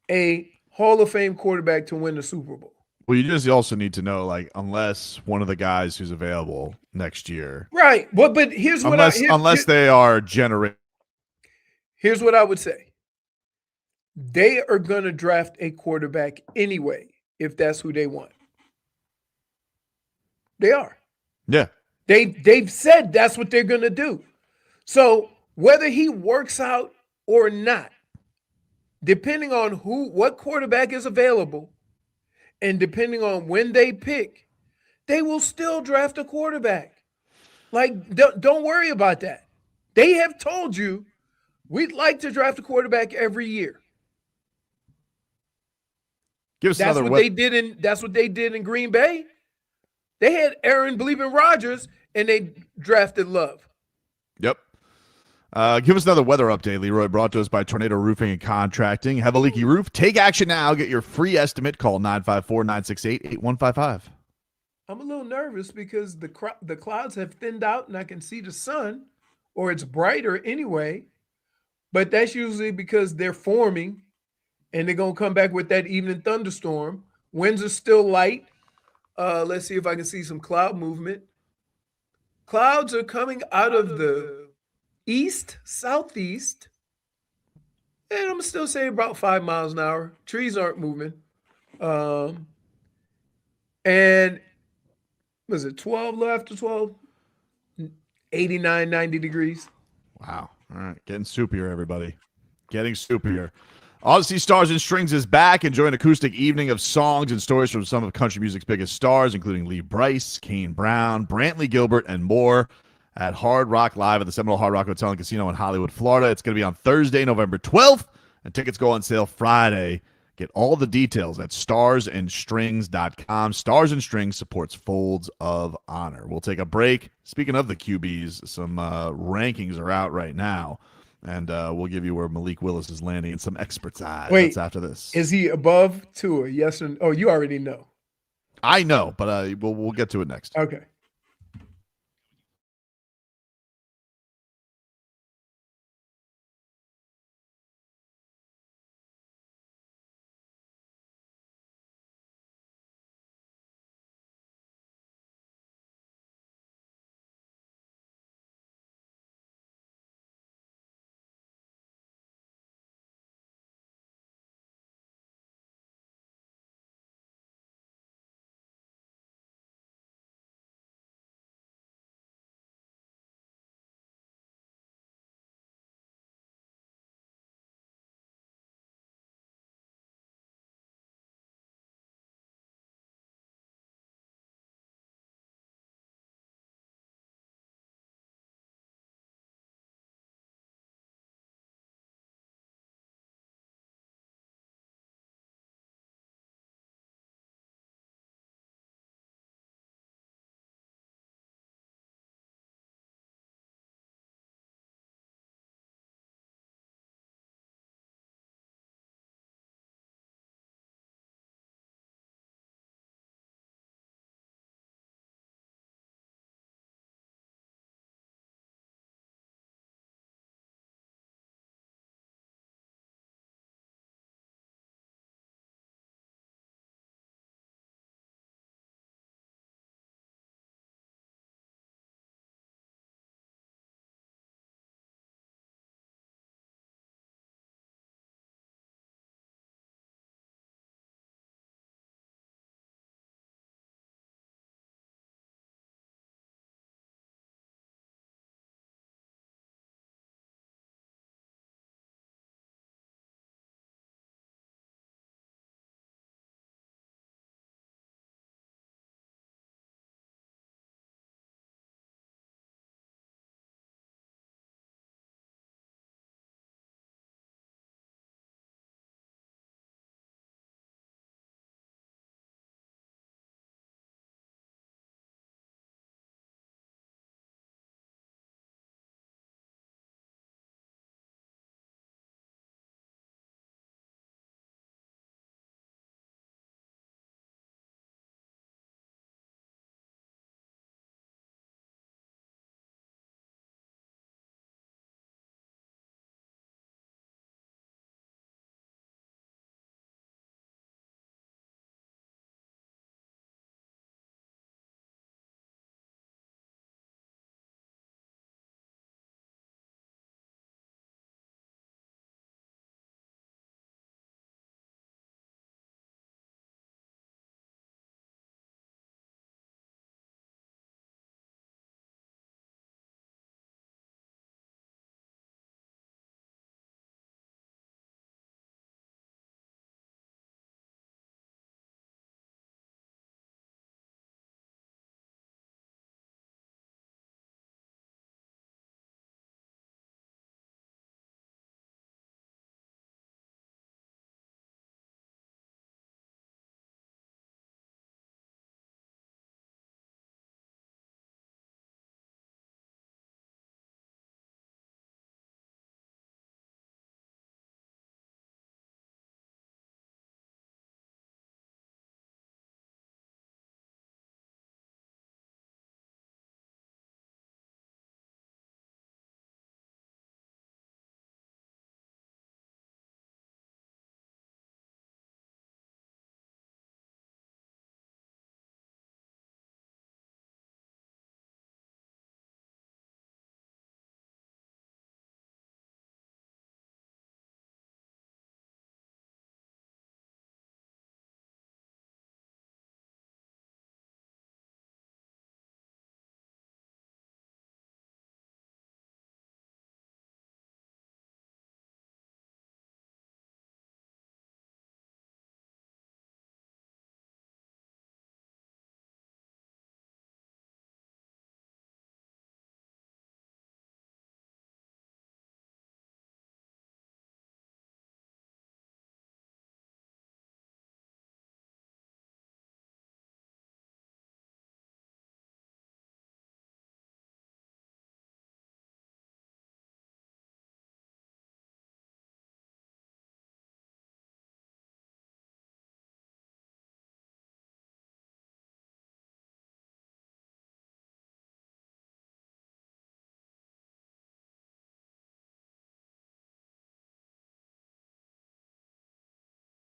a Hall of Fame quarterback to win the Super Bowl. Well, you also need to know, like, unless one of the guys who's available next year. Right. Well, but here's what unless they are generating. Here's what I would say. They are going to draft a quarterback anyway, if that's who they want. They are. Yeah. They've said that's what they're going to do. So Whether he works out or not, depending on what quarterback is available, and depending on when they pick, they will still draft a quarterback. Like, don't worry about that. They have told you we'd like to draft a quarterback every year. That's what they did in Green Bay. They had Aaron Bleeping Rodgers and they drafted Love. Yep. Give us another weather update, Leroy, brought to us by Tornado Roofing and Contracting. Have a leaky roof? Take action now. Get your free estimate. Call 954-968-8155. I'm a little nervous because the clouds have thinned out and I can see the sun, or it's brighter anyway. But that's usually because they're forming and they're going to come back with that evening thunderstorm. Winds are still light. Let's see if I can see some cloud movement. Clouds are coming out of the east, southeast. And I'm still saying about 5 miles an hour. Trees aren't moving. And was it 12 after 12? 89, 90 degrees. Wow. All right. Getting soupier, everybody. Getting soupier. Odyssey Stars and Strings is back. Enjoy an acoustic evening of songs and stories from some of country music's biggest stars, including Lee Brice, Kane Brown, Brantley Gilbert, and more at Hard Rock Live at the Seminole Hard Rock Hotel and Casino in Hollywood, Florida. It's going to be on Thursday, November 12th, and tickets go on sale Friday. Get all the details at starsandstrings.com. Stars and Strings supports Folds of Honor. We'll take a break. Speaking of the QBs, some rankings are out right now, and we'll give you where Malik Willis is landing in some experts' eyes. Wait, that's after this. Is he above Tua? Yes or no? Oh, you already know. I know, but we'll get to it next. Okay.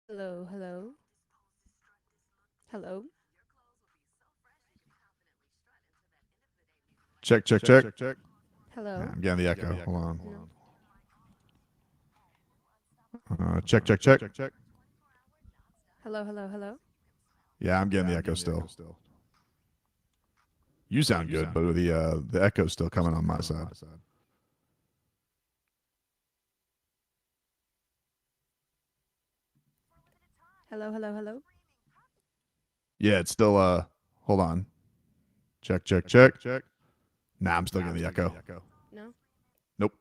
Hello, hello. Hello. Check. Hello. I'm getting the echo. Hold on. No. Check. Hello, hello, hello. Yeah, I'm getting the echo still. You sound good, but the echo's still coming on my side. Hello, hello, hello. Yeah, it's still hold on. Check. Nah, I'm still getting the echo. No. Nope.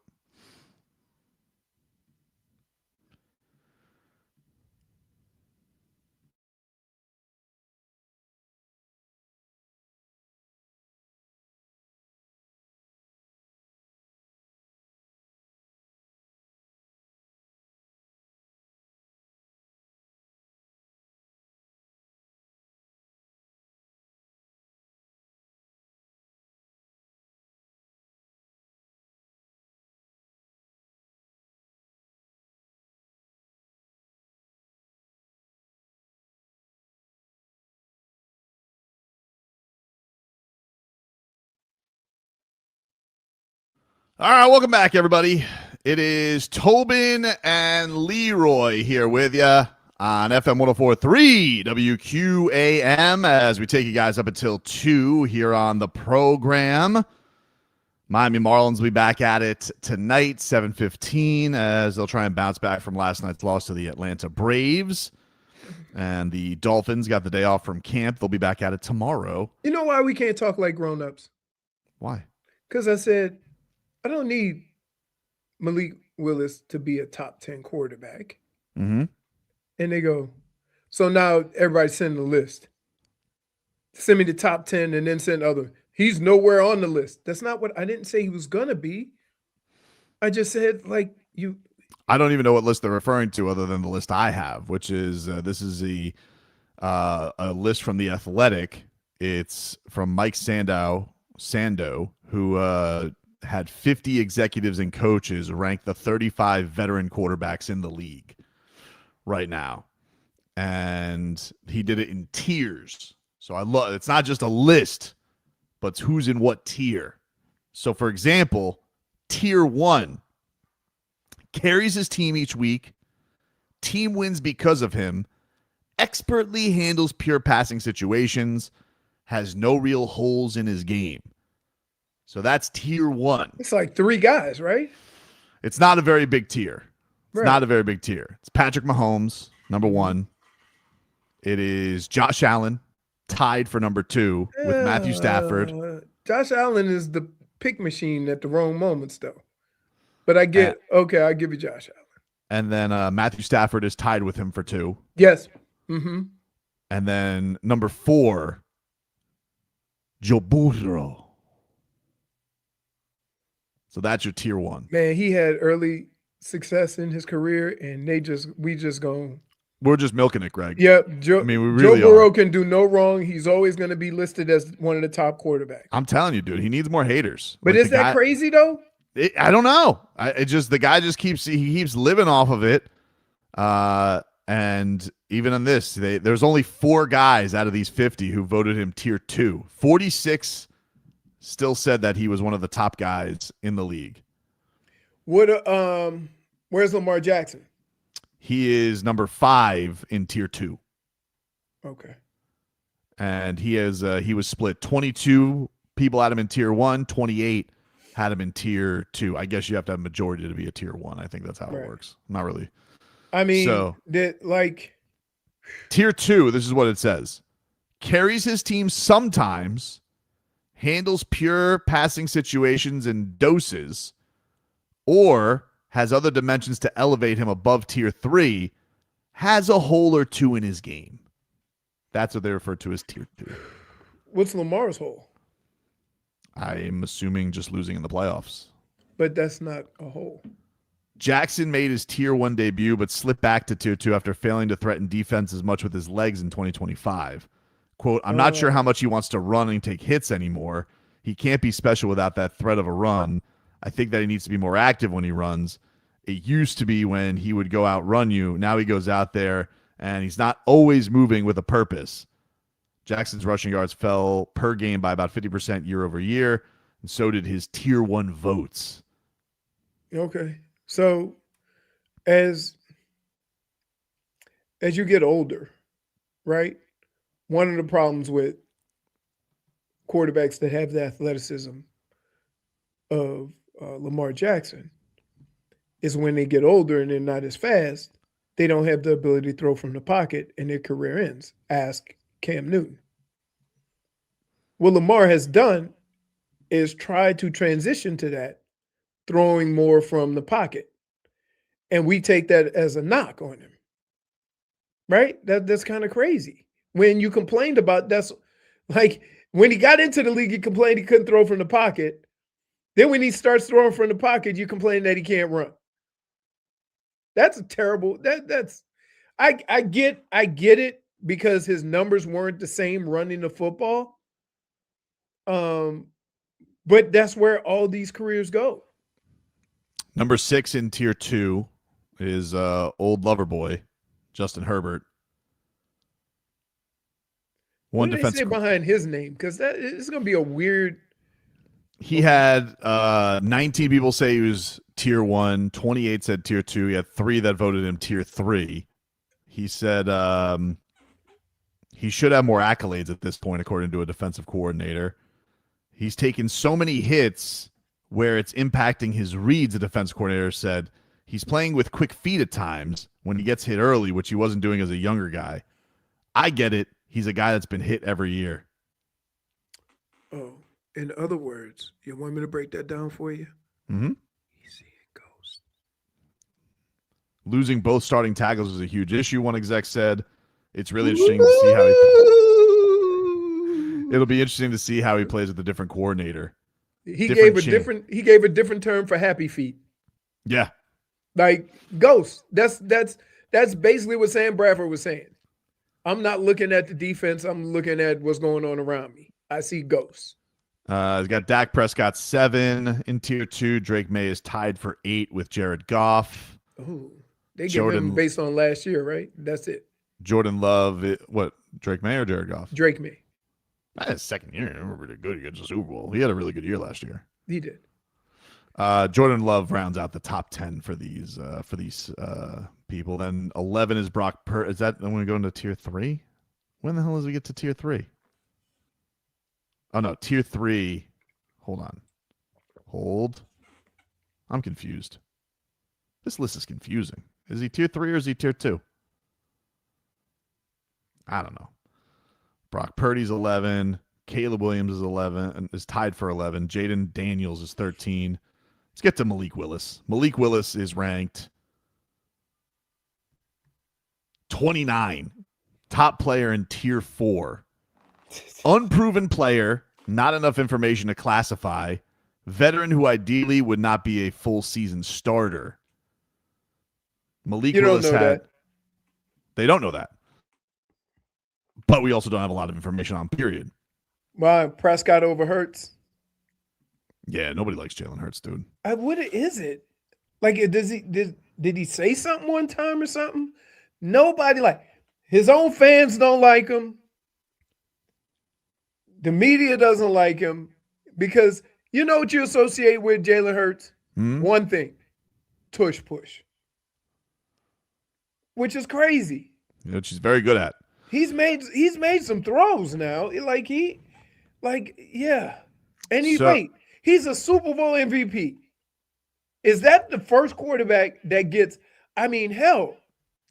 All right, welcome back, everybody. It is Tobin and Leroy here with you on FM 104.3 WQAM as we take you guys up until 2 here on the program. Miami Marlins will be back at it tonight, 7:15, as they'll try and bounce back from last night's loss to the Atlanta Braves. And the Dolphins got the day off from camp. They'll be back at it tomorrow. You know why we can't talk like grown-ups? Why? Because I said, I don't need Malik Willis to be a top 10 quarterback. Mm-hmm. And they go, so now everybody's sending a list. Send me the top 10 and then send other. He's nowhere on the list. That's not what I didn't say he was going to be. I just said, like, you. I don't even know what list they're referring to other than the list I have, which is this is a list from The Athletic. It's from Mike Sando, who had 50 executives and coaches rank the 35 veteran quarterbacks in the league right now. And he did it in tiers. So I love it's not just a list, but it's who's in what tier. So, for example, tier 1 carries his team each week. Team wins because of him. Expertly handles pure passing situations. Has no real holes in his game. So that's tier 1. It's like 3 guys, right? It's not a very big tier. It's Right. not a very big tier. It's Patrick Mahomes, number 1. It is Josh Allen, tied for number 2 with Matthew Stafford. Josh Allen is the pick machine at the wrong moments, though. But I get, okay, I'll give you Josh Allen. And then Matthew Stafford is tied with him for 2. Yes. Mm-hmm. And then number 4, Joe Burrow. So that's your tier 1. Man, he had early success in his career, and we just gone. We're just milking it, Greg. Yep. Joe Burrow can do no wrong. He's always going to be listed as one of the top quarterbacks. I'm telling you, dude, he needs more haters. But is that crazy, though? I don't know. The guy just keeps living off of it. And even on this, there's only 4 guys out of these 50 who voted him tier 2. 46 still said that he was one of the top guys in the league. Where's Lamar Jackson? He is number 5 in tier 2. Okay. And he was split. 22 people had him in tier 1, 28 had him in tier 2. I guess you have to have a majority to be a tier 1. I think that's how it works. Not really. I mean, so tier 2, this is what it says. Carries his team sometimes, handles pure passing situations and doses, or has other dimensions to elevate him above tier 3, has a hole or 2 in his game. That's what they refer to as tier 2. What's Lamar's hole? I'm assuming just losing in the playoffs. But that's not a hole. Jackson made his tier 1 debut, but slipped back to tier 2 after failing to threaten defense as much with his legs in 2025. Quote, I'm not sure how much he wants to run and take hits anymore. He can't be special without that threat of a run. I think that he needs to be more active when he runs. It used to be when he would go out run you. Now he goes out there and he's not always moving with a purpose. Jackson's rushing yards fell per game by about 50% year over year, and so did his tier 1 votes. Okay. So as you get older, right? One of the problems with quarterbacks that have the athleticism of Lamar Jackson is when they get older and they're not as fast, they don't have the ability to throw from the pocket and their career ends. Ask Cam Newton. What Lamar has done is try to transition to that, throwing more from the pocket. And we take that as a knock on him. Right? That's kind of crazy. When you complained about that's like when he got into the league, he complained he couldn't throw from the pocket. Then when he starts throwing from the pocket, you complain that he can't run. That's a terrible. I get it because his numbers weren't the same running the football. But that's where all these careers go. Number 6 in tier 2 is old lover boy, Justin Herbert. What did they say behind his name? Because that is going to be a weird. He had 19 people say he was tier 1, 28 said tier 2. He had 3 that voted him tier 3. He said he should have more accolades at this point, according to a defensive coordinator. He's taken so many hits where it's impacting his reads, the defense coordinator said. He's playing with quick feet at times when he gets hit early, which he wasn't doing as a younger guy. I get it. He's a guy that's been hit every year. Oh, in other words, you want me to break that down for you? Mm-hmm. Easy it goes. Losing both starting tackles is a huge issue, one exec said. It's really interesting to see how it'll be interesting to see how he plays with a different coordinator. He gave a different term for happy feet. Yeah. Like ghosts. That's basically what Sam Bradford was saying. I'm not looking at the defense. I'm looking at what's going on around me. I see ghosts. He's got Dak Prescott 7 in tier 2. Drake May is tied for 8 with Jared Goff. Oh, they give him based on last year, right? That's it. Jordan Love, what? Drake May or Jared Goff? Drake May. That's his second year. Pretty good against the Super Bowl. He had a really good year last year. He did. Jordan Love rounds out the top 10 for these people. Then 11 is Brock Purdy. Is that when we go into tier 3? When the hell does we get to tier 3? Oh no, tier 3. Hold on. Hold. I'm confused. This list is confusing. Is he tier 3 or is he tier 2? I don't know. Brock Purdy's 11. Caleb Williams is 11 and is tied for 11. Jaden Daniels is 13. Let's get to Malik Willis. Malik Willis is ranked 29. Top player in tier 4. Unproven player. Not enough information to classify. Veteran who ideally would not be a full season starter. Malik Willis They don't know that. But we also don't have a lot of information on period. Why Prescott over Hurts? Yeah, nobody likes Jalen Hurts, dude. What is it? Like, did he say something one time or something? Nobody his own fans don't like him. The media doesn't like him because you know what you associate with Jalen Hurts? One thing, tush push, which is crazy. You know what she's very good at. He's made some throws now. Yeah. And he's a Super Bowl MVP. Is that the first quarterback that gets, hell,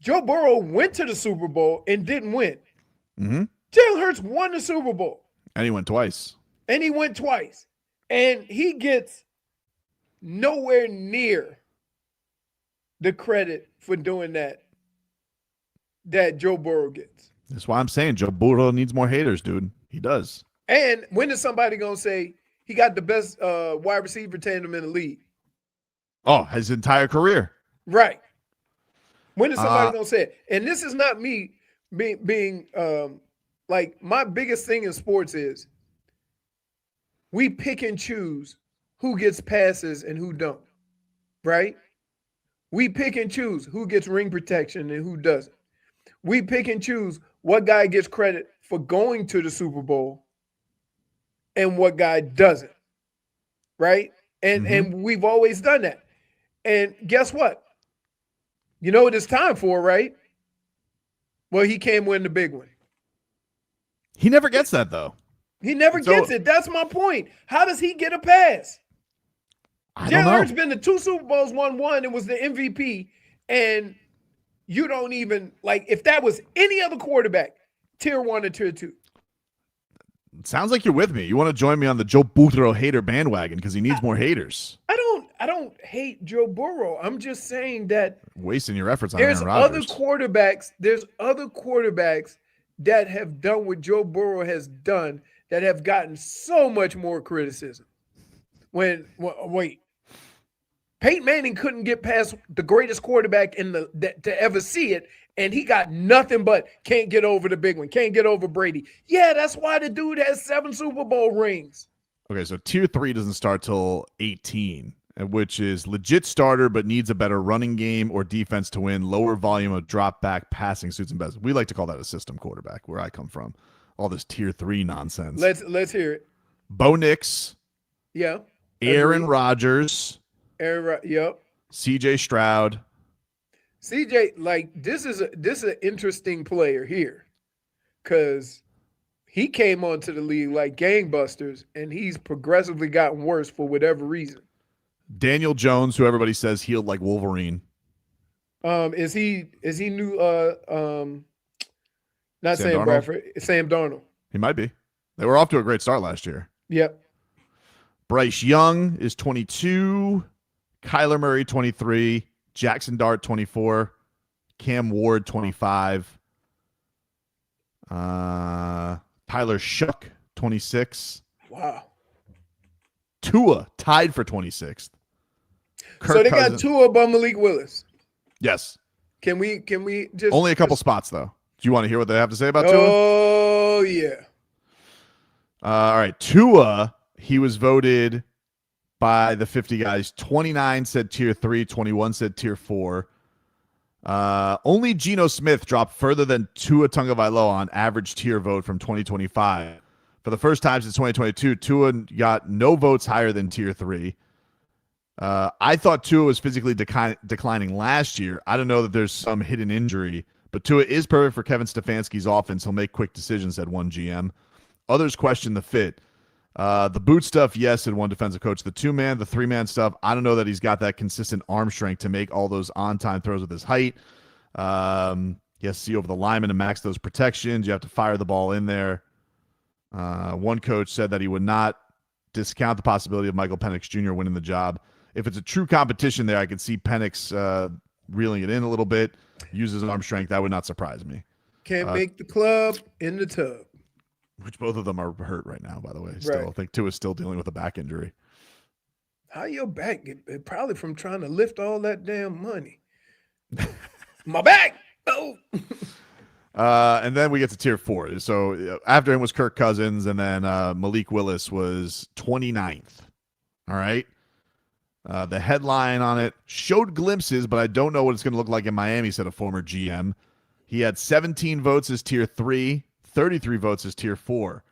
Joe Burrow went to the Super Bowl and didn't win. Mm-hmm. Jalen Hurts won the Super Bowl. And he went twice. And he gets nowhere near the credit for doing that Joe Burrow gets. That's why I'm saying Joe Burrow needs more haters, dude. He does. And when is somebody going to say he got the best wide receiver tandem in the league? Oh, his entire career. Right. When is somebody going to say it? And this is not me being my biggest thing in sports is we pick and choose who gets passes and who don't, right? We pick and choose who gets ring protection and who doesn't. we pick and choose what guy gets credit for going to the Super Bowl and what guy doesn't, right? And we've always done that. And guess what? You know what it's time for, right? Well, he can't win the big one. He never gets that, though. He never gets it. That's my point. How does he get a pass? Jalen Hurts been to 2 Super Bowls, won one, and was the MVP. And you don't even, like, if that was any other quarterback, tier 1 or tier 2. It sounds like you're with me. You want to join me on the Joe Burrow hater bandwagon because he needs more haters. I don't hate Joe Burrow. I'm just saying that wasting your efforts on there's Aaron Rodgers. There's other quarterbacks that have done what Joe Burrow has done that have gotten so much more criticism. Wait, Peyton Manning couldn't get past the greatest quarterback to ever see it, and he got nothing but can't get over the big one, can't get over Brady. Yeah, that's why the dude has 7 Super Bowl rings. Okay, so tier 3 doesn't start till 18, which is legit starter but needs a better running game or defense to win, lower volume of drop back passing suits and best. We like to call that a system quarterback where I come from. All this tier 3 nonsense. Let's hear it. Bo Nix. Yeah. Aaron Rodgers. Yep. CJ Stroud. CJ, like, this is an interesting player here because he came onto the league like gangbusters, and he's progressively gotten worse for whatever reason. Daniel Jones, who everybody says healed like Wolverine. Is he new? Not Sam Bradford. Sam Darnold. He might be. They were off to a great start last year. Yep. Bryce Young is 22. Kyler Murray, 23. Jackson Dart, 24. Cam Ward, 25. Tyler Shuck, 26. Wow. Tua, tied for 26th. So they got Tua above Malik Willis. Yes. Can we just only a couple spots though? Do you want to hear what they have to say about Tua? Oh yeah. All right, Tua. He was voted by the 50 guys. 29 said tier 3, 21 said tier 4. Only Geno Smith dropped further than Tua Tagovailoa on average tier vote from 2025. For the first time since 2022, Tua got no votes higher than tier 3. I thought Tua was physically declining last year. I don't know that there's some hidden injury, but Tua is perfect for Kevin Stefanski's offense. He'll make quick decisions, said one GM. Others question the fit. The boot stuff, yes, said one defensive coach. The 2-man, the 3-man stuff, I don't know that he's got that consistent arm strength to make all those on-time throws with his height. He has to see over the lineman and max those protections. You have to fire the ball in there. One coach said that he would not discount the possibility of Michael Penix Jr. winning the job. If it's a true competition there, I could see Penix reeling it in a little bit, use his arm strength. That would not surprise me. Can't make the club in the tub. Which both of them are hurt right now, by the way. Still, right. I think Tua is still dealing with a back injury. How your back? Probably from trying to lift all that damn money. My back! Oh! And then we get to tier 4. So after him was Kirk Cousins, and then Malik Willis was 29th. All right. The headline on it showed glimpses, but I don't know what it's going to look like in Miami, said a former GM. He had 17 votes as tier 3, 33 votes as tier 4.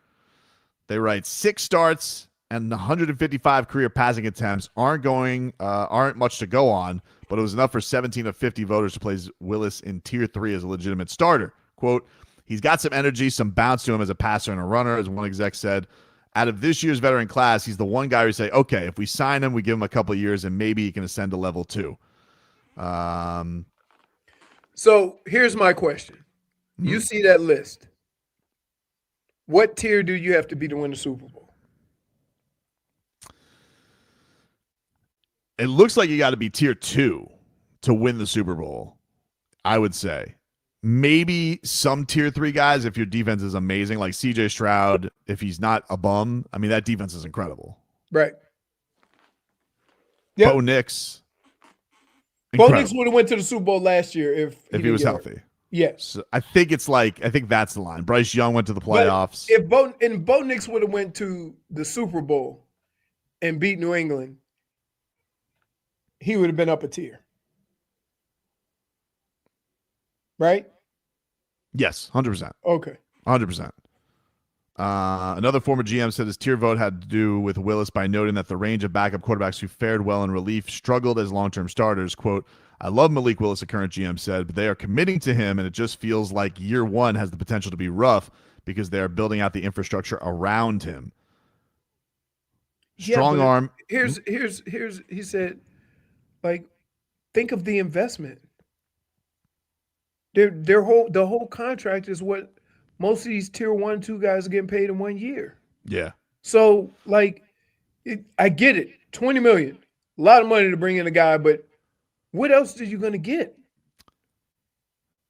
They write 6 starts and 155 career passing attempts aren't much to go on, but it was enough for 17 of 50 voters to place Willis in tier 3 as a legitimate starter. Quote, he's got some energy, some bounce to him as a passer and a runner, as one exec said. Out of this year's veteran class, he's the one guy who say, okay, if we sign him, we give him a couple of years, and maybe he can ascend to level 2. So here's my question. You see that list. What tier do you have to be to win the Super Bowl? It looks like you got to be tier 2 to win the Super Bowl, I would say. Maybe some tier 3 guys if your defense is amazing, like CJ Stroud, if he's not a bum. I mean, that defense is incredible. Right. Yep. Bo Nix. Bo Nix would have went to the Super Bowl last year if he was healthy. Yes. So I think that's the line. Bryce Young went to the playoffs. But if Bo Nix would have went to the Super Bowl and beat New England, he would have been up a tier. Right? Yes, 100%. Okay. 100%. Another former GM said his tier vote had to do with Willis by noting that the range of backup quarterbacks who fared well in relief struggled as long-term starters. Quote, I love Malik Willis, a current GM said, but they are committing to him, and it just feels like year one has the potential to be rough because they are building out the infrastructure around him. Strong arm. Here's he said, like, think of the investment. The whole contract is what most of these tier 1, 2 guys are getting paid in 1 year. Yeah. So, like, I get it. $20 million. A lot of money to bring in a guy, but what else are you going to get?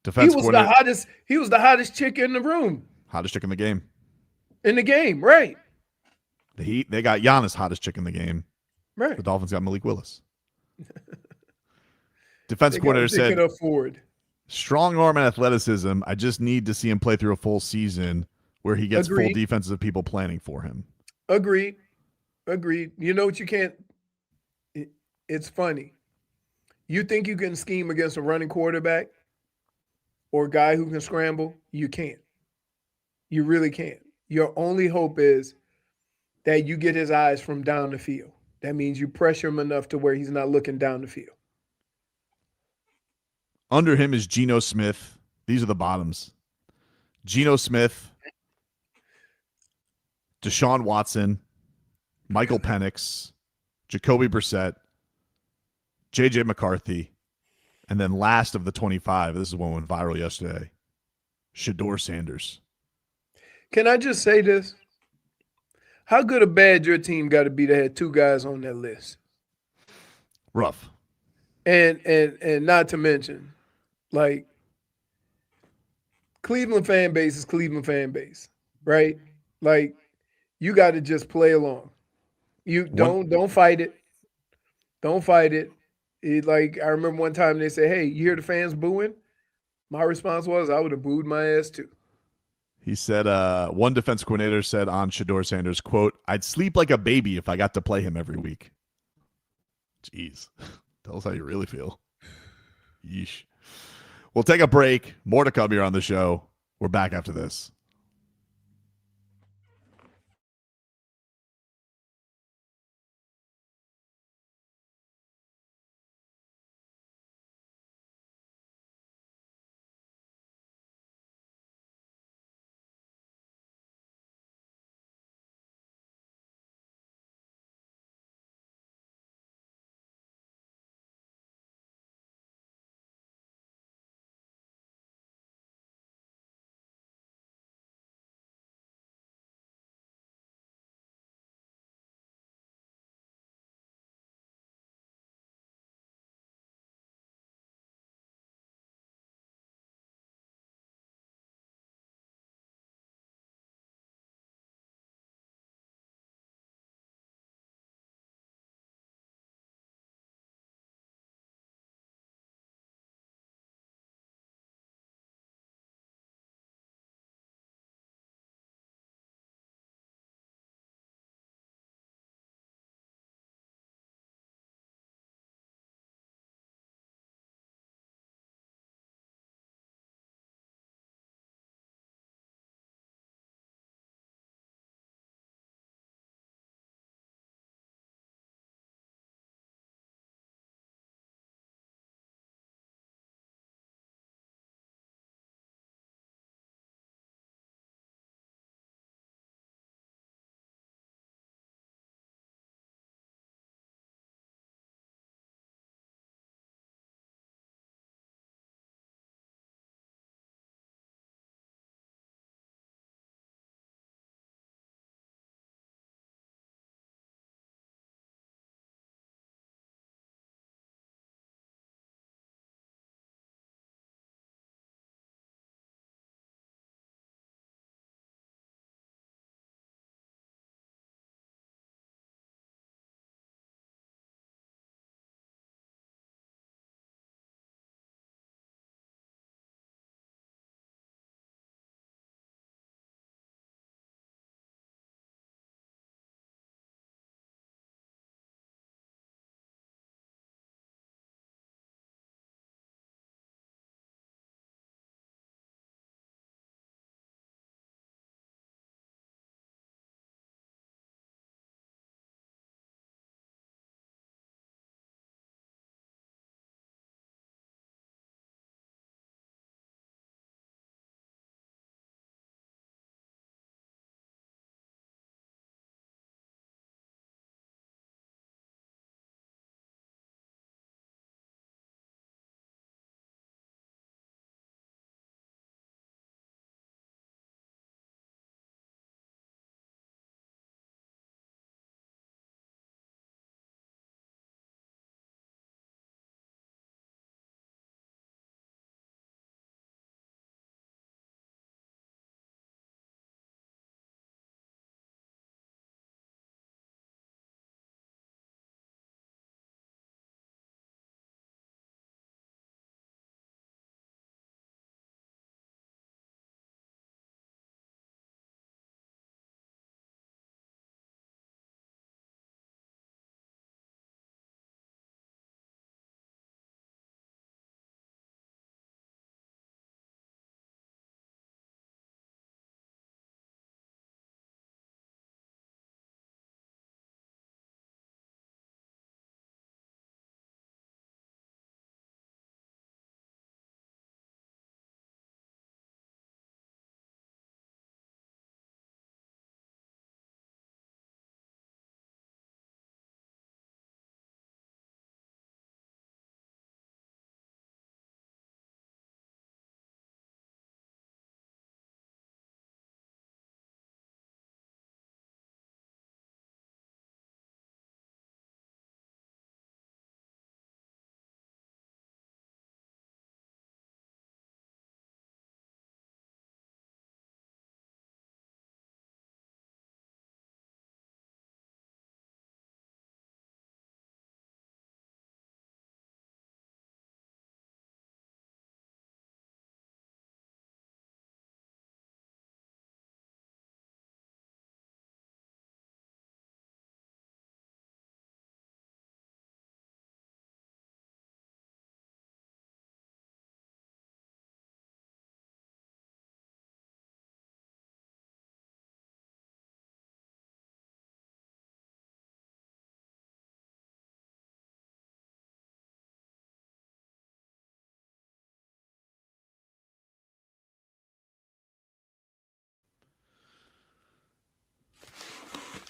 He was the hottest chick in the room. Hottest chick in the game. In the game, right. They got Giannis, hottest chick in the game. Right. The Dolphins got Malik Willis. Defense coordinator said, strong arm and athleticism. I just need to see him play through a full season where he gets full defenses of people planning for him. Agreed. You know what you can't – it's funny. You think you can scheme against a running quarterback or a guy who can scramble? You can't. You really can't. Your only hope is that you get his eyes from down the field. That means you pressure him enough to where he's not looking down the field. Under him is Geno Smith. These are the bottoms. Geno Smith, Deshaun Watson, Michael Penix, Jacoby Brissett, J.J. McCarthy, and then last of the 25, this is one went viral yesterday, Shedeur Sanders. Can I just say this? How good or bad your team got to be to have 2 guys on that list? Rough. And not to mention, like, Cleveland fan base is Cleveland fan base, right? Like, you got to just play along. You don't fight it. Don't fight it. Like, I remember one time they said, hey, you hear the fans booing? My response was, I would have booed my ass too. He said, one defense coordinator said on Shedeur Sanders, quote, I'd sleep like a baby if I got to play him every week. Jeez. Tell us how you really feel. Yeesh. We'll take a break. More to come here on the show. We're back after this.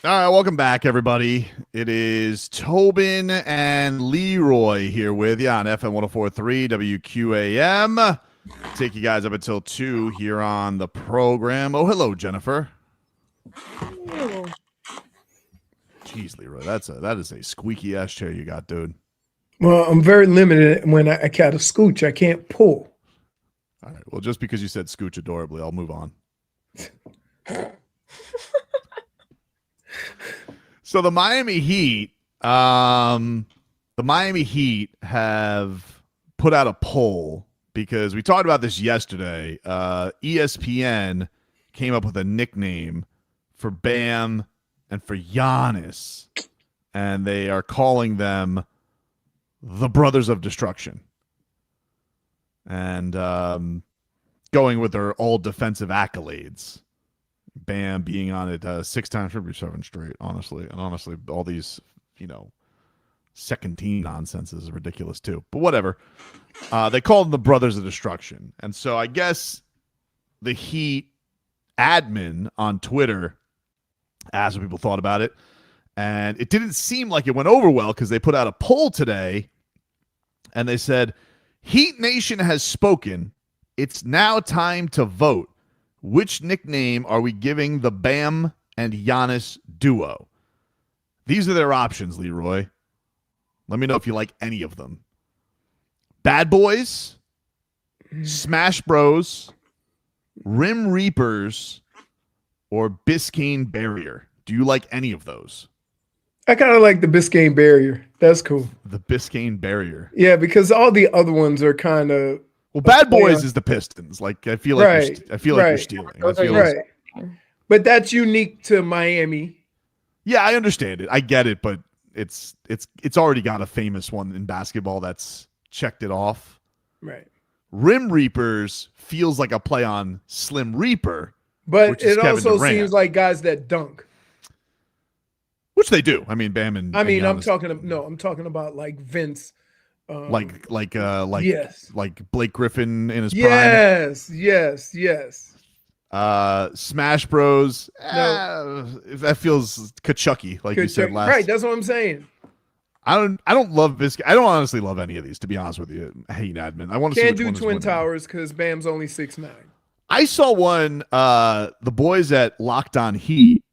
All right, welcome back, everybody. It is Tobin and Leroy here with you on FM 104.3 WQAM. Take you guys up until 2 here on the program. Oh, hello, Jennifer. Jeez, Leroy, that is a squeaky ass chair you got, dude. Well, I'm very limited when I got a scooch. I can't pull. All right. Well, just because you said scooch adorably, I'll move on. So the Miami Heat have put out a poll because we talked about this yesterday. ESPN came up with a nickname for Bam and for Giannis, and they are calling them the Brothers of Destruction. And going with their all defensive accolades. Bam being on it 6 times, 7 straight, honestly. And honestly, all these, second team nonsense is ridiculous too. But whatever. They call them the Brothers of Destruction. And so I guess the Heat admin on Twitter asked what people thought about it. And it didn't seem like it went over well because they put out a poll today and they said, Heat Nation has spoken. It's now time to vote. Which nickname are we giving the Bam and Giannis duo? These are their options, Leroy. Let me know if you like any of them. Bad Boys, Smash Bros, Rim Reapers, or Biscayne Barrier. Do you like any of those? I kind of like the Biscayne Barrier. That's cool. The Biscayne Barrier. Yeah, because all the other ones are kind of. Well, Bad Boys is the Pistons. Like I feel like you're stealing. But that's unique to Miami. Yeah, I understand it. I get it, but it's already got a famous one in basketball that's checked it off. Right. Rim Reapers feels like a play on Slim Reaper, but it also seems like guys that dunk. Which they do. I mean, Bam and I'm talking about like Vince. Like yes. Like Blake Griffin in his prime. Yes. Smash Bros. That feels Kachucky, like you said last. Right, that's what I'm saying. I don't love Biscuit. I don't honestly love any of these, to be honest with you. Hey, admin. I want to can't do Twin Towers because Bam's only 6'9". I saw one. The boys at Locked On Heat.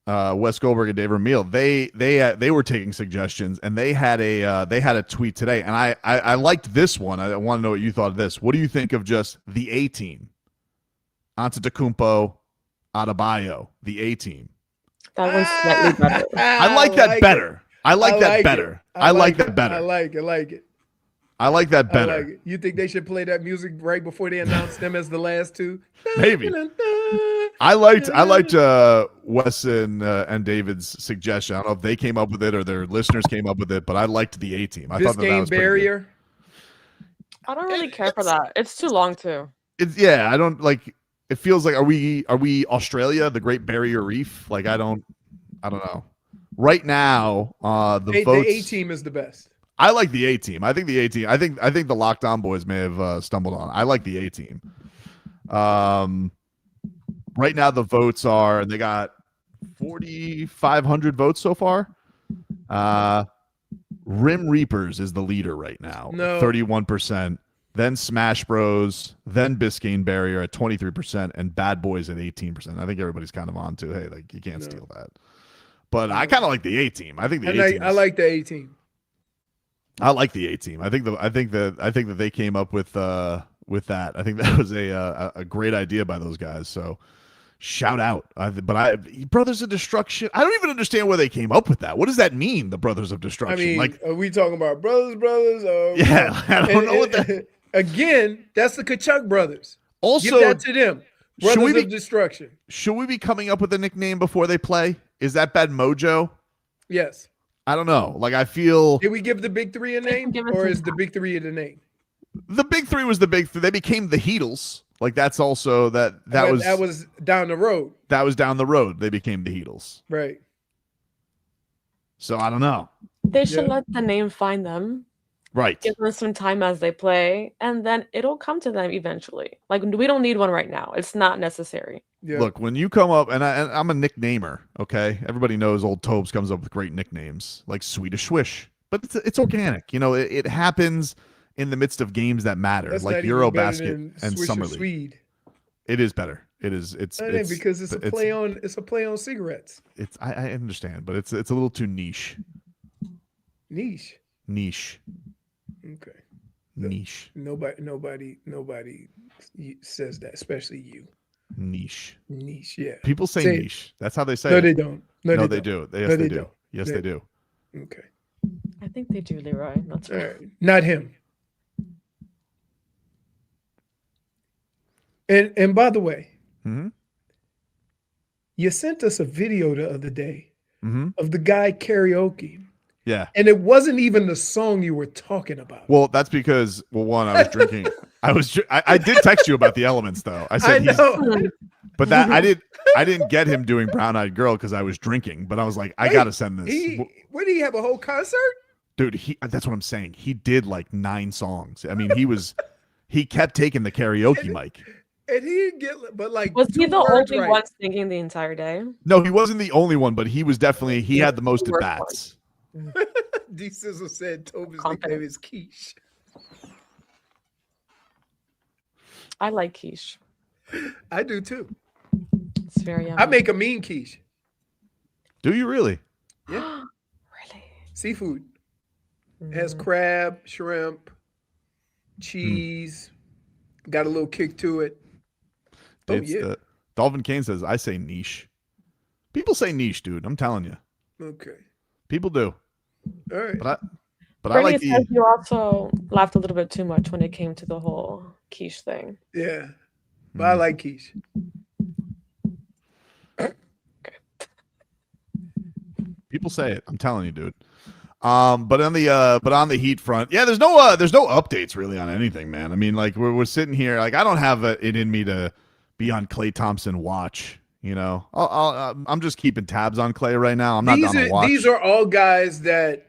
Wes Goldberg and Dave Ramil, they were taking suggestions, and they had a tweet today, and I liked this one. I want to know what you thought of this. What do you think of just the A team? Antetokounmpo, Adebayo, the A team. That one's slightly better. I like that better. I like that better. I like that better. I like it. I like that better. You think they should play that music right before they announce them as the last two? Maybe. I liked Wes and David's suggestion. I don't know if they came up with it or their listeners came up with it, but I liked the A team. I thought that was Barrier. I don't really care for that. It's too long too. I don't like. It feels like are we Australia, the Great Barrier Reef? Like I don't know. Right now, the A team is the best. I like the A team. I think the A team. I think the Locked On boys may have stumbled on. I like the A team. Right now the votes are, and they got 4,500 votes so far. Rim Reapers is the leader right now, 31%. Then Smash Bros, then Biscayne Barrier at 23%, and Bad Boys at 18%. I think everybody's kind of on to, hey, like you can't steal that. But I kind of like the A team. I think the A team. I like the A team. I like the A team. I think that they came up with that. I think that was a great idea by those guys. So shout out. Brothers of Destruction. I don't even understand where they came up with that. What does that mean? The Brothers of Destruction. I mean, like, are we talking about brothers? Yeah, I don't know what that. Again, that's the Kachuk brothers. Also, give that to them. Brothers of Destruction. Should we be coming up with a nickname before they play? Is that bad mojo? Yes. I don't know. Like I feel. Did we give the big three a name, or is the big three the name? The big three was the big three. They became the Heatles. Like that's also that was down the road. That was down the road. They became the Heatles. Right. So I don't know. They should let the name find them. Right. Give them some time as they play, and then it'll come to them eventually. Like we don't need one right now. It's not necessary. Look, when you come up, and I'm a nicknamer, okay? Everybody knows old Tobes comes up with great nicknames, like Swedish Swish. But it's organic. You know, it happens in the midst of games that matter, That's like not even better than Eurobasket and Swish or Summer League. Swede. It is better. It is. It's because it's a play on cigarettes. I understand, but it's a little too niche. Niche. Okay. Niche. Nobody says that, especially you. Niche. Yeah. People say niche. That's how they say it. No, they don't. No, they do. Yes, they do. Don't. Yes, they do. Okay. I think they do, Leroy. That's all right. Not him. And by the way, you sent us a video the other day of the guy karaoke. Yeah. And it wasn't even the song you were talking about. Well, that's because, one, I was drinking. I did text you about the elements, though. I said, but that I didn't get him doing Brown Eyed Girl because I was drinking. But I was like, I gotta send this. What did he have, a whole concert? Dude, that's what I'm saying. He did like 9 songs. I mean, he kept taking the karaoke mic. And he didn't get, but like, was he the only one singing the entire day? No, he wasn't the only one, but he was definitely, he had the most at bats. D Sizzle said Tobin's nickname is Quiche. I like quiche. I do too. It's very yummy. I make a mean quiche. Do you really? Yeah. Really? Seafood. It has crab, shrimp, cheese. Got a little kick to it. Dolphin Kane says, I say niche. People say niche, dude. I'm telling you. Okay. People do. All right. But I like says you also laughed a little bit too much when it came to the whole quiche thing. Yeah. But I like quiche. People say it. I'm telling you, dude. But on the Heat front, yeah, there's no updates really on anything, man. I mean, like we're sitting here, like I don't have it in me to be on Klay Thompson watch. You know, I'm just keeping tabs on Klay right now. I'm not on the watch. These are all guys that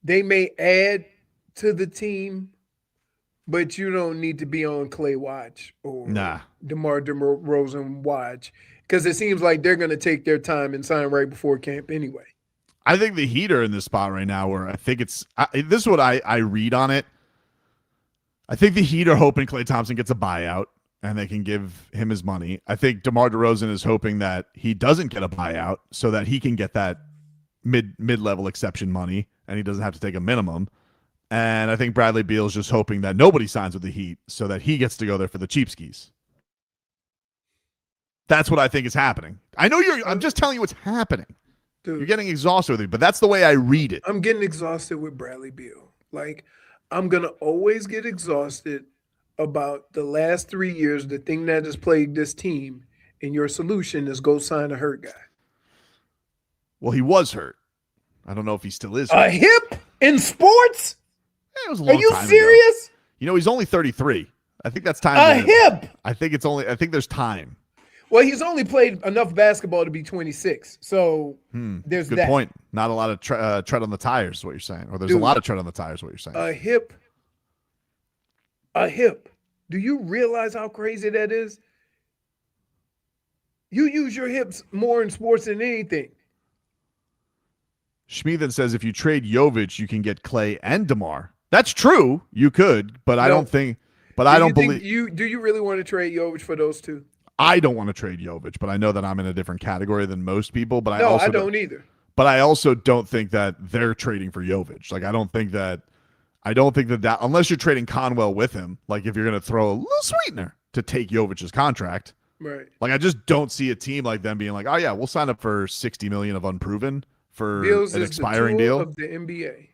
they may add to the team, but you don't need to be on Klay watch or DeMar DeRozan watch because it seems like they're going to take their time and sign right before camp anyway. I think the Heat are in this spot right now where I think this is what I read on it. I think the Heat are hoping Klay Thompson gets a buyout and they can give him his money. I think DeMar DeRozan is hoping that he doesn't get a buyout so that he can get that mid-level exception money and he doesn't have to take a minimum. And I think Bradley Beal is just hoping that nobody signs with the Heat so that he gets to go there for the cheap skis. That's what I think is happening. I'm just telling you what's happening. Dude, you're getting exhausted with it, but that's the way I read it. I'm getting exhausted with Bradley Beal. Like, I'm going to always get exhausted about the last 3 years, the thing that has plagued this team, and your solution is go sign a hurt guy. Well, he was hurt. I don't know if he still is hurt. A hip in sports? Yeah, it was a long Are you time serious? ago. You know, he's only 33. I think that's time. A hip? I think there's time. Well, he's only played enough basketball to be 26. So there's good that. Good point. Not a lot of tread on the tires is what you're saying. Or there's a lot of tread on the tires is what you're saying. A hip. Do you realize how crazy that is? You use your hips more in sports than anything. Schmieden says if you trade Jovic, you can get Klay and DeMar. That's true. You could, but I don't think. But I don't believe you. Do you really want to trade Jovic for those two? I don't want to trade Jovic, but I know that I'm in a different category than most people. But I don't either. But I also don't think that they're trading for Jovic. Like I don't think that unless you're trading Conwell with him, like if you're going to throw a little sweetener to take Jovic's contract, right? Like I just don't see a team like them being like, oh yeah, we'll sign up for $60 million of unproven for Beals an is expiring the tool deal of the NBA.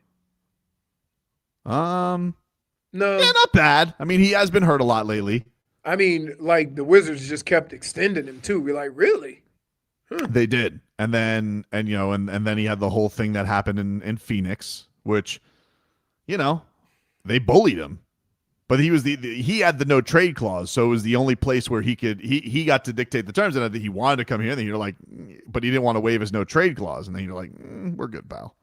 No, yeah, not bad. I mean, he has been hurt a lot lately. I mean, like the Wizards just kept extending him too. We're like, really? They did, and then he had the whole thing that happened in Phoenix, which, they bullied him, but he had the no trade clause, so it was the only place where he got to dictate the terms, and I think he wanted to come here, and then you're like, but he didn't want to waive his no trade clause, and then you're like, we're good, pal.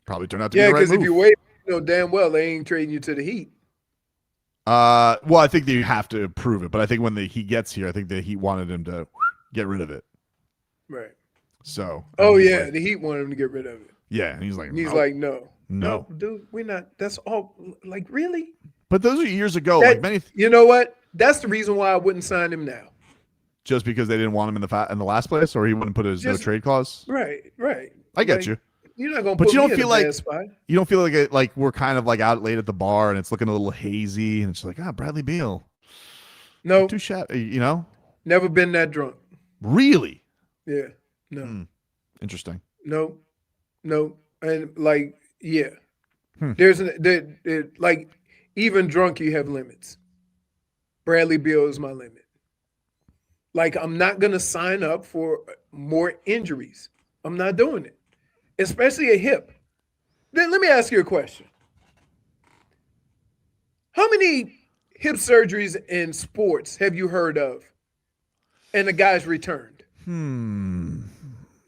Probably turned out to be the right move. If you waive, damn well they ain't trading you to the Heat. Well, I think that you have to prove it, but I think when he gets here, I think that he wanted him to get rid of it. Right. So. Oh yeah, the Heat wanted him to get rid of it. Yeah, and he's like, no, dude, we're not. That's all. Like, really? But those are years ago. You know what? That's the reason why I wouldn't sign him now. Just because they didn't want him in the last place, or he wouldn't put his no trade clause. Right. I get you. You're not gonna. But put you me don't in feel a like bad spot. you don't feel like we're kind of like out late at the bar and it's looking a little hazy and it's like Bradley Beal. No, too shabby. You know. Never been that drunk. Really? Yeah. No. Interesting. No, and like yeah, Hmm. there's like even drunk you have limits. Bradley Beal is my limit. Like I'm not gonna sign up for more injuries. I'm not doing it, especially a hip. Then let me ask you a question. How many hip surgeries in sports have you heard of? And the guy's returned.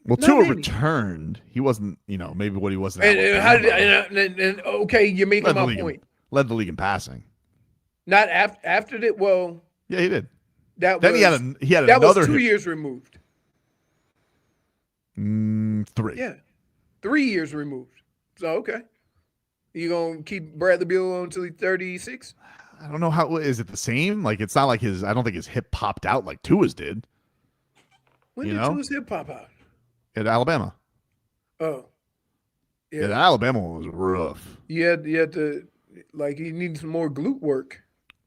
Well, Tua returned. He wasn't, maybe what he was. And okay, you're making my point. Led the league in passing. Not after that. Well, yeah, he did. That then was, he had that another. Was 2 years removed. 3. Yeah, 3 years removed. So okay, you gonna keep Bradley Beal on until he's 36? I don't know how. Is it the same? Like it's not like his. I don't think his hip popped out like Tua's did. When did Tua's hip pop out? At Alabama. Oh, yeah. At Alabama was rough. You had to he needs some more glute work.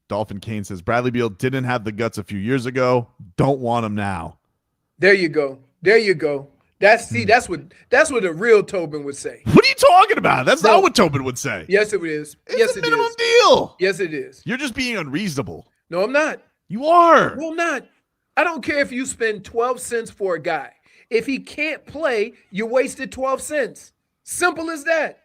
Dolphin Kane says Bradley Beal didn't have the guts a few years ago. Don't want him now. There you go. That's what a real Tobin would say. What are you talking about? That's not what Tobin would say. Yes, it is. It's a minimum deal. Yes, it is. You're just being unreasonable. No, I'm not. You are. No, I'm not. I don't care if you spend 12 cents for a guy. If he can't play, you wasted 12 cents. Simple as that.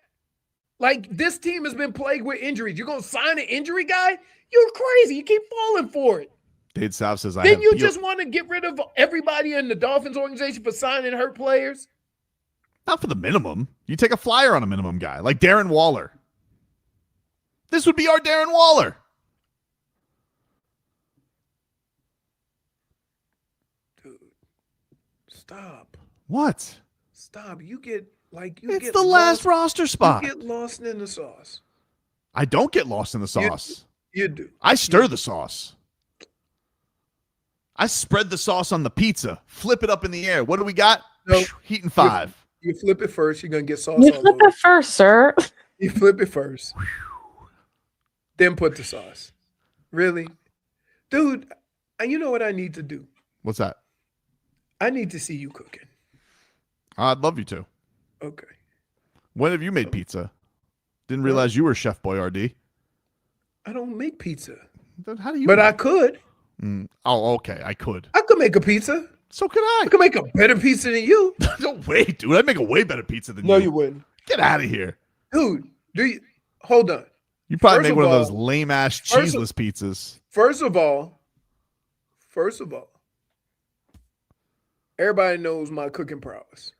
Like, this team has been plagued with injuries. You're going to sign an injury guy? You're crazy. You keep falling for it. Dade South says, Then you just want to get rid of everybody in the Dolphins organization for signing hurt players? Not for the minimum. You take a flyer on a minimum guy, like Darren Waller. This would be our Darren Waller. Dude, stop. What? Stop. You get It's the last roster spot. You get lost in the sauce. I don't get lost in the sauce. You do. I stir the sauce. I spread the sauce on the pizza. Flip it up in the air. What do we got? No. Heating 5. You flip it first. You're going to get sauce You all flip over. it first, sir. You flip it first. Then put the sauce. Really? Dude, you know what I need to do? What's that? I need to see you cooking. I'd love you to. Okay. When have you made pizza? Didn't realize you were Chef Boyardee. I don't make pizza. Then how do you? But I could. Oh, okay. I could make a pizza. So could I. I could make a better pizza than you. No way, dude. I'd make a way better pizza than you. No, you wouldn't. Get out of here. Dude, hold on. You probably make one of those lame-ass cheeseless pizzas. First of all, everybody knows my cooking prowess.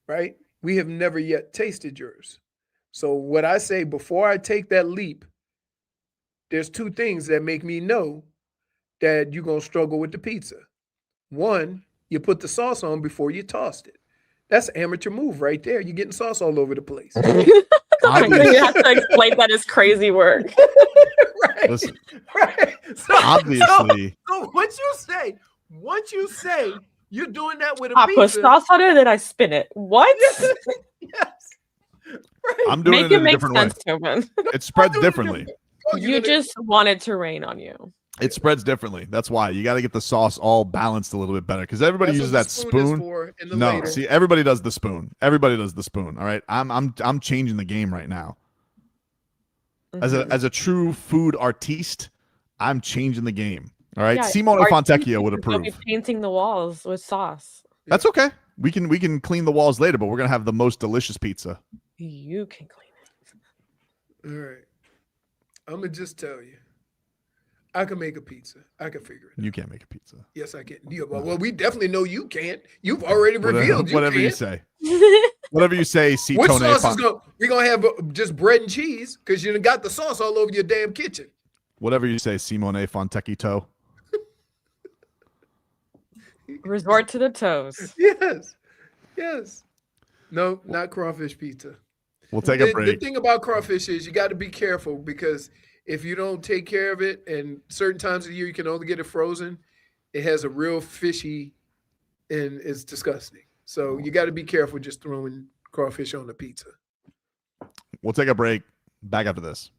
Right? We have never yet tasted yours. So what I say before I take that leap, there's 2 things that make me know that you're going to struggle with the pizza. One, you put the sauce on before you tossed it. That's an amateur move right there. You're getting sauce all over the place. You have to explain that as crazy work. Right. Listen, right. obviously. So once you say you're doing that with a I pizza. put sauce on it, then I spin it. What? Yes. Right. I'm doing Make it in a make different sense, way. Tobin. It spreads differently. You just want it to rain on you. It spreads differently. That's why you got to get the sauce all balanced a little bit better because everybody uses that spoon. No, see, everybody does the spoon. Everybody does the spoon. All right, I'm changing the game right now. As a true food artiste, I'm changing the game. All right, Simone Fontecchio would approve. Be painting the walls with sauce. That's okay. We can clean the walls later, but we're gonna have the most delicious pizza. You can clean it. All right. I'm gonna just tell you. I can make a pizza. I can figure it out. You can't make a pizza. Yes, I can. Yeah, well, we definitely know you can't. You've already revealed whatever you you can't. say. Whatever you say, see Which Tone sauce is Fon- we gonna have just bread and cheese because you done got the sauce all over your damn kitchen. Whatever you say, Simone Fontecchio. Resort to the toes. Yes. No, not crawfish pizza. We'll take a break. The thing about crawfish is you got to be careful because if you don't take care of it, and certain times of the year you can only get it frozen, it has a real fishy, and it's disgusting. So you got to be careful just throwing crawfish on the pizza. We'll take a break. Back after this.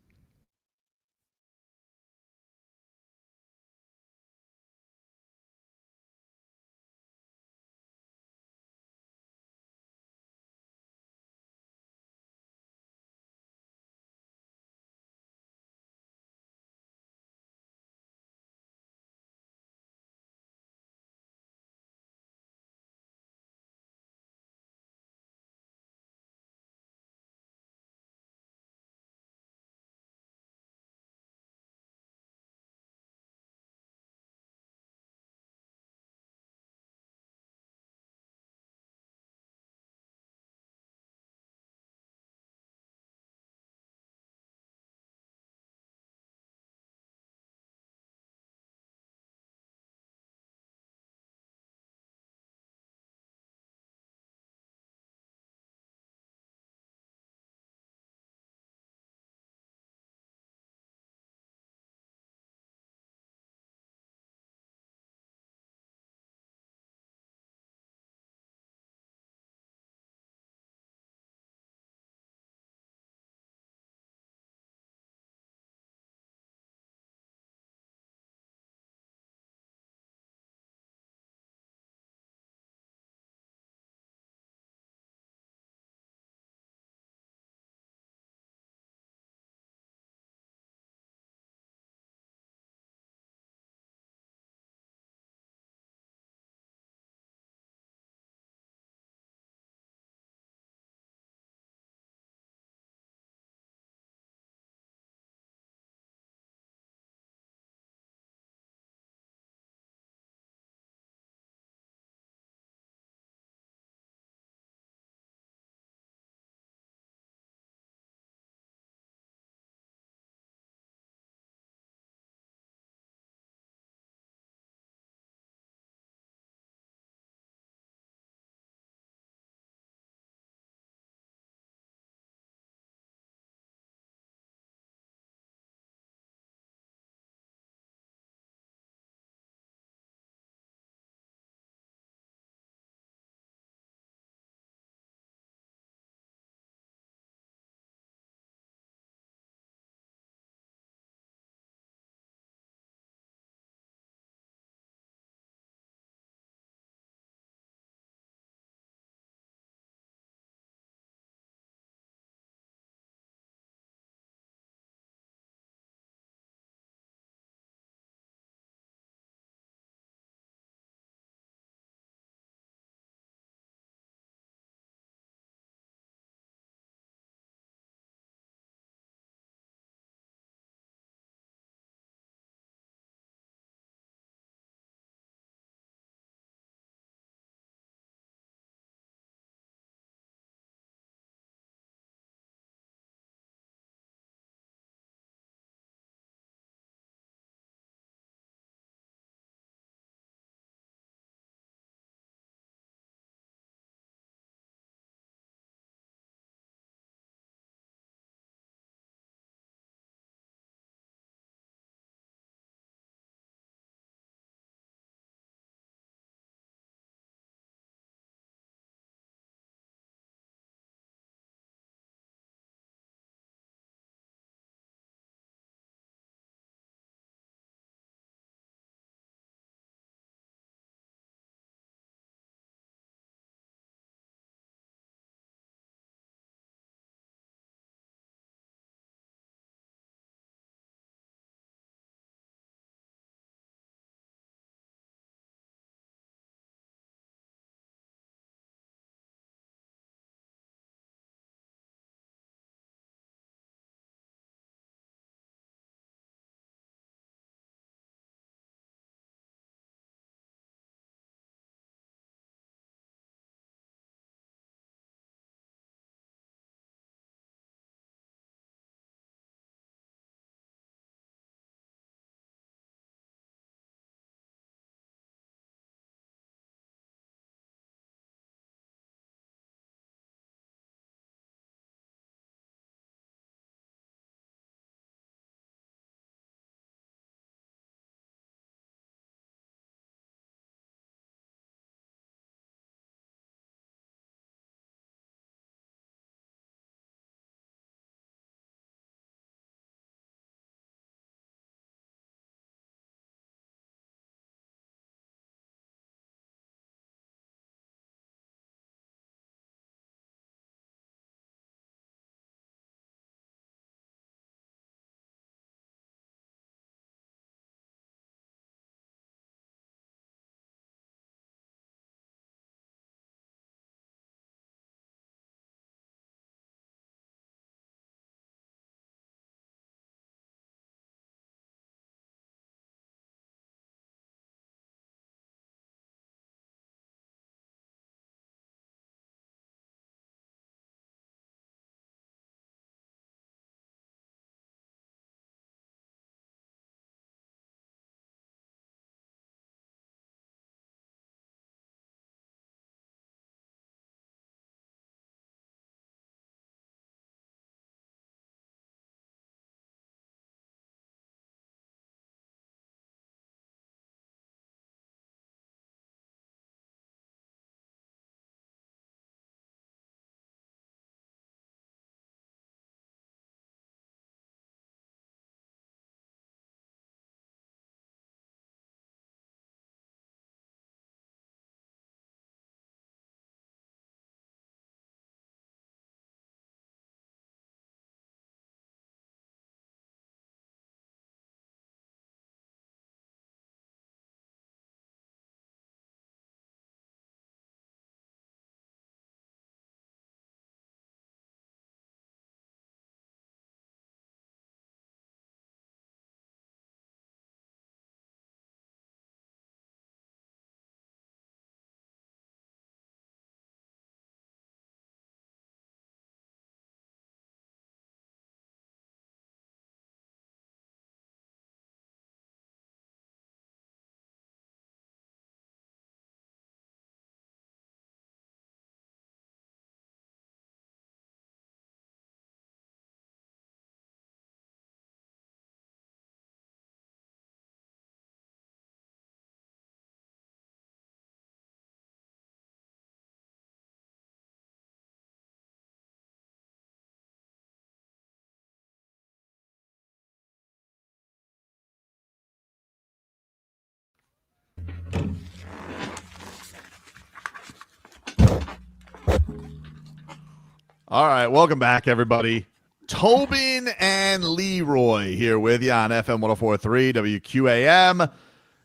All right, welcome back, everybody. Tobin and Leroy here with you on FM 104.3 WQAM.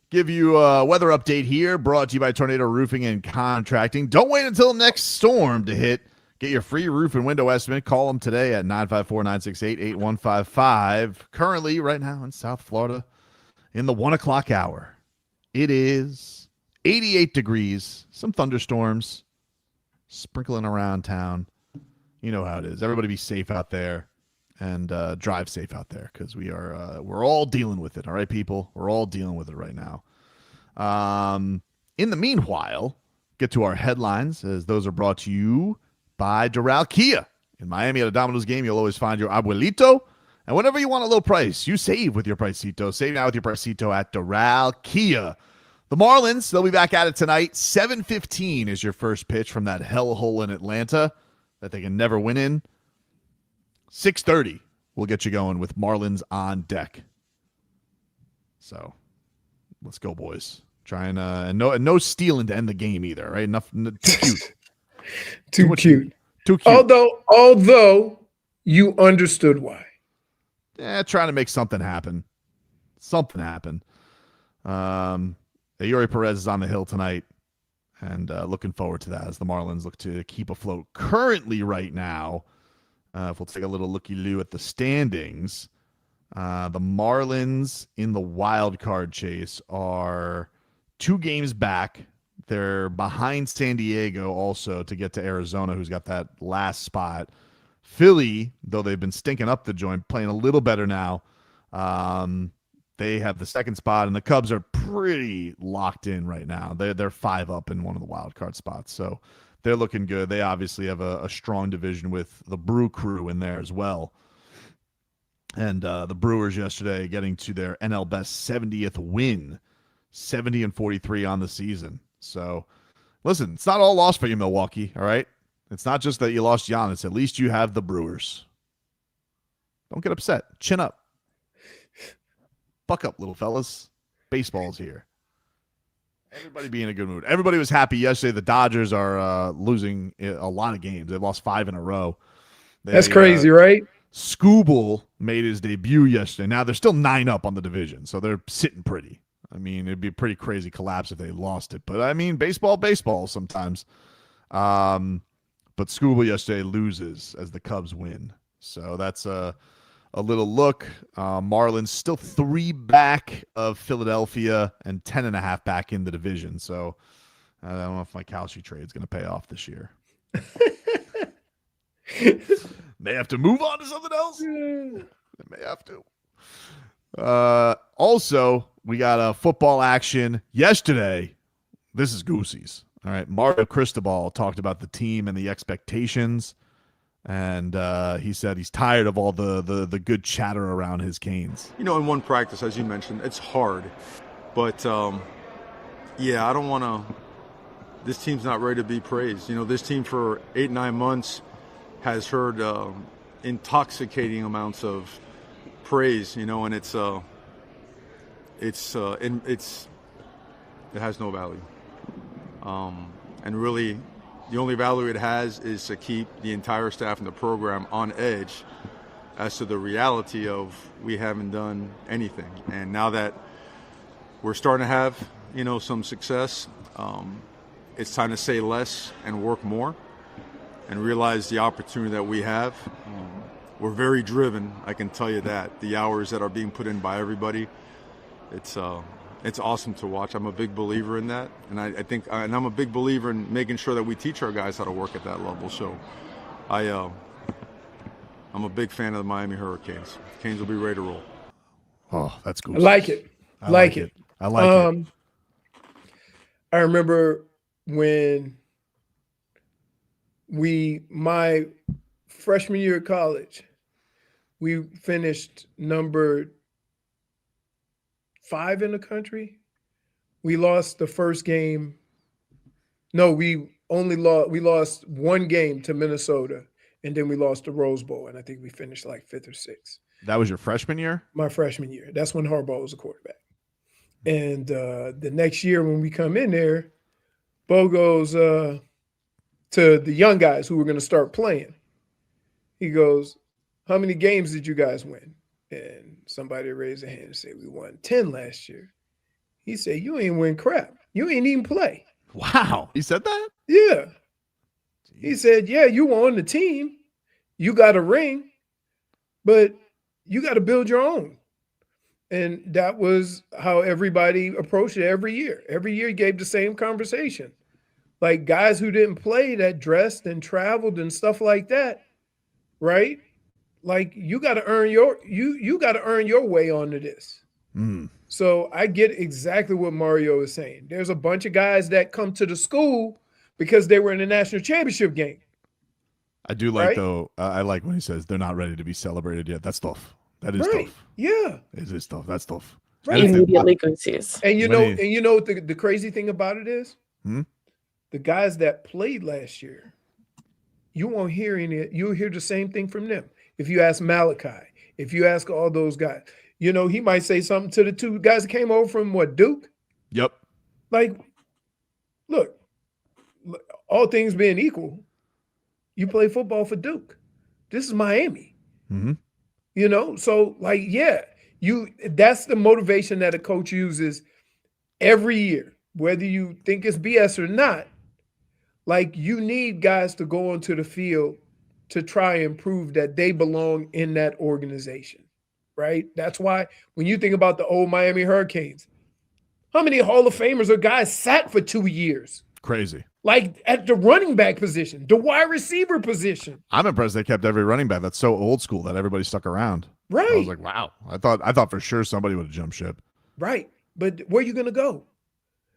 Give you a weather update here, brought to you by Tornado Roofing and Contracting. Don't wait until next storm to hit. Get your free roof and window estimate. Call them today at 954-968-8155. Currently, right now in South Florida, in the 1 o'clock hour, it is 88 degrees, some thunderstorms sprinkling around town. You know how it is. Everybody be safe out there and drive safe out there because we're all dealing with it. All right, people? We're all dealing with it right now. In the meanwhile, get to our headlines as those are brought to you by Doral Kia. In Miami at a Domino's game, you'll always find your abuelito. And whenever you want a low price, you save with your Pricito. Save now with your Pricito at Doral Kia. The Marlins, they'll be back at it tonight. 7:15 is your first pitch from that hellhole in Atlanta that they can never win in. 6:30 will get you going with Marlins on deck. So let's go, boys. Trying and no stealing to end the game either, right? Too cute. Too cute. Too cute. Although you understood why. Yeah, trying to make something happen. Yuri Perez is on the hill tonight. And looking forward to that as the Marlins look to keep afloat. Currently, right now, if we'll take a little looky-loo at the standings, the Marlins in the wild card chase are 2 games back. They're behind San Diego also to get to Arizona, who's got that last spot. Philly, though they've been stinking up the joint, playing a little better now. They have the second spot, and the Cubs are pretty locked in right now. They're 5 up in one of the wild card spots, so they're looking good. They obviously have a strong division with the Brew Crew in there as well. And the Brewers yesterday getting to their NL Best 70th win, 70-43 on the season. So, listen, it's not all lost for you, Milwaukee, all right? It's not just that you lost Giannis. At least you have the Brewers. Don't get upset. Chin up. Buck up, little fellas. Baseball's here. Everybody be in a good mood. Everybody was happy yesterday. The Dodgers are losing a lot of games. They've lost 5 in a row. That's crazy, right? Scooble made his debut yesterday. Now they're still 9 up on the division, so they're sitting pretty. I mean, it'd be a pretty crazy collapse if they lost it. But, I mean, baseball sometimes. But Scooble yesterday loses as the Cubs win. So that's a little look. Marlins still 3 back of Philadelphia and 10.5 back in the division. So I don't know if my Kalshi trade is going to pay off this year. May have to move on to something else. They may have to. Also, we got football action yesterday. This is Goosey's. All right. Mario Cristobal talked about the team and the expectations. And he said he's tired of all the good chatter around his Canes. You know, in one practice, as you mentioned, it's hard. But, yeah, I don't want to – this team's not ready to be praised. You know, this team for 8-9 months has heard intoxicating amounts of praise, you know, and it has no value. And really – the only value it has is to keep the entire staff and the program on edge as to the reality of we haven't done anything. And now that we're starting to have, you know, some success, it's time to say less and work more and realize the opportunity that we have. We're very driven, I can tell you that. The hours that are being put in by everybody, it's awesome to watch. I'm a big believer in that, and I think, and I'm a big believer in making sure that we teach our guys how to work at that level. So, I'm a big fan of the Miami Hurricanes. Canes will be ready to roll. Oh, that's cool. I like it. I like it. I remember when my freshman year of college, we finished number 5 in the country. We lost the first game. No, we lost 1 game to Minnesota, and then we lost the Rose Bowl, and I think we finished like 5th or 6th. That was your freshman year? My freshman year. That's when Harbaugh was a quarterback. And the next year when we come in there, Bo goes to the young guys who were going to start playing. He goes, how many games did you guys win? And somebody raised their hand and said, we won 10 last year. He said, you ain't win crap. You ain't even play. Wow. He said that? Yeah. He said, yeah, you were on the team. You got a ring, but you got to build your own. And that was how everybody approached it every year. Every year he gave the same conversation. Like guys who didn't play that dressed and traveled and stuff like that, right? Like you got to earn you got to earn your way onto this. So I get exactly what Mario is saying. There's a bunch of guys that come to the school because they were in the national championship game. I do like though. I like when he says they're not ready to be celebrated yet. That's tough. That is tough. Yeah, it is tough. That's tough. Right. Immediately concedes. And you know what the crazy thing about it is? The guys that played last year, you won't hear any. You'll hear the same thing from them. If you ask Malachi, if you ask all those guys, you know, he might say something to the two guys that came over from Duke. Yep. Like, look, all things being equal, you play football for Duke. This is Miami. You know, so like, yeah, that's the motivation that a coach uses every year, whether you think it's BS or not. Like, you need guys to go onto the field to try and prove that they belong in that organization, right? That's why when you think about the old Miami Hurricanes, how many Hall of Famers or guys sat for 2 years? Crazy. Like at the running back position, the wide receiver position. I'm impressed they kept every running back. That's so old school that everybody stuck around. Right. I was like, wow. I thought for sure somebody would have jumped ship. Right. But where are you going to go?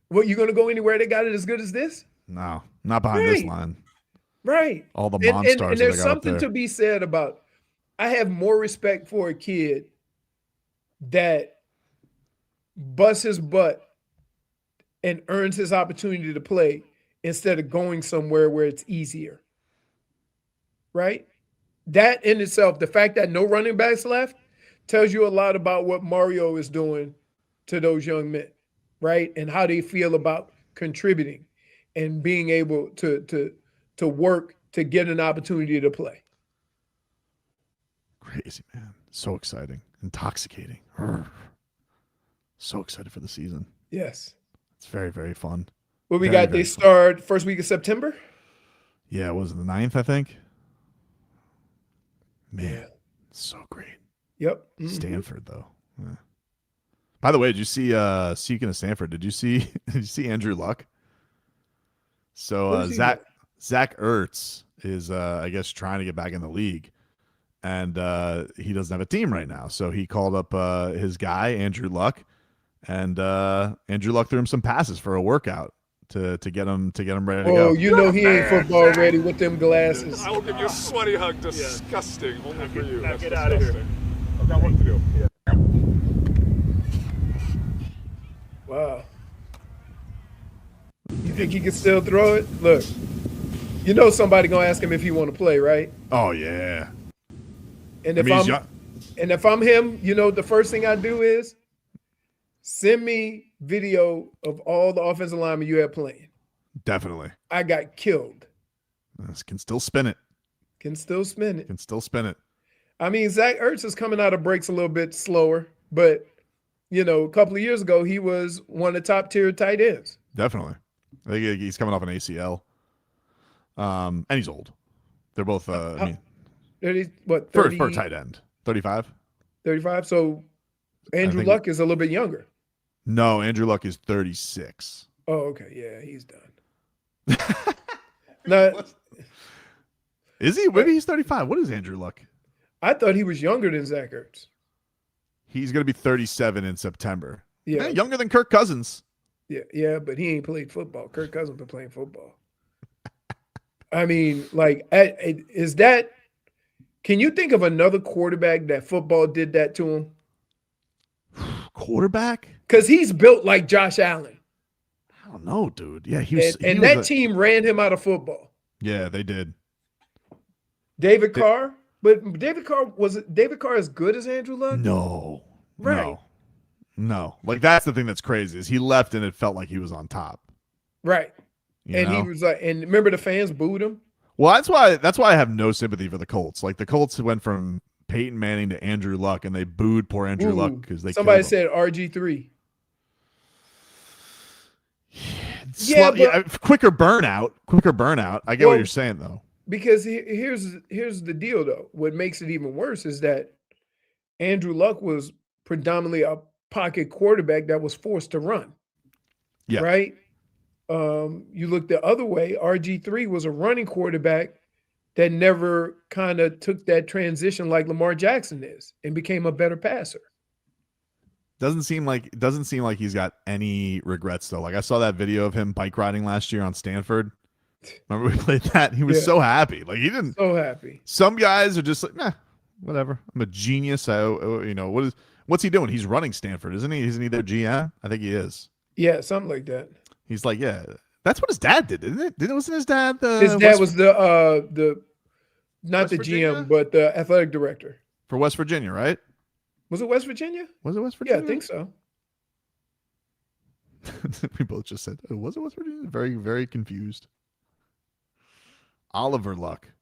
What, you going to go anywhere they got it as good as this? No, not behind this line. Right. All the monsters. And there's something to be said about, I have more respect for a kid that busts his butt and earns his opportunity to play instead of going somewhere where it's easier. Right? That in itself, the fact that no running backs left, tells you a lot about what Mario is doing to those young men, right? And how they feel about contributing and being able to work to get an opportunity to play. Crazy, man. So exciting. Intoxicating. Urgh. So excited for the season. Yes. It's very, very fun. What we got? They start first week of September? Yeah, it was the 9th, I think. Man, so great. Yep. Stanford, though. Yeah. By the way, did you see speaking of Stanford, did you see Andrew Luck? So Zach Ertz is I guess trying to get back in the league. And he doesn't have a team right now. So he called up his guy, Andrew Luck, and Andrew Luck threw him some passes for a workout to get him ready to go. Oh, you know he ain't football ready with them glasses. I will give you a sweaty hug. Disgusting. Yeah. Only for you. Now get out of here. I've got work to do. Yeah. Wow. You think he can still throw it? Look, you know somebody gonna ask him if he want to play, right? Oh yeah. And if I'm him, you know, the first thing I do is send me video of all the offensive linemen you have playing. Definitely. I got killed. This can still spin it. Can still spin it. Can still spin it. I mean, Zach Ertz is coming out of breaks a little bit slower, but, you know, a couple of years ago, he was one of the top tier tight ends. Definitely. I think he's coming off an ACL. And he's old. They're both, I mean, 30, what, 30? For a tight end. 35? 35. So Andrew Luck is a little bit younger. No, Andrew Luck is 36. Oh, okay. Yeah, he's done. No, is he? Maybe he's 35. What is Andrew Luck? I thought he was younger than Zach Ertz. He's going to be 37 in September. Yeah. Younger than Kirk Cousins. Yeah, but he ain't played football. Kirk Cousins been playing football. I mean, like, is that – can you think of another quarterback that football did that to him? Quarterback? Because he's built like Josh Allen. I don't know, dude. Yeah, that team ran him out of football. Yeah, they did. David Carr? But David Carr as good as Andrew Luck? No. Right. No. Like, that's the thing that's crazy is he left and it felt like he was on top. Right. You know? He was like, and remember the fans booed him? Well, that's why I have no sympathy for the Colts. Like the Colts went from Peyton Manning to Andrew Luck, and they booed poor Andrew Luck because they somebody killed him. said RG3. Quicker burnout. I get what you're saying though. Because here's the deal though. What makes it even worse is that Andrew Luck was predominantly a pocket quarterback that was forced to run. Yeah. Right. You look the other way. RG3 was a running quarterback that never kind of took that transition like Lamar Jackson is and became a better passer. Doesn't seem like he's got any regrets though. Like I saw that video of him bike riding last year on Stanford. Remember we played that? He was so happy. Like he didn't. So happy. Some guys are just like, nah, whatever. I'm a genius. What's he doing? He's running Stanford, isn't he? Isn't he their GM? I think he is. Yeah, something like that. He's like, yeah, that's what his dad did, isn't it? Wasn't his dad the? His dad was the not West the Virginia? GM, but the athletic director for West Virginia, right? Was it West Virginia? Was it West Virginia? Yeah, I think so. We both just said, oh, was it West Virginia? Very, very confused. Oliver Luck.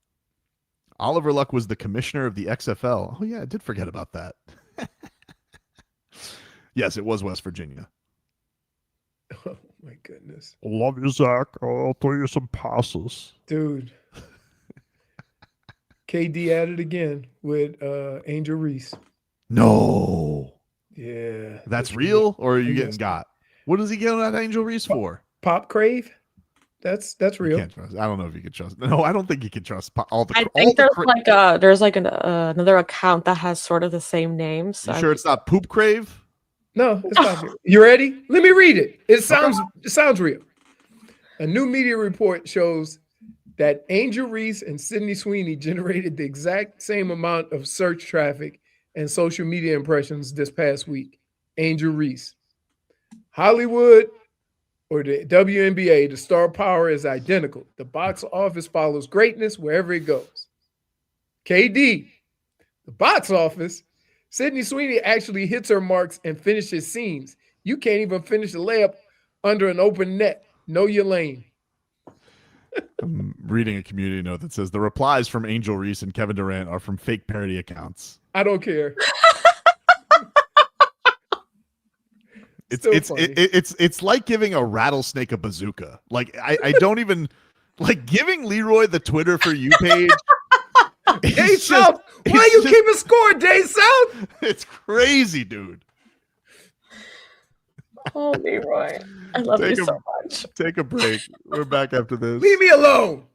Oliver Luck was the commissioner of the XFL. Oh, yeah, I did forget about that. Yes, it was West Virginia. Oh, my goodness. Love you, Zach. I'll throw you some passes. Dude. KD at it again with Angel Reese. No. Yeah. That's real, or are you getting got? What does he get on that Angel Reese for? Pop Crave? That's real. I don't know if you can trust. No, I don't think you can trust all the. I think there's another account that has sort of the same name. So you sure it's not Poop Crave? No, it's not real. You ready? Let me read it. It sounds real. A new media report shows that Angel Reese and Sydney Sweeney generated the exact same amount of search traffic and social media impressions this past week. Angel Reese. Hollywood or the WNBA, the star power is identical. The box office follows greatness wherever it goes. KD, the box office, Sydney Sweeney actually hits her marks and finishes scenes. You can't even finish a layup under an open net. Know your lane. I'm reading a community note that says the replies from Angel Reese and Kevin Durant are from fake parody accounts. I don't care. It's like giving a rattlesnake a bazooka. Like I don't even like giving Leroy the Twitter for you page. Day South, why are you keeping score, Day South? It's crazy, dude. Oh, Leroy, I love you so much. Take a break. We're back after this. Leave me alone.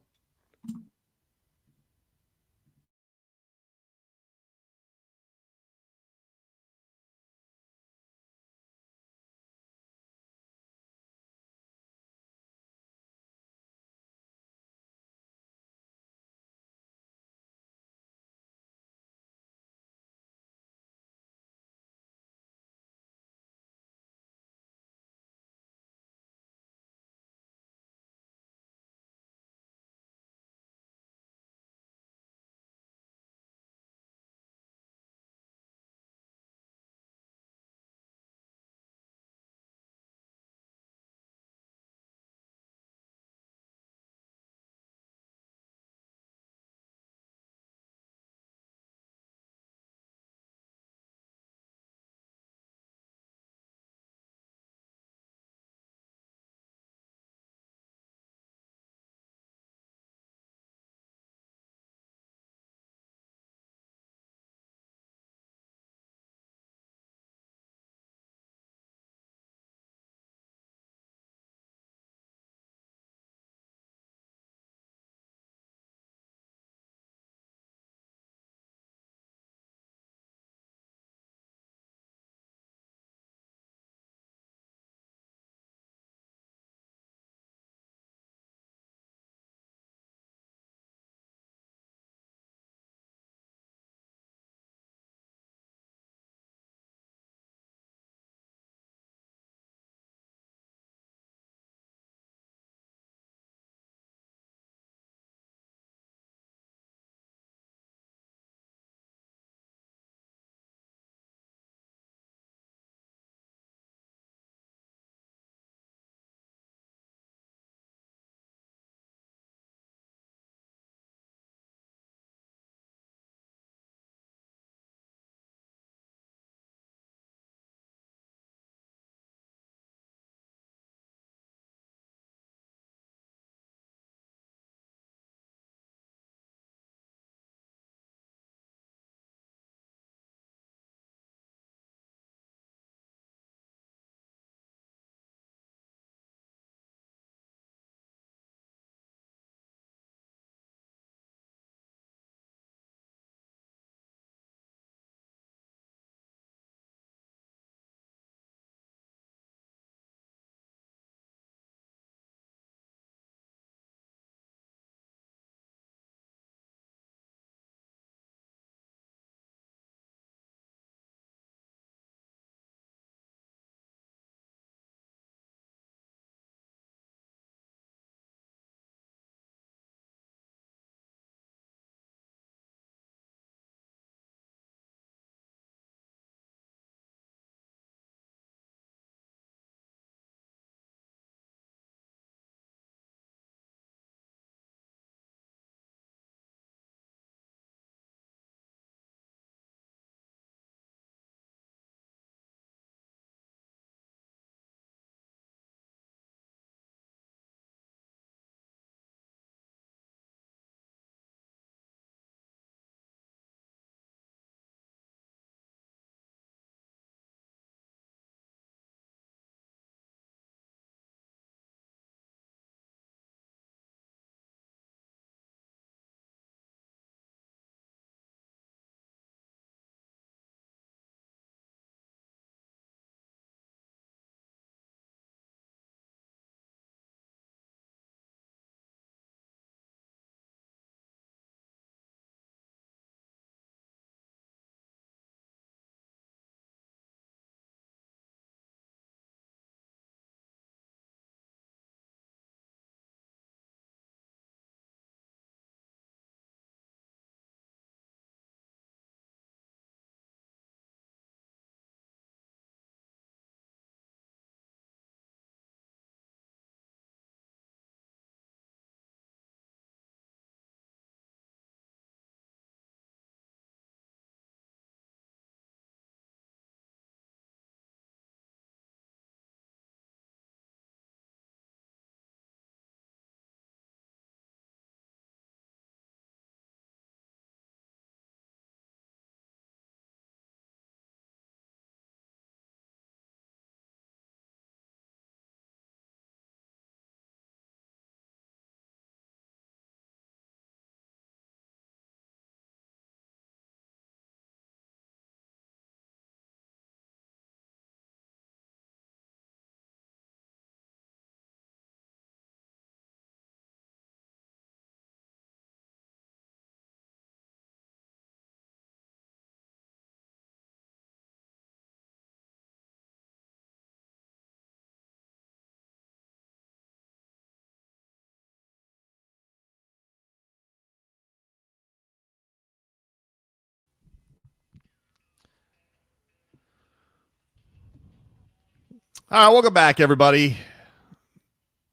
All right, welcome back, everybody.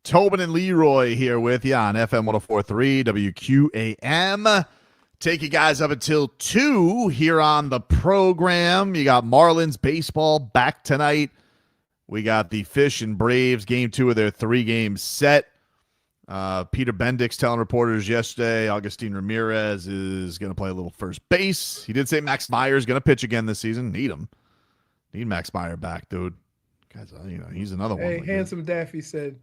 Tobin and Leroy here with you on FM 104.3 WQAM. Take you guys up until 2 here on the program. You got Marlins baseball back tonight. We got the Fish and Braves game 2 of their 3-game set. Peter Bendix telling reporters yesterday Augustine Ramirez is going to play a little first base. He did say Max Meyer is going to pitch again this season. Need him. Need Max Meyer back, dude. Guys, he's another one. Hey, Handsome Daffy said,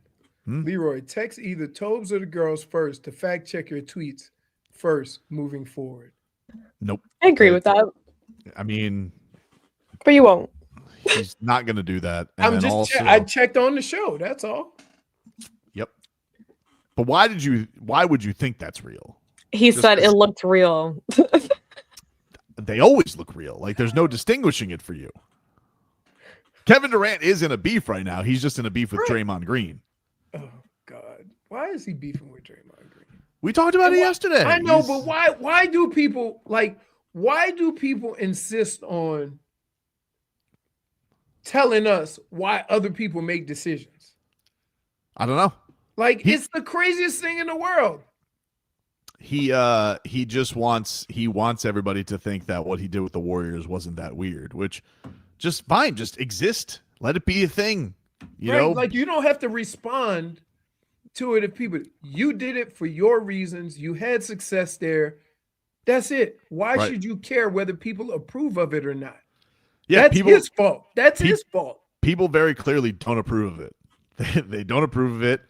Leroy, text either Tobes or the girls first to fact check your tweets first moving forward. Nope. I agree with that. I mean, but you won't. He's not going to do that. And I checked on the show. That's all. Yep. But why would you think that's real? He said it looked real. They always look real. Like there's no distinguishing it for you. Kevin Durant is in a beef right now. He's just in a beef with Draymond Green. Oh God. Why is he beefing with Draymond Green? We talked about it yesterday. I know, but why do people insist on telling us why other people make decisions? I don't know. Like it's the craziest thing in the world. He just wants everybody to think that what he did with the Warriors wasn't that weird, which just fine, just exist. Let it be a thing. You know, like you don't have to respond to it if you did it for your reasons, you had success there. That's it. Why should you care whether people approve of it or not? Yeah, that's his fault. That's his fault. People very clearly don't approve of it. They don't approve of it.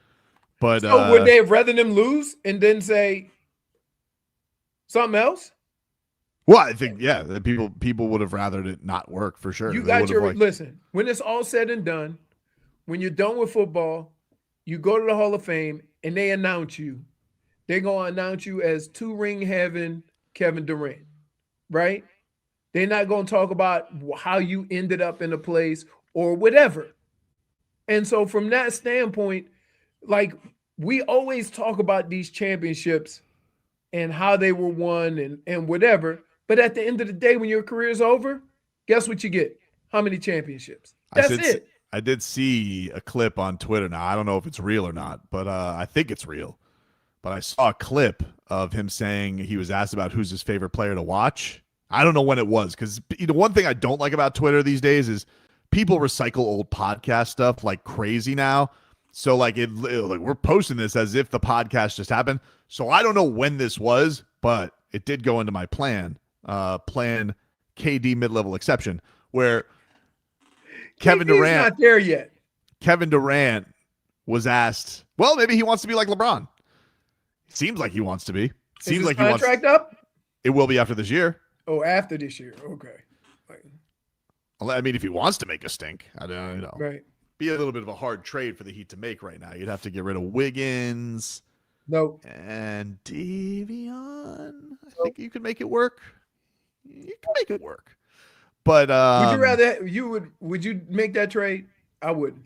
But so would they have rather them lose and then say something else? Well, I think that people would have rathered it not work for sure. You got your listen. When it's all said and done, when you're done with football, you go to the Hall of Fame and they announce you. They're gonna announce you as 2-ring having Kevin Durant, right? They're not gonna talk about how you ended up in a place or whatever. And so from that standpoint, like we always talk about these championships and how they were won and whatever. But at the end of the day, when your career is over, guess what you get? How many championships? That's it. I did see a clip on Twitter. Now, I don't know if it's real or not, but I think it's real. But I saw a clip of him saying he was asked about who's his favorite player to watch. I don't know when it was because one thing I don't like about Twitter these days is people recycle old podcast stuff like crazy now. So like we're posting this as if the podcast just happened. So I don't know when this was, but it did go into my plan KD mid-level exception where Kevin Durant not there yet. Kevin Durant was asked, well, maybe he wants to be like LeBron. Seems like he wants to be. Seems like he wants. Contract up? It will be after this year. Oh, after this year. Okay. I mean, if he wants to make a stink, I don't know. Right. Be a little bit of a hard trade for the Heat to make right now. You'd have to get rid of Wiggins. Nope. And Davion. I think you could make it work. You can make it work. But would you rather would you make that trade? I wouldn't.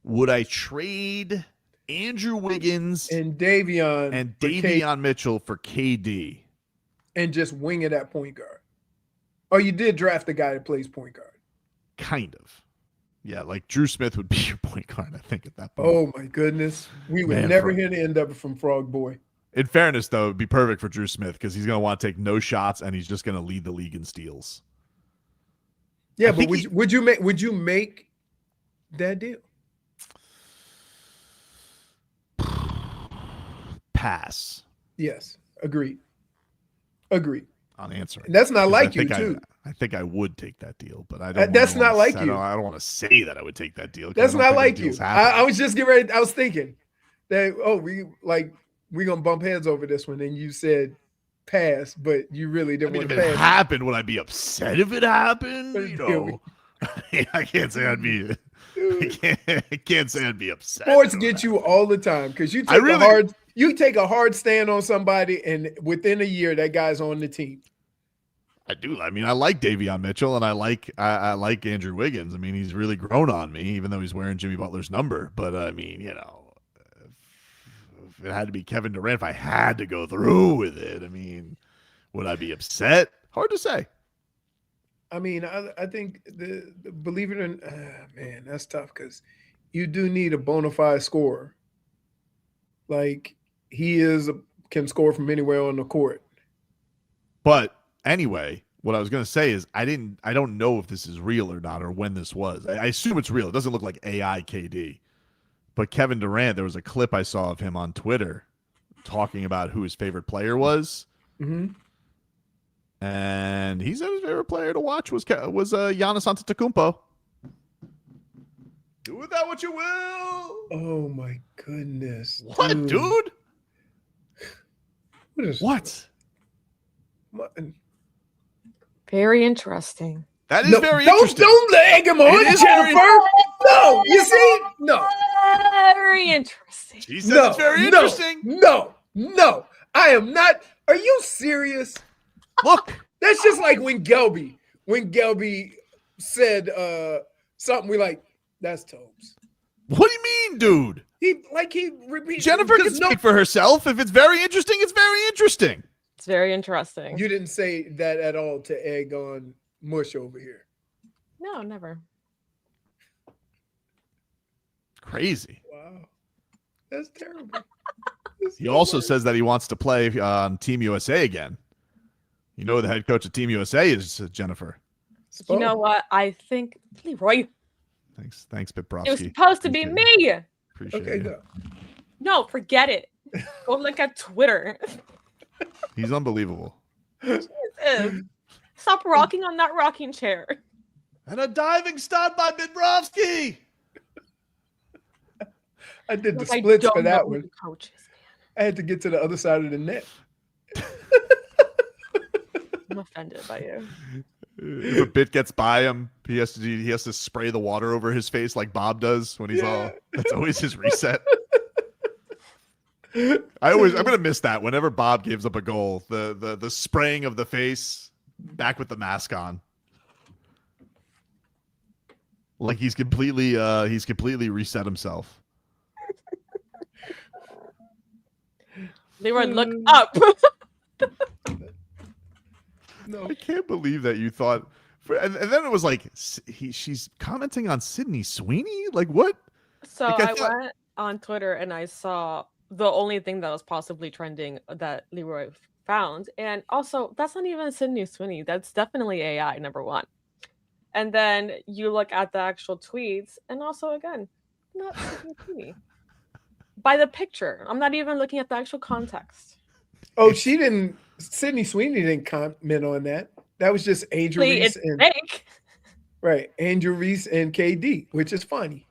Would I trade Andrew Wiggins and Davion Mitchell for KD and just wing it at point guard? Oh, you did draft a guy that plays point guard. Kind of. Yeah, like Drew Smith would be your point guard, I think, at that point. Oh, my goodness. We would never hear the end of it from Frog Boy. In fairness, though, it'd be perfect for Drew Smith because he's going to want to take no shots and he's just going to lead the league in steals. Yeah, but would you make that deal? Pass. Yes, agreed. On answering. That's not like you, too. I think I would take that deal, but I don't. That's not like you. I don't want to say that I would take that deal. That's not like you. I was just getting ready. I was thinking that we're gonna bump heads over this one, and you said pass, but you really didn't want to pass. If it happened, would I be upset if it happened? You know, I can't say I'd be. I can't say I'd be upset. Sports get you all the time because you take a hard stand on somebody, and within a year, that guy's on the team. I do. I mean, I like Davion Mitchell, and I like Andrew Wiggins. I mean, he's really grown on me, even though he's wearing Jimmy Butler's number. But I mean, if it had to be Kevin Durant, if I had to go through with it, I mean, would I be upset? Hard to say. I mean, I think the believe it or not, man, that's tough because you do need a bona fide scorer. Like he can score from anywhere on the court. But anyway, what I was going to say is I don't know if this is real or not or when this was. I assume it's real. It doesn't look like AI KD. But Kevin Durant, there was a clip I saw of him on Twitter talking about who his favorite player was. Mm-hmm. And he said his favorite player to watch was Giannis Antetokounmpo. Do with that what you will. Oh my goodness! What, dude? What? Very interesting. That is very interesting. Don't egg him on, Jennifer. No, you see, no. Very interesting. He said it's very interesting. No, I am not. Are you serious? Look, that's just like when Gelby said something. We like that's Tobes. What do you mean, dude? He repeats. Jennifer can speak for herself. If it's very interesting, it's very interesting. It's very interesting. You didn't say that at all to egg on Mush over here. No, never. Crazy. Wow, that's terrible. He also says that he wants to play on Team USA again. You know the head coach of Team USA is Jennifer. You know what? I think Leroy. Thanks, Biprovsky. It was supposed to be me. Appreciate Okay, it. go. No, forget it. Go look at Twitter. He's unbelievable. Stop rocking on that rocking chair. And a diving stop by Biprovsky. I did the Like, I splits don't for know that who one. the coach is. I had to get to the other side of the net. I'm offended by you. If a bit gets by him, he has to spray the water over his face like Bob does when he's that's always his reset. I'm gonna miss that whenever Bob gives up a goal. The spraying of the face back with the mask on. Like he's completely reset himself. Leroy, look up. No, I can't believe that you thought. And then it was like she's commenting on Sydney Sweeney. Like what? So like, I went on Twitter and I saw the only thing that was possibly trending that Leroy found, and also that's not even Sydney Sweeney. That's definitely AI, number one. And then you look at the actual tweets, and also again, not Sydney Sweeney. By the picture, I'm not even looking at the actual context. Oh, she didn't. Sydney Sweeney didn't comment on that. That was just Angel Reese and fake. Right, Angel Reese and KD, which is funny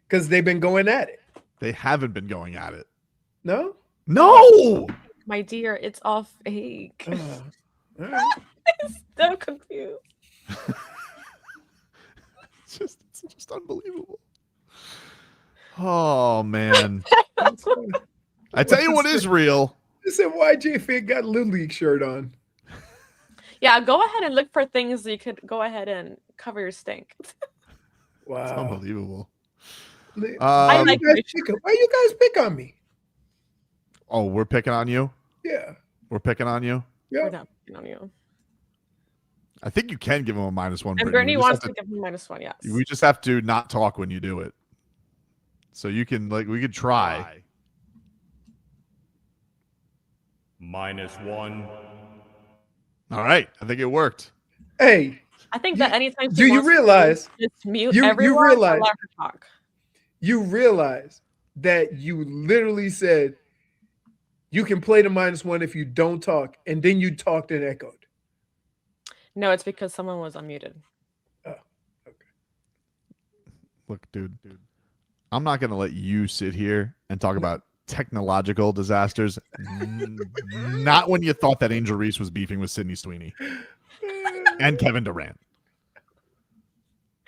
because they've been going at it. They haven't been going at it. No, no, my dear, it's all fake. All right. I'm so confused. It's just unbelievable. Oh man. I tell you what is real. They said YJ Fig got a Little League shirt on. Yeah, go ahead and look for things you could go ahead and cover your stink. Wow, it's unbelievable. I like why you guys pick on me? Oh, we're picking on you? Yeah. We're picking on you? Yeah. We're not picking on you. I think you can give him a -1. And Brittney wants to give him -1, yes. We just have to not talk when you do it. So you can we could try. -1. All right. I think it worked. Hey. I think that anytime do you realize just mute you everyone realize and let her talk. You realize that you literally said you can play the -1 if you don't talk, and then you talked and echoed. No, it's because someone was unmuted. Oh, okay. Look, dude, I'm not going to let you sit here and talk about technological disasters. Not when you thought that Angel Reese was beefing with Sydney Sweeney and Kevin Durant.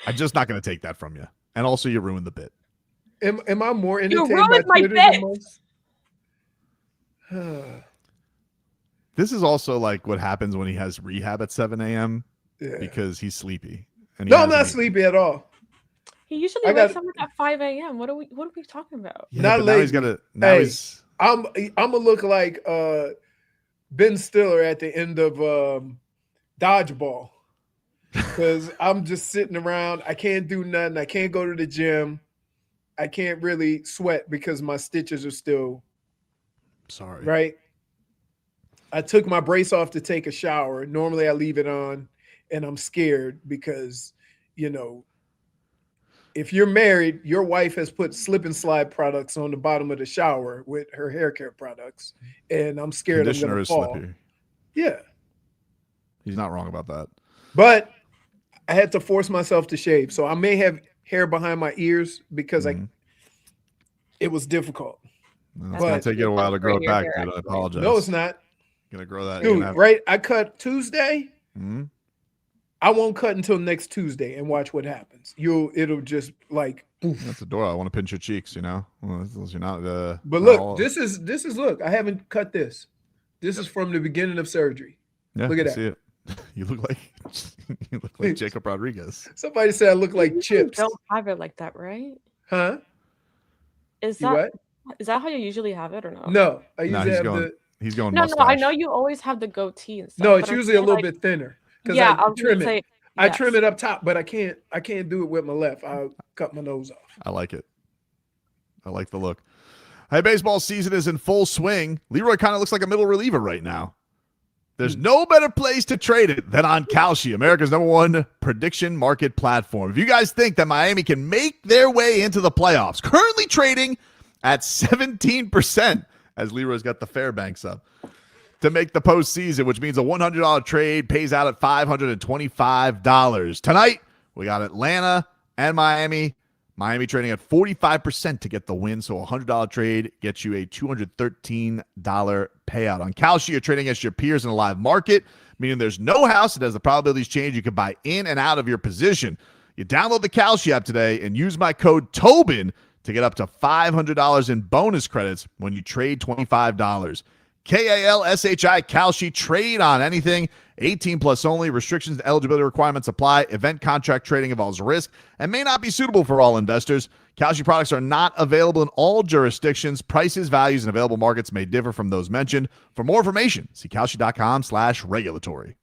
I'm just not going to take that from you. And also, you ruined the bit. Am I more You entertained by ruined my Twitter bit. than most? This is also like what happens when he has rehab at 7 a.m. Yeah. because he's sleepy. And No, I'm not sleepy at all. He usually I wakes got- up at 5 a.m. What are we talking about? Yeah, Not but now lazy. he's got to. Now Hey, he's. I'm gonna look like Ben Stiller at the end of Dodgeball. because I'm just sitting around. I can't do nothing. I can't go to the gym. I can't really sweat because my stitches are still sorry. Right. I took my brace off to take a shower. Normally I leave it on, and I'm scared because, if you're married, your wife has put slip and slide products on the bottom of the shower with her hair care products, and I'm scared I'm Conditioner going to is fall. slippy. Yeah. He's not wrong about that. But I had to force myself to shave. So I may have hair behind my ears because it was difficult. It's going to take you a while to grow it back, dude. I apologize. No, it's not. Going to grow that. Dude, right? I cut Tuesday. Mm-hmm. I won't cut until next Tuesday and watch what happens. It'll just like oof. That's adorable. I want to pinch your cheeks, Well, you're not But look, this is look, I haven't cut this. This is from the beginning of surgery. Yeah, look at that. See it. You look like Jacob Rodriguez. Somebody said I look like Chips. You don't have it like that, right? Huh? Is that how you usually have it or no? No, I usually have he's going No, mustache. I know you always have the goatee and stuff. No, it's usually a little bit thinner. Yeah, I trim it. say, I trim it up top, but I can't do it with my left. I'll cut my nose off. I like it. I like the look. Hey, baseball season is in full swing. Leroy kind of looks like a middle reliever right now. There's no better place to trade it than on Kalshi, America's #1 prediction market platform. If you guys think that Miami can make their way into the playoffs, currently trading at 17%, as Leroy's got the Fairbanks up, to make the postseason, which means a $100 trade pays out at $525. Tonight, we got Atlanta and Miami. Miami trading at 45% to get the win, so a $100 trade gets you a $213 payout. On Kalshi, you're trading against your peers in a live market, meaning there's no house that has the probabilities change. You can buy in and out of your position. You download the Kalshi app today and use my code Tobin to get up to $500 in bonus credits when you trade $25. Kalshi, Kalshi, trade on anything. 18 plus only. Restrictions and eligibility requirements apply. Event contract trading involves risk and may not be suitable for all investors. Kalshi products are not available in all jurisdictions. Prices, values, and available markets may differ from those mentioned. For more information, see Kalshi.com/regulatory.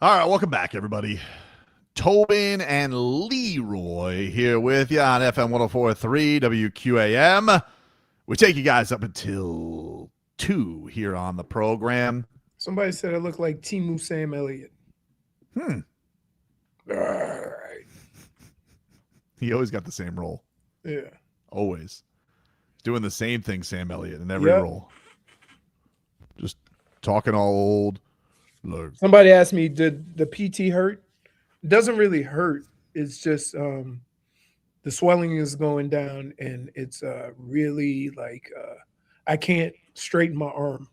All right, welcome back, everybody. Tobin and Leroy here with you on FM 104.3 WQAM. We take you guys up until 2 here on the program. Somebody said I look like Timu Sam Elliott. All right. He always got the same role. Yeah. Always. Doing the same thing, Sam Elliott, in every role. Just talking all old. Look. Somebody asked me, did the PT hurt? It doesn't really hurt. It's just the swelling is going down, and it's really like I can't straighten my arm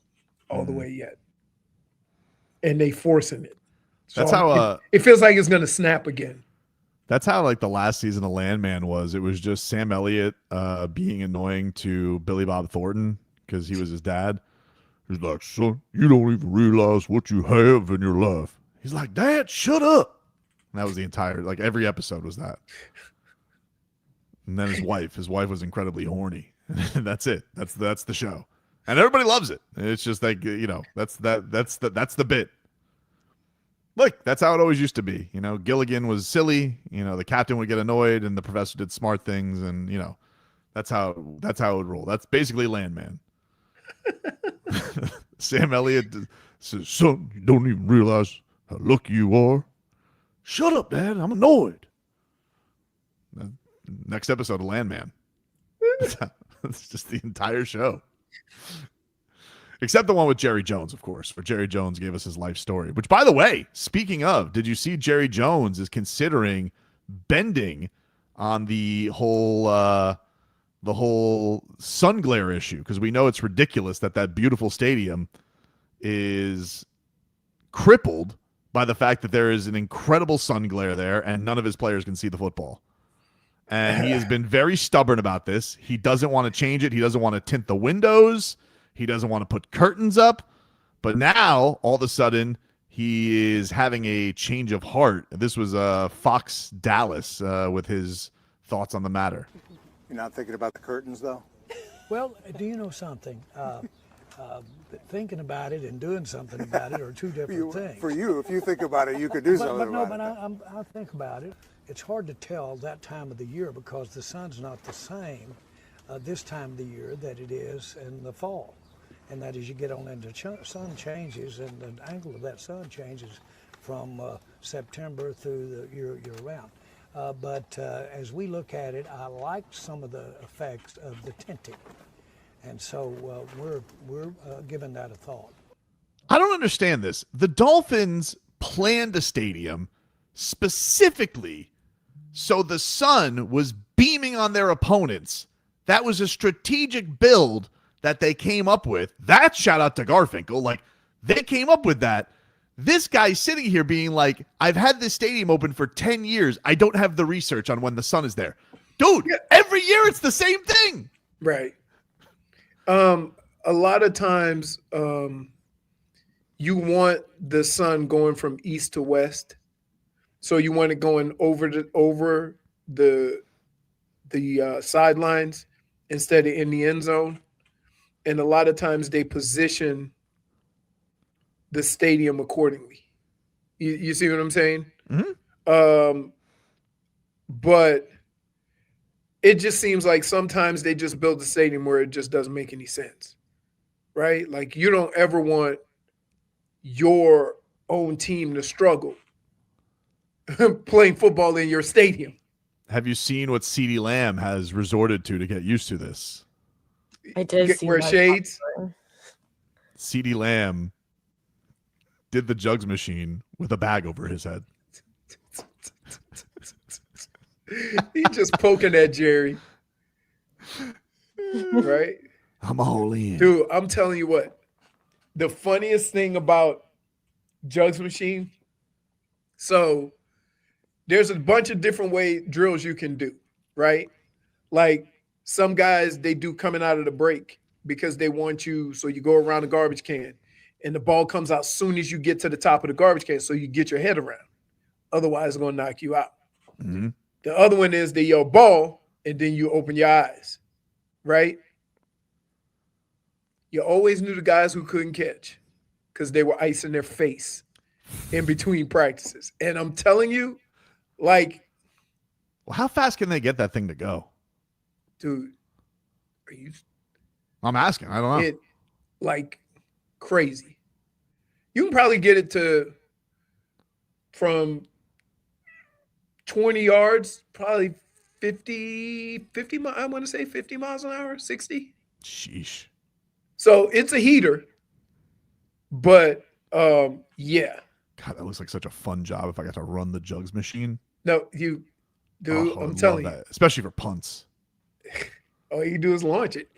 all the way yet. And they forcing it. So that's how it feels like it's going to snap again. That's how like the last season of Landman was. It was just Sam Elliott being annoying to Billy Bob Thornton because he was his dad. He's like, son, you don't even realize what you have in your life. He's like, Dad, shut up. And that was the entire, like every episode was that. And then his wife was incredibly horny. That's it. That's the show. And everybody loves it. It's just like, that's the bit. Look, that's how it always used to be. Gilligan was silly. The captain would get annoyed and the professor did smart things. And, that's how it would roll. That's basically Landman. Sam Elliott says, son, you don't even realize how lucky you are. Shut up, Dad. I'm annoyed. Next episode of Landman. It's just the entire show. Except the one with Jerry Jones, of course, where Jerry Jones gave us his life story. Which, by the way, speaking of, did you see Jerry Jones is considering bending on the whole sun glare issue? Because we know it's ridiculous that beautiful stadium is crippled by the fact that there is an incredible sun glare there and none of his players can see the football. And he has been very stubborn about this. He doesn't want to change it. He doesn't want to tint the windows. He doesn't want to put curtains up. But now, all of a sudden, he is having a change of heart. This was Fox Dallas with his thoughts on the matter. You're not thinking about the curtains, though? Well, do you know something? Thinking about it and doing something about it are two different things. For you, if you think about it, you could do something about it. But I think about it. It's hard to tell that time of the year because the sun's not the same this time of the year that it is in the fall. And that as you get on into sun changes and the angle of that sun changes from September through the year round. But as we look at it, I like some of the effects of the tinting. And so we're giving that a thought. I don't understand this. The Dolphins planned a stadium specifically so the sun was beaming on their opponents. That was a strategic build that they came up with. That shout out to Garfinkel. Like, they came up with that. This guy's sitting here being like, I've had this stadium open for 10 years. I don't have the research on when the sun is there. Dude, every year it's the same thing. Right. A lot of times you want the sun going from east to west. So you want it going over the sidelines instead of in the end zone. And a lot of times they position the stadium accordingly. You see what I'm saying? Mm-hmm. But it just seems like sometimes they just build a stadium where it just doesn't make any sense, right? Like, you don't ever want your own team to struggle playing football in your stadium. Have you seen what CeeDee Lamb has resorted to get used to this? I did see wear shades. CeeDee Lamb did the jugs machine with a bag over his head. He's just poking at Jerry. Right? I'm all in. Dude, I'm telling you what. The funniest thing about jugs machine, so there's a bunch of different drills you can do, right? Like, some guys, they do coming out of the break because they want you, so you go around the garbage can and the ball comes out soon as you get to the top of the garbage can so you get your head around. Otherwise, it's going to knock you out. Mm-hmm. The other one is they yell ball, and then you open your eyes, right? You always knew the guys who couldn't catch because they were icing their face. in between practices. And I'm telling you, like, well, how fast can they get that thing to go? Dude, are you? I'm asking. I don't know. It like crazy. You can probably get it to from 20 yards, probably 50 miles. I want to say 50 miles an hour, 60. Sheesh. So it's a heater, but yeah. God, that looks like such a fun job if I got to run the jugs machine. No, you, dude, I'm telling you, especially for punts. All you do is launch it.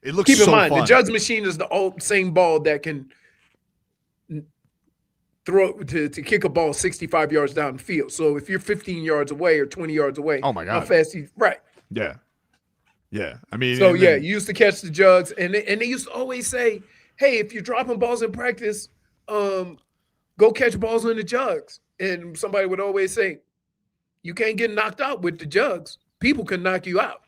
It looks. Keep in so mind, fun. the jugs machine is the old same ball that can throw to kick a ball 65 yards down the field. So if you're 15 yards away or 20 yards away, oh my God, how fast you right? Yeah. I mean, so yeah, you used to catch the jugs, and they used to always say, "Hey, if you're dropping balls in practice, go catch balls in the jugs." And somebody would always say, "You can't get knocked out with the jugs. People can knock you out."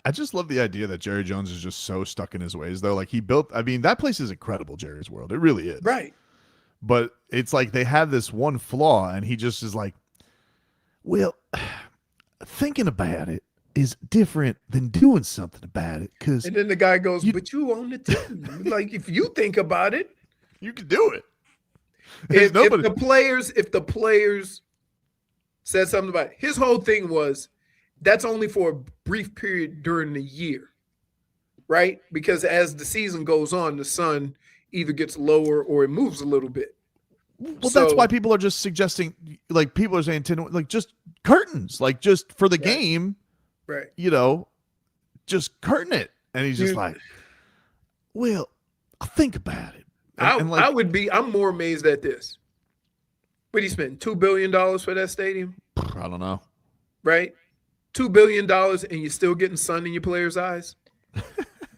I just love the idea that Jerry Jones is just so stuck in his ways, though. Like he built, I mean, that place is incredible, Jerry's World. It really is. Right. But it's like they have this one flaw, and he just is like, well, thinking about it is different than doing something about it. And then the guy goes, but you own the team. Like, if you think about it, you can do it. If the players said something about it, his whole thing was, that's only for a brief period during the year, right? Because as the season goes on, the sun either gets lower or it moves a little bit. Well, that's why people are just suggesting, like, people are saying, like, just curtains, like, just for the game, right? You know, just curtain it. And he's just like, well, I'll think about it. I'm more amazed at this. What do you spend? $2 billion for that stadium? I don't know. Right? $2 billion and you're still getting sun in your players' eyes.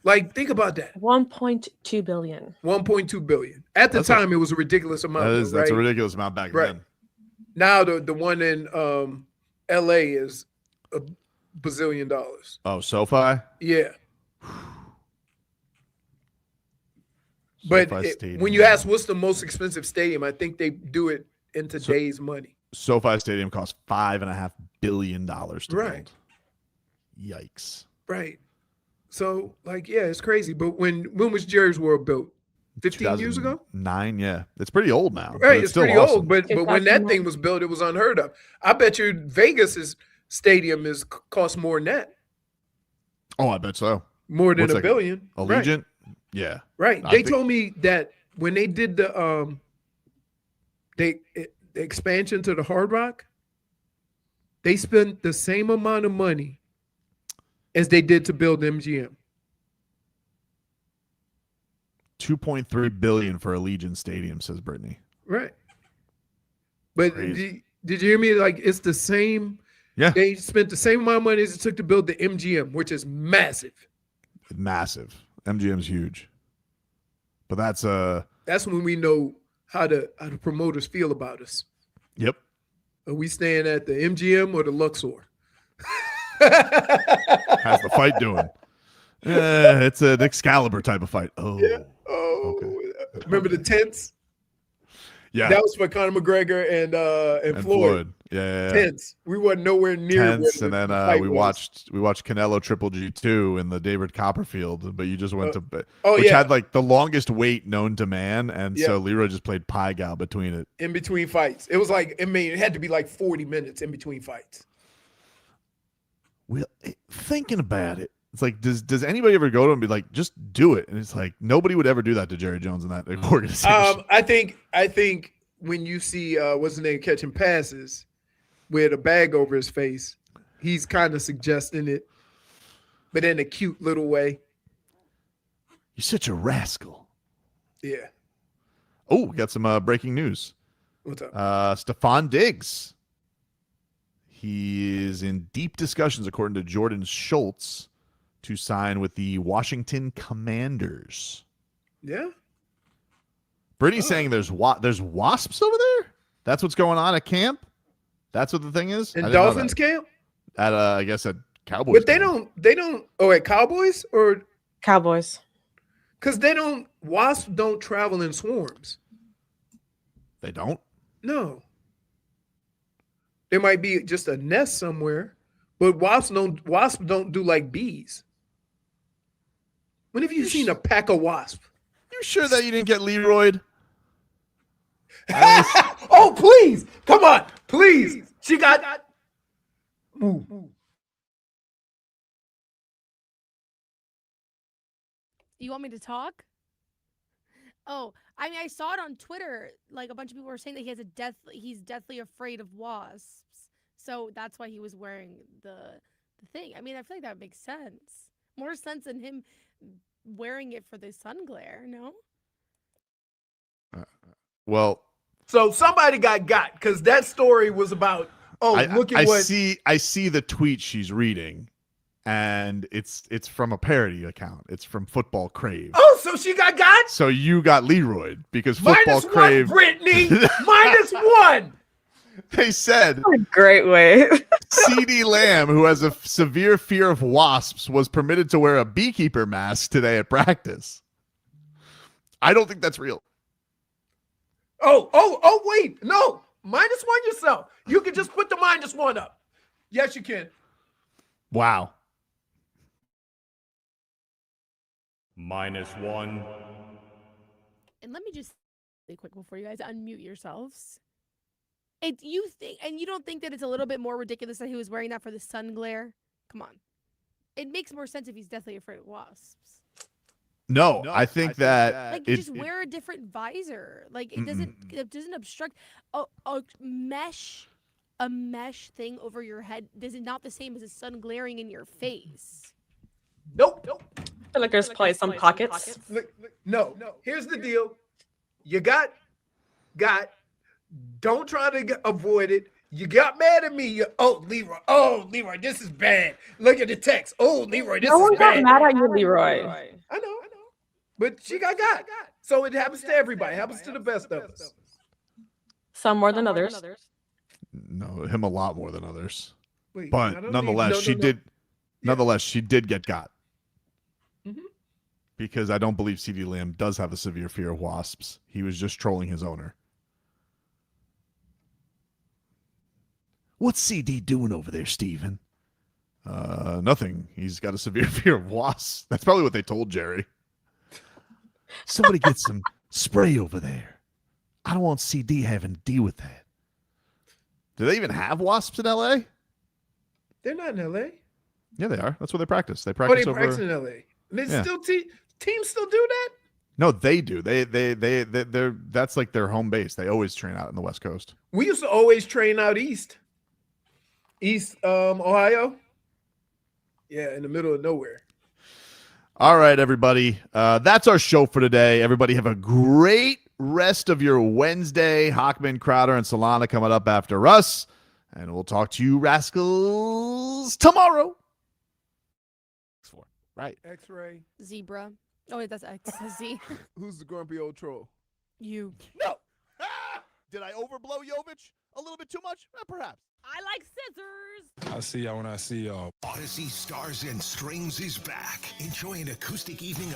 Like, think about that. 1.2 billion. 1.2 billion. At the time, it was a ridiculous amount. That's a ridiculous amount back then. Now the one in LA is $1 bazillion. Oh, SoFi? Yeah. But when you ask what's the most expensive stadium, I think they do it in today's money. SoFi Stadium costs $5.5 billion to build. Yikes. Right. So, like, yeah, it's crazy. But when was Jerry's World built? 15 years ago? 9, yeah. It's pretty old now. Right, it's still pretty awesome. old. But when that thing was built, it was unheard of. I bet you Vegas's stadium cost more than that. Oh, I bet so. More than $1 billion. Allegiant? Right. Yeah. Right. They told me that when they did the expansion to the Hard Rock, they spent the same amount of money as they did to build MGM. $2.3 billion for Allegiant Stadium, says Brittney. Right. But did you hear me? Like, it's the same. Yeah. They spent the same amount of money as it took to build the MGM, which is massive. Massive. MGM's huge. But that's when we know how the promoters feel about us. Yep. Are we staying at the MGM or the Luxor? How's the fight doing? It's an Excalibur type of fight. Oh. Yeah. Oh. Okay. Remember the tents? Yeah. That was for Conor McGregor and Floyd. Yeah. Tents. We weren't nowhere near tents, and then we watched Canelo Triple G2 in the David Copperfield, but you just went to which had like the longest wait known to man, and so Leroy just played pie gal between it. In between fights. It was like, I mean, it had to be like 40 minutes in between fights. Well, thinking about it, it's like, does anybody ever go to him and be like, just do it? And it's like, nobody would ever do that to Jerry Jones in that organization. I think when you see what's his name catching passes with a bag over his face, he's kind of suggesting it, but in a cute little way. You're such a rascal. Yeah. Oh, we got some breaking news. What's up? Stephon Diggs. He is in deep discussions, according to Jordan Schultz, to sign with the Washington Commanders. Yeah. Brittany's saying there's wasps over there? That's what's going on at camp? That's what the thing is? In Dolphins camp? At I guess at Cowboys. But they don't at Cowboys or Cowboys. Because wasps don't travel in swarms. They don't? No. There might be just a nest somewhere, but wasps don't do like bees. When have you seen a pack of wasps? You sure that you didn't get Leroyed? Oh, please. Come on. Please. She got. Move. You want me to talk? Oh, I mean, I saw it on Twitter. Like, a bunch of people were saying that he's deathly afraid of wasps. So that's why he was wearing the thing. I mean, I feel like that makes sense. More sense than him wearing it for the sun glare, no? Well, so somebody got because that story was about, look at what. I see the tweet she's reading, and it's from a parody account. It's from Football Crave. Oh, so she got. So you got Leroyed because Football -1, Crave. Brittney. -1. They said great way. CeeDee Lamb, who has a severe fear of wasps, was permitted to wear a beekeeper mask today at practice. I don't think that's real. Oh, wait. No. -1 yourself. You can just put the -1 up. Yes, you can. Wow. -1. And let me just say quick before you guys unmute yourselves. You don't think that it's a little bit more ridiculous that he was wearing that for the sun glare? Come on. It makes more sense if he's deathly afraid of wasps. No, I think that Like, just wear a different visor. Like, it doesn't obstruct a mesh thing over your head. This is not the same as the sun glaring in your face. Nope. I feel like there's probably some pockets. Look, no. Here's the deal. You got. Don't try to avoid it. You got mad at me. Leroy, this is bad. Look at the text. Oh, Leroy, this is bad. No one got mad at you, Leroy. I know. But she got. So it happens to everybody. It happens to the best of us. Some more than others. No, him a lot more than others. Wait, but nonetheless, she did. Nonetheless, she did get got. Mm-hmm. Because I don't believe CeeDee Lamb does have a severe fear of wasps. He was just trolling his owner. What's CD doing over there, Steven? Nothing. He's got a severe fear of wasps. That's probably what they told Jerry. Somebody get some spray over there. I don't want CD having to deal with that. Do they even have wasps in LA? They're not in LA. Yeah, they are. That's where they practice. They practice over. Practice in LA. Teams still do that? No, they do. They're that's like their home base. They always train out in the West Coast. We used to always train out east. Ohio. Yeah, in the middle of nowhere. All right, everybody. That's our show for today. Everybody have a great rest of your Wednesday. Hockman, Crowder, and Solana coming up after us. And we'll talk to you rascals tomorrow. Right. X-ray. Zebra. Oh, wait, that's X. Z. Who's the grumpy old troll? You. No. Did I overblow Jovic a little bit too much? Perhaps. I like scissors. I'll see y'all when I see y'all. Odyssey Stars and Strings is back. Enjoy an acoustic evening of